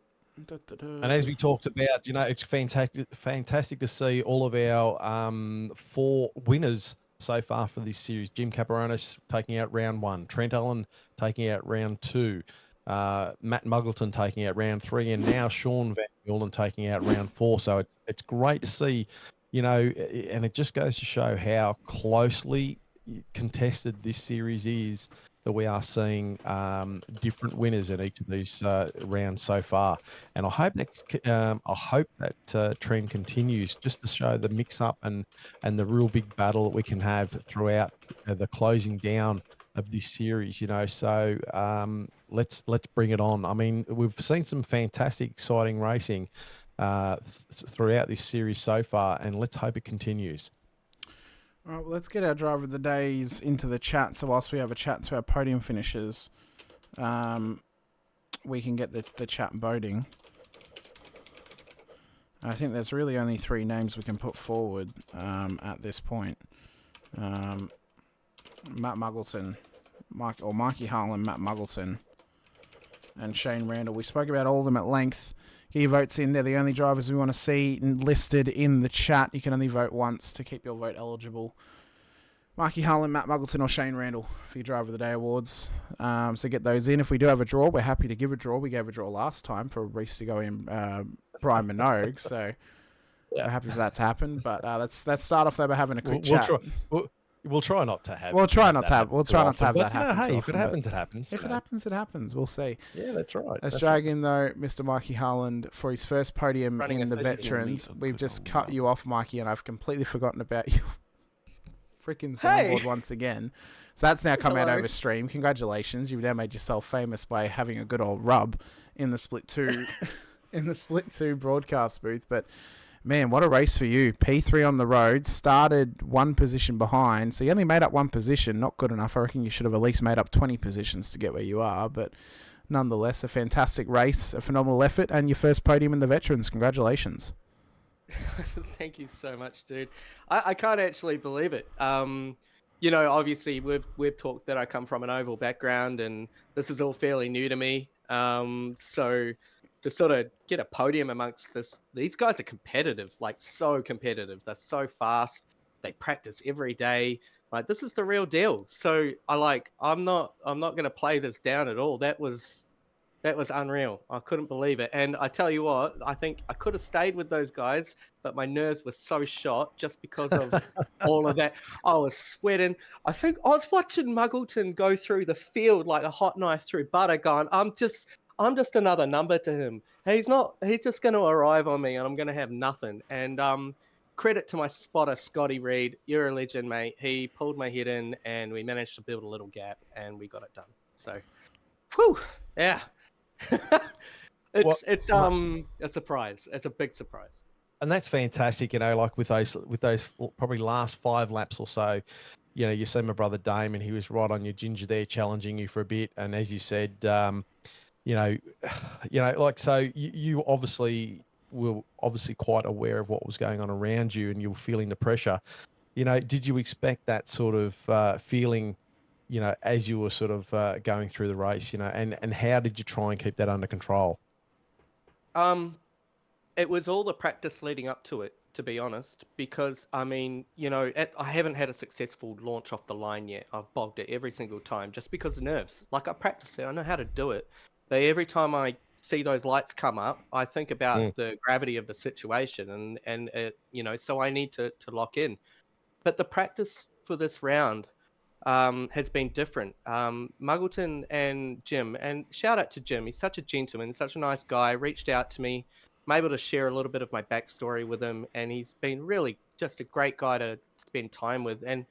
And as we talked about, it's fantastic to see all of our 4 winners so far for this series. Jim Caparonis taking out round 1, Trent Allen taking out round 2, Matt Muggleton taking out round 3, and now Sean Vandermeulen taking out round 4. So it's great to see, and it just goes to show how closely contested this series is, that we are seeing different winners in each of these rounds so far. And I hope that trend continues, just to show the mix-up and the real big battle that we can have throughout the closing down of this series. So let's bring it on. I mean, we've seen some fantastic, exciting racing throughout this series so far, and let's hope it continues. All right, well, let's get our driver of the days into the chat. So whilst we have a chat to our podium finishers, we can get the chat voting. I think there's really only 3 names we can put forward at this point. Matt Muggleton, Mikey Harlan, Matt Muggleton, and Shane Randall. We spoke about all of them at length. Get your votes in. They're the only drivers we want to see listed in the chat. You can only vote once to keep your vote eligible. Mikey Harlan, Matt Muggleton, or Shane Randall for your Driver of the Day awards. So get those in. If we do have a draw, we're happy to give a draw. We gave a draw last time for Reese to go in Brian Minogue, so we're happy for that to happen. But let's start off there by having a quick chat. We'll try not to have. We'll try not to have. We'll try not to have that happen. Hey, if it happens, it happens. If it happens, it happens. We'll see. Yeah, that's right. Let's drag in though, Mr. Mikey Harland for his first podium in the Veterans. We've just cut you off, Mikey, and I've completely forgotten about you. Freaking soundboard once again. So that's now come out over stream. Congratulations. You've now made yourself famous by having a good old rub in the Split 2 in the Split 2 broadcast booth. But man, what a race for you. P3 on the road, started 1 position behind. So you only made up 1 position. Not good enough. I reckon you should have at least made up 20 positions to get where you are. But nonetheless, a fantastic race, a phenomenal effort, and your first podium in the Veterans. Congratulations. Thank you so much, dude. I can't actually believe it. You know, obviously we've talked that I come from an oval background, and this is all fairly new to me. So to sort of get a podium amongst these guys are competitive, like so competitive. They're so fast. They practice every day. Like, this is the real deal. So I'm not gonna play this down at all. That was unreal. I couldn't believe it. And I tell you what, I think I could have stayed with those guys, but my nerves were so shot just because of all of that. I was sweating. I think I was watching Muggleton go through the field like a hot knife through butter, going, I'm just another number to him. He's just going to arrive on me and I'm going to have nothing. And credit to my spotter, Scotty Reed. You're a legend, mate. He pulled my head in and we managed to build a little gap and we got it done. So, whew, yeah. It's a surprise. It's a big surprise. And that's fantastic, you know, like with those probably last 5 laps or so, you know, you see my brother Damon, he was right on your ginger there, challenging you for a bit. And as you said, you know, like, so you obviously were quite aware of what was going on around you and you were feeling the pressure. You know, did you expect that sort of feeling, you know, as you were sort of going through the race, you know, and how did you try and keep that under control? It was all the practice leading up to it, to be honest, because, I mean, you know, I haven't had a successful launch off the line yet. I've bogged it every single time just because of nerves. Like, I practiced it. I know how to do it. But every time I see those lights come up, I think about the gravity of the situation and it, you know, so I need to lock in. But the practice for this round has been different. Muggleton and Jim, and shout out to Jim. He's such a gentleman, such a nice guy, reached out to me. I'm able to share a little bit of my backstory with him, and he's been really just a great guy to spend time with. And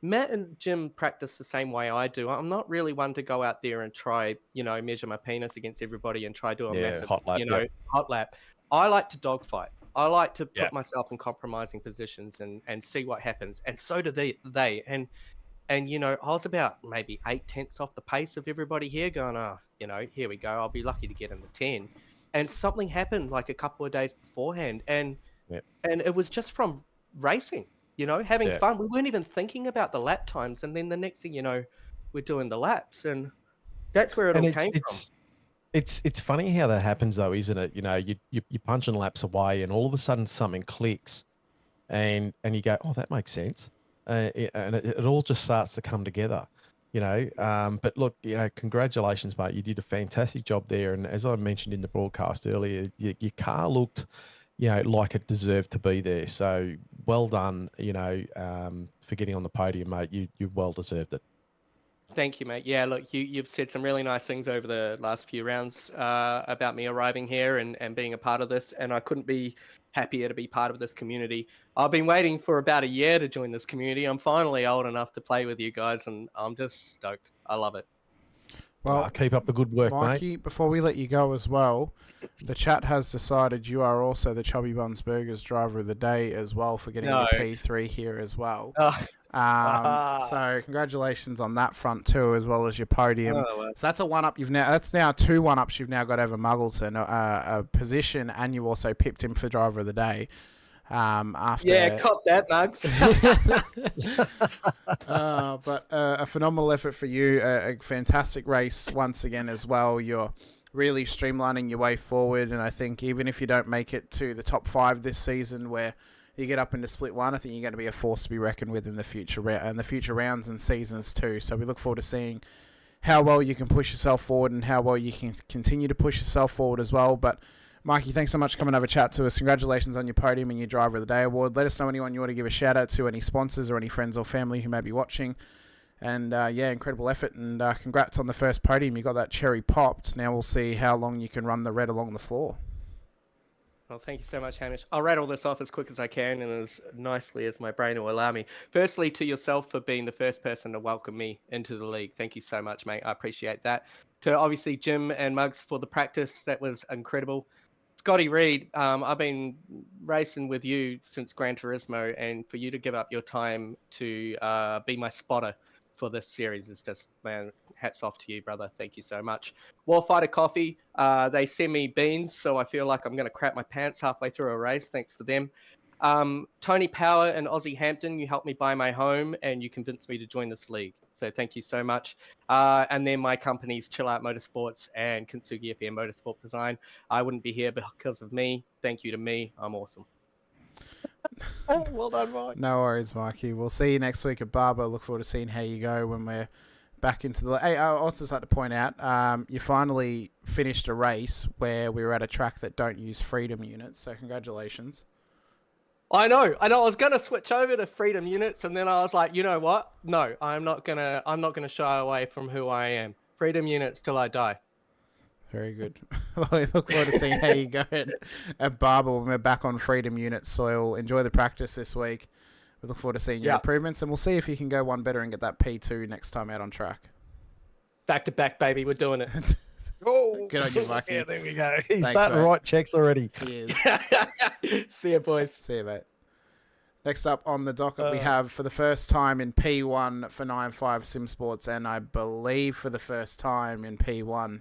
Matt and Jim practice the same way I do. I'm not really one to go out there and try, you know, measure my penis against everybody and try to do a massive, hot lap. I like to dogfight. I like to put myself in compromising positions and see what happens. And so do they. And, you know, I was about maybe 8/10 off the pace of everybody here going, oh, you know, here we go. I'll be lucky to get in the 10. And something happened like a couple of days beforehand. And it was just from racing, you know, having fun. We weren't even thinking about the lap times. And then the next thing, you know, we're doing the laps. And that's where it all came from. It's funny how that happens, though, isn't it? You know, you're punching laps away and all of a sudden something clicks and you go, oh, that makes sense. And it all just starts to come together, you know. But look, you know, congratulations, mate. You did a fantastic job there. And as I mentioned in the broadcast earlier, your car looked, you know, like it deserved to be there. So well done, you know, for getting on the podium, mate. You well deserved it. Thank you, mate. Yeah, look, you've said some really nice things over the last few rounds about me arriving here and being a part of this. And I couldn't be happier to be part of this community. I've been waiting for about a year to join this community. I'm finally old enough to play with you guys, and I'm just stoked. I love it. Well, keep up the good work, Mikey, mate. Before we let you go as well, the chat has decided you are also the Chubby Buns Burgers driver of the day as well for getting the P3 here as well. So congratulations on that front too, as well as your podium. Oh, well. So that's a 1-up. That's now 2 1-ups you've now got over Muggleton, a position, and you also pipped him for driver of the day. After Yeah, cop that, Mugs. But a phenomenal effort for you. A fantastic race once again as well. You're really streamlining your way forward, and I think even if you don't make it to the top 5 this season, where you get up into split 1, I think you're going to be a force to be reckoned with in the future rounds and seasons too. So we look forward to seeing how well you can push yourself forward and how well you can continue to push yourself forward as well. But Mikey, thanks so much for coming over chat to us. Congratulations on your podium and your Driver of the Day award. Let us know anyone you want to give a shout out to, any sponsors or any friends or family who may be watching. And yeah, incredible effort, and congrats on the first podium. You got that cherry popped. Now we'll see how long you can run the red along the floor. Well, thank you so much, Hamish. I'll rattle this off as quick as I can and as nicely as my brain will allow me. Firstly, to yourself for being the first person to welcome me into the league. Thank you so much, mate. I appreciate that. To obviously Jim and Muggs for the practice. That was incredible. Scotty Reed, I've been racing with you since Gran Turismo, and for you to give up your time to be my spotter for this series is just, man, hats off to you, brother. Thank you so much. Warfighter Coffee, they send me beans, so I feel like I'm going to crap my pants halfway through a race. Thanks to them. Tony Power and Aussie Hampton, you helped me buy my home and you convinced me to join this league. So thank you so much. And then my companies, Chill Out Motorsports and Kintsugi FM Motorsport Design. I wouldn't be here because of me. Thank you to me. I'm awesome. Well done, Mike. No worries, Mikey. We'll see you next week at Barber. Look forward to seeing how you go when we're back into the... Hey, I also just like to point out, you finally finished a race where we were at a track that don't use Freedom units, so congratulations. I know. I was gonna switch over to Freedom units, and then I was like, you know what? No, I'm not gonna shy away from who I am. Freedom units till I die. Very good. Well, we look forward to seeing how you go at Barber when we're back on Freedom unit soil. Enjoy the practice this week. We look forward to seeing your improvements, and we'll see if you can go one better and get that P2 next time out on track. Back to back, baby. We're doing it. Oh, good on you, Mikey. Yeah, there we go. He's Thanks, starting to mate. write checks already. He is. See ya, boys. See you, mate. Next up on the docket, we have, for the first time in P1 for 9.5 Sim Sports, and I believe for the first time in P1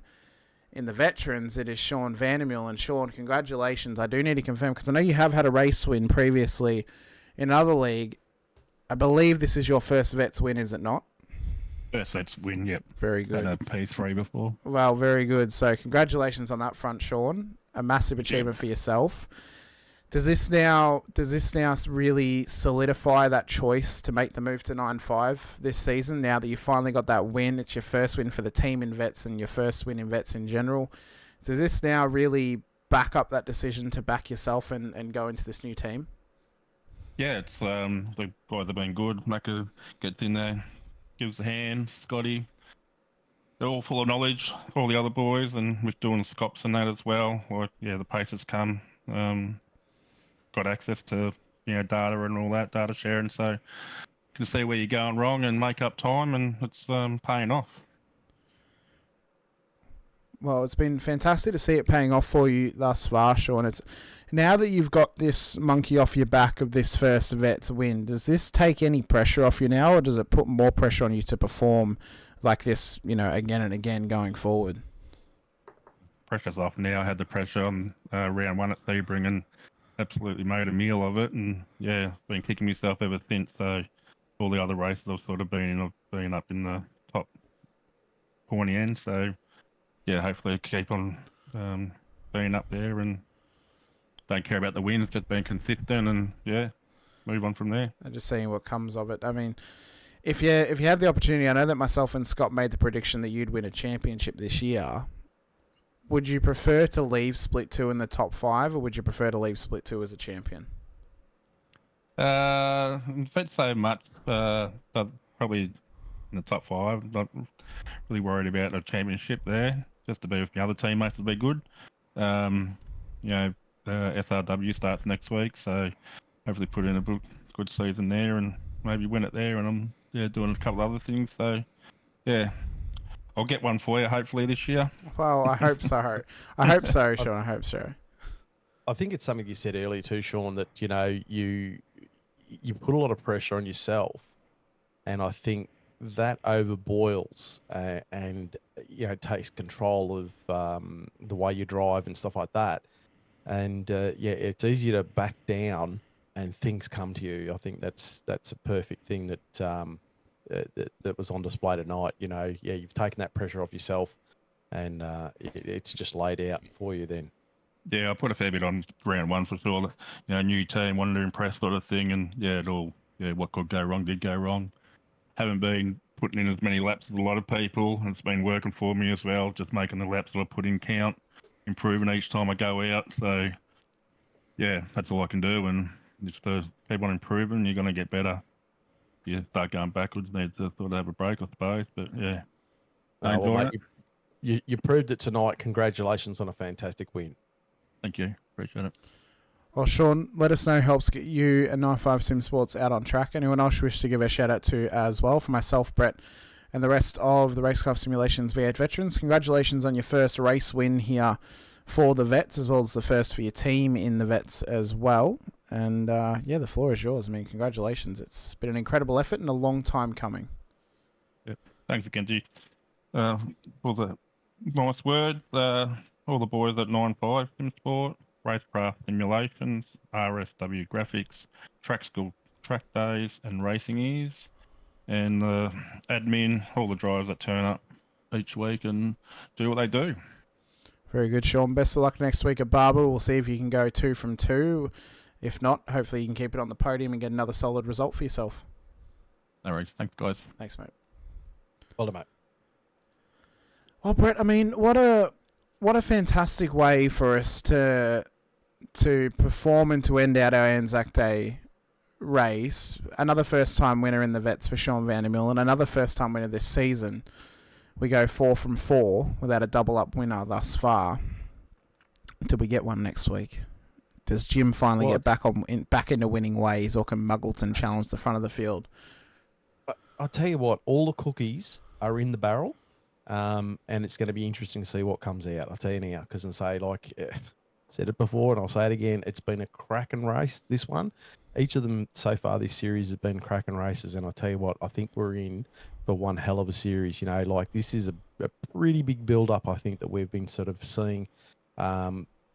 in the Veterans, it is Sean Vandermeul. And Sean, congratulations. I do need to confirm, because I know you have had a race win previously in another league. I believe this is your first Vets win, is it not? First Vets win, yep. Very good. Had a P3 before. Well, very good. So congratulations on that front, Sean. A massive achievement for yourself. Does this now really solidify that choice to make the move to 9.5 this season, now that you finally got that win? It's your first win for the team in Vets and your first win in Vets in general. Does this now really back up that decision to back yourself and go into this new team? Yeah, it's the guys have been good. Macca gets in there, gives a hand. Scotty, they're all full of knowledge. All the other boys, and with doing Scops and that as well. Or yeah, the pace has come. Got access to data and all that, data sharing, so you can see where you're going wrong and make up time, and it's paying off. Well, it's been fantastic to see it paying off for you thus far, Sean. It's now that you've got this monkey off your back of this first Vets win, does this take any pressure off you now, or does it put more pressure on you to perform like this, again and again going forward? Pressure's off now. I had the pressure on round 1 at Sebring and absolutely made a meal of it, and yeah, been kicking myself ever since. So all the other races I've sort of been in, I've been up in the top pointy end. So yeah, hopefully keep on being up there and don't care about the wins, just being consistent, and yeah, move on from there. And just seeing what comes of it. I mean, if you have the opportunity, I know that myself and Scott made the prediction that you'd win a championship this year. Would you prefer to leave Split 2 in the top 5, or would you prefer to leave Split 2 as a champion? Not so much, but probably in the top 5. Not really worried about a championship there. Just to be with the other teammates would be good. SRW starts next week, so hopefully put in a good season there and maybe win it there. And I'm doing a couple of other things, so yeah. I'll get one for you, hopefully, this year. Well, I hope so. I hope so, Sean. I hope so. I think it's something you said earlier too, Sean, that you put a lot of pressure on yourself and I think that overboils and takes control of the way you drive and stuff like that. And it's easier to back down and things come to you. I think that's a perfect thing that was on display tonight. You've taken that pressure off yourself, and it's just laid out for you then. Yeah, I put a fair bit on round one for sure. New team, wanted to impress sort of thing, and what could go wrong did go wrong. Haven't been putting in as many laps as a lot of people, and it's been working for me as well, just making the laps that I put in count, improving each time I go out. So, yeah, that's all I can do, and just to keep on improving, you're going to get better. If you start going backwards, need to sort of have a break, I suppose, but yeah. Mate, you proved it tonight. Congratulations on a fantastic win. Thank you. Appreciate it. Well, Sean, let us know who helps get you and 95 Sim Sports out on track. Anyone else you wish to give a shout out to as well? For myself, Brett, and the rest of the Racecraft Simulations V8 Veterans, congratulations on your first race win here for the Vets, as well as the first for your team in the Vets as well. And the floor is yours. I mean, congratulations. It's been an incredible effort and a long time coming. Yep. Thanks again, G. For the nice words. All the boys at 95 Sim Sport, Racecraft Simulations, RSW Graphics, Track School Track Days and Racing Ease, and the admin, all the drivers that turn up each week and do what they do. Very good, Sean. Best of luck next week at Barber. We'll see if you can go 2 from 2. If not, hopefully you can keep it on the podium and get another solid result for yourself. No worries. Thanks, guys. Thanks, mate. Well done, mate. Well, Brett, I mean, what a fantastic way for us to perform and to end out our Anzac Day race. Another first-time winner in the Vets for Sean Vandermill, and another first-time winner this season. We go 4 from 4 without a double-up winner thus far. Did we get one next week? Does Jim finally get back into winning ways, or can Muggleton challenge the front of the field? I'll tell you what, all the cookies are in the barrel. And it's going to be interesting to see what comes out. I'll tell you now, because I said it before and I'll say it again, it's been a cracking race, this one. Each of them so far this series have been cracking races, and I'll tell you what, I think we're in for one hell of a series. This is a pretty big build-up, I think, that we've been sort of seeing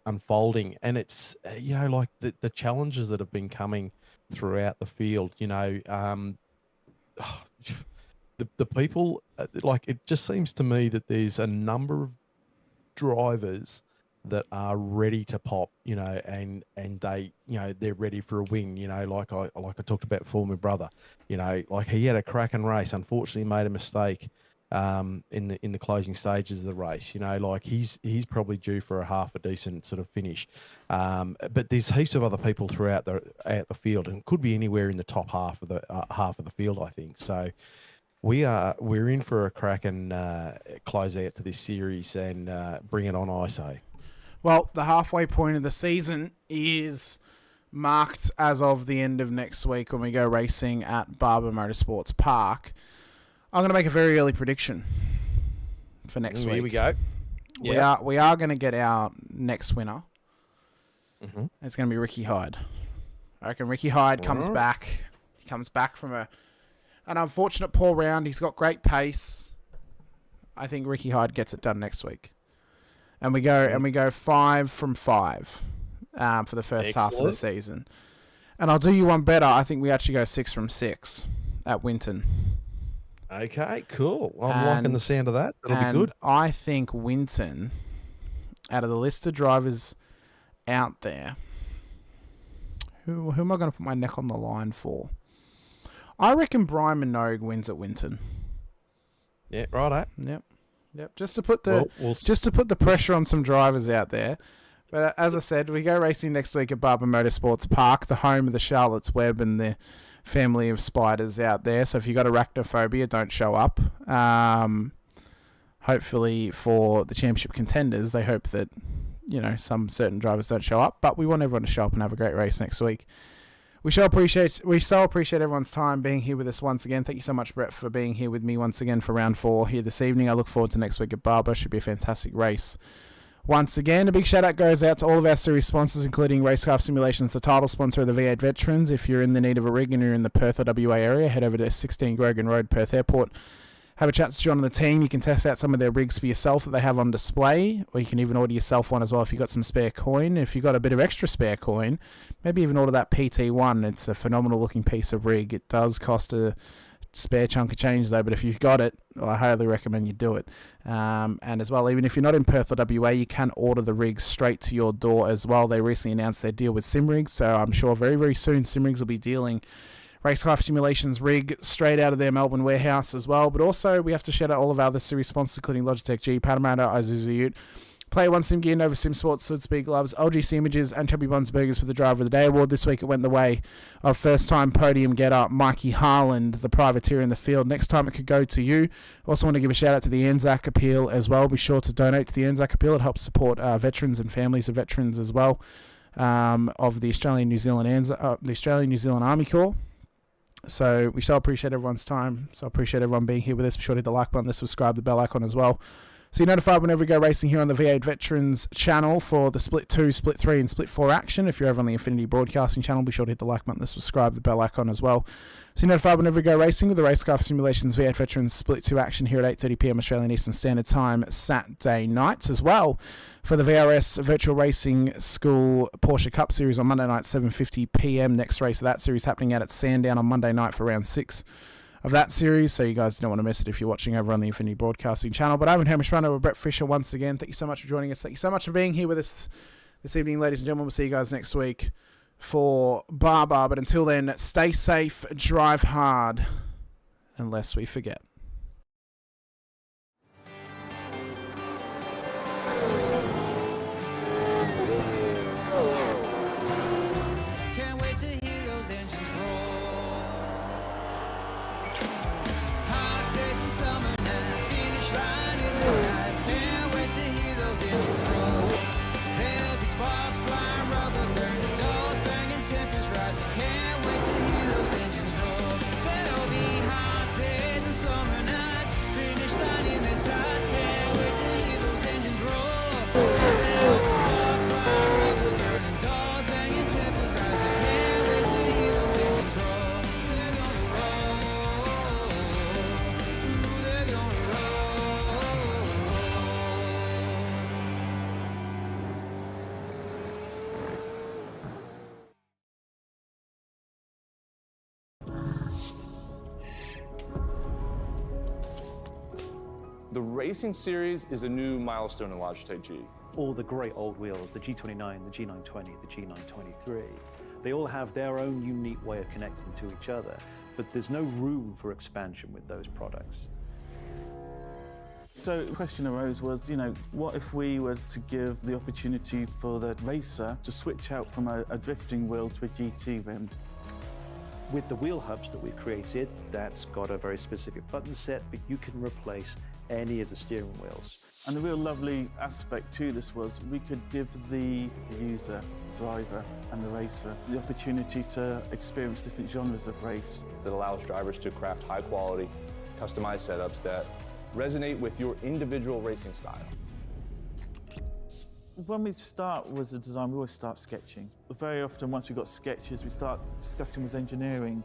unfolding. And it's, the challenges that have been coming throughout the field, the people, it just seems to me that there's a number of drivers that are ready to pop, and they, they're ready for a win, like I talked about before, my brother, he had a cracking race, unfortunately made a mistake in the closing stages of the race, he's probably due for a half a decent sort of finish. But there's heaps of other people throughout the field, and could be anywhere in the top half of the field, I think. So we're in for a cracking close out to this series, and bring it on, I say. Well, the halfway point of the season is marked as of the end of next week when we go racing at Barber Motorsports Park. I'm going to make a very early prediction for next week. Here we go. We are going to get our next winner. Mm-hmm. It's going to be Ricky Hyde. I reckon Ricky Hyde comes back. He comes back from an unfortunate poor round. He's got great pace. I think Ricky Hyde gets it done next week. And we go 5 from 5 for the first half of the season. And I'll do you one better. I think we actually go 6 from 6 at Winton. Okay, cool. I'm liking the sound of that. That'll be good. I think Winton, out of the list of drivers out there, who am I going to put my neck on the line for? I reckon Brian Minogue wins at Winton. Yeah, righto. Yep. Just to put the pressure on some drivers out there. But as I said, we go racing next week at Barber Motorsports Park, the home of the Charlotte's Web and the family of spiders out there. So if you've got arachnophobia, don't show up. Hopefully for the championship contenders, they hope that, some certain drivers don't show up. But we want everyone to show up and have a great race next week. We so appreciate everyone's time being here with us once again. Thank you so much, Brett, for being here with me once again for round 4 here this evening. I look forward to next week at Barber. Should be a fantastic race. once again. A big shout out goes out to all of our series sponsors, including Racekraft Simulations, the title sponsor of the V8 Veterans. If you're in the need of a rig and you're in the Perth or WA area, head over to 16 Grogan Road, Perth Airport. Have a chat to John and the team. You can test out some of their rigs for yourself that they have on display, or you can even order yourself one as well if you've got some spare coin. If you've got a bit of extra spare coin, maybe even order that PT1. It's a phenomenal looking piece of rig. It does cost a spare chunk of change though, but if you've got it, I highly recommend you do it. And as well, even if you're not in Perth or WA, you can order the rigs straight to your door as well. They recently announced their deal with Simrigs, so I'm sure very, very soon Simrigs will be dealing Racekraft Simulations rig straight out of their Melbourne warehouse as well. But also, we have to shout out all of our other series sponsors, including Logitech G, Paramount, Isuzu Ute, Player One Sim Gear, Nova Sim Sports, Sudspeed Gloves, LGC Images, and Chubby Buns Burgers for the Driver of the Day award. This week it went the way of first-time podium getter Mikey Harland, the privateer in the field. Next time it could go to you. Also want to give a shout-out to the Anzac Appeal as well. Be sure to donate to the Anzac Appeal. It helps support veterans and families of veterans as well, of the Australian New Zealand Army Corps. So we so appreciate everyone's time. So appreciate everyone being here with us. Be sure to hit the like button, the subscribe, the bell icon as well, so you're notified whenever we go racing here on the V8 Veterans channel for the Split 2, Split 3 and Split 4 action. If you're over on the Infinity Broadcasting channel, be sure to hit the like button, the subscribe, the bell icon as well, so you're notified whenever we go racing with the Racekraft Simulations V8 Veterans Split 2 action here at 8:30pm Australian Eastern Standard Time Saturday nights, as well for the VRS Virtual Racing School Porsche Cup Series on Monday night 7:50pm. Next race of that series happening out at Sandown on Monday night for round 6 of that series, so you guys don't want to miss it if you're watching over on the Infinity Broadcasting channel. But I'm Hamish Munro Brett Fisher once again. Thank you so much for joining us. Thank you so much for being here with us this evening, ladies and gentlemen. We'll see you guys next week for Bar. But until then, stay safe, drive hard, unless we forget. Can't wait to hear those engines roar. Hot days and summer nights, finish line in the sights. Can't wait to hear those engines roar. There'll be sparks flying, rubber burning, doors banging, tempers rising. Can't wait to hear those engines roar. There'll be hot days and summer nights, finish line in the sights. Can't wait to hear those engines roar. There'll be sparks flying, rubber burning, doors banging, tempers rising. Can't wait to hear those engines roar. They're gonna roll. Ooh, they're gonna roll. The Racing Series is a new milestone in Logitech G. All the great old wheels, the G29, the G920, the G923, they all have their own unique way of connecting to each other, but there's no room for expansion with those products. So the question arose was, what if we were to give the opportunity for the racer to switch out from a drifting wheel to a GT rim? With the wheel hubs that we've created, that's got a very specific button set, but you can replace any of the steering wheels. And the real lovely aspect to this was we could give the user, driver and the racer the opportunity to experience different genres of race. That allows drivers to craft high quality, customized setups that resonate with your individual racing style. When we start with the design, we always start sketching. Very often, once we've got sketches, we start discussing with engineering.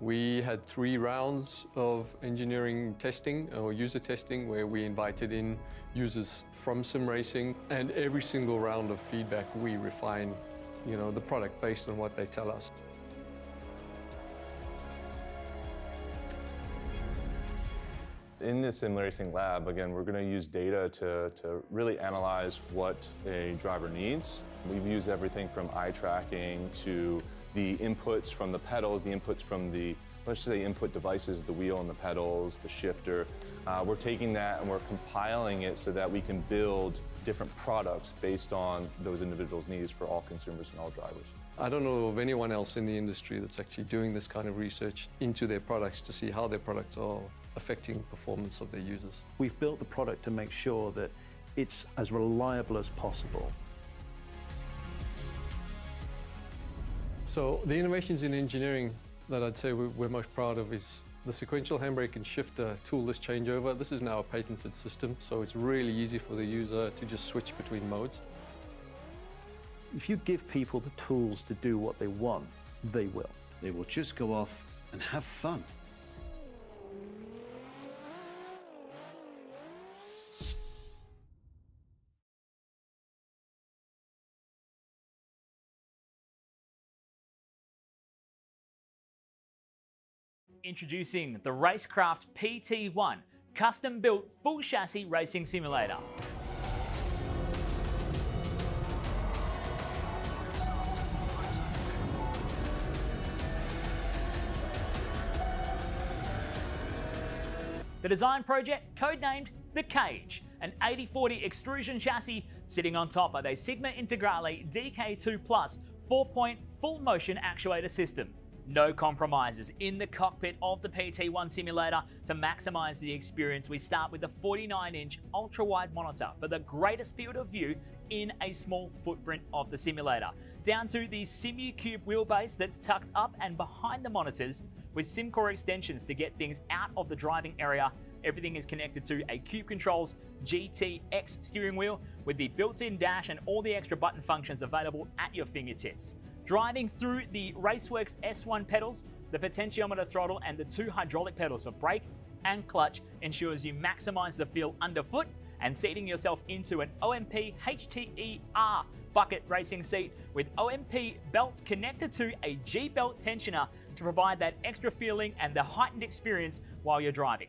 We had 3 rounds of engineering testing or user testing where we invited in users from sim racing, and every single round of feedback we refine, the product based on what they tell us. In the sim racing lab, again, we're going to use data to really analyze what a driver needs. We've used everything from eye tracking to the inputs from the pedals, the inputs from the, let's just say, input devices, the wheel and the pedals, the shifter. We're taking that and we're compiling it so that we can build different products based on those individuals' needs for all consumers and all drivers. I don't know of anyone else in the industry that's actually doing this kind of research into their products to see how their products are affecting performance of their users. We've built the product to make sure that it's as reliable as possible. So the innovations in engineering that I'd say we're most proud of is The sequential handbrake and shifter toolless changeover, this is now a patented system, so it's really easy for the user to just switch between modes. If you give people the tools to do what they want, they will. They will just go off and have fun. Introducing the Rackraft PT1, custom-built full chassis racing simulator. The design project, codenamed The Cage, an 80/40 extrusion chassis sitting on top of a Sigma Integrale DK2 Plus 4-point full motion actuator system. No compromises in the cockpit of the PT1 simulator. To maximize the experience, we start with the 49-inch ultra-wide monitor for the greatest field of view in a small footprint of the simulator, down to the SimuCube wheelbase that's tucked up and behind the monitors with SimCore extensions to get things out of the driving area. Everything is connected to a Cube Controls GTX steering wheel with the built-in dash and all the extra button functions available at your fingertips. Driving through the Raceworks S1 pedals, the potentiometer throttle and the 2 hydraulic pedals for brake and clutch ensures you maximize the feel underfoot, and seating yourself into an OMP HTER bucket racing seat with OMP belts connected to a G-belt tensioner to provide that extra feeling and the heightened experience while you're driving.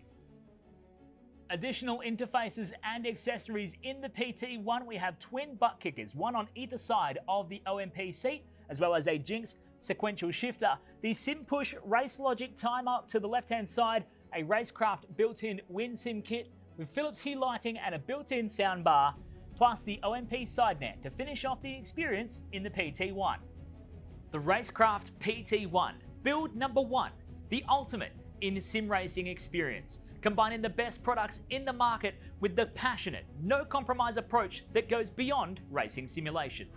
Additional interfaces and accessories in the PT1, we have twin butt kickers, one on either side of the OMP seat, as well as a Jinx sequential shifter, the SimPush Race Logic timer to the left-hand side, a Racecraft built-in WinSim kit with Philips Hue lighting and a built-in soundbar, plus the OMP side net to finish off the experience in the PT1. The Racecraft PT1, build number 1, the ultimate in sim racing experience, combining the best products in the market with the passionate, no compromise approach that goes beyond racing simulation.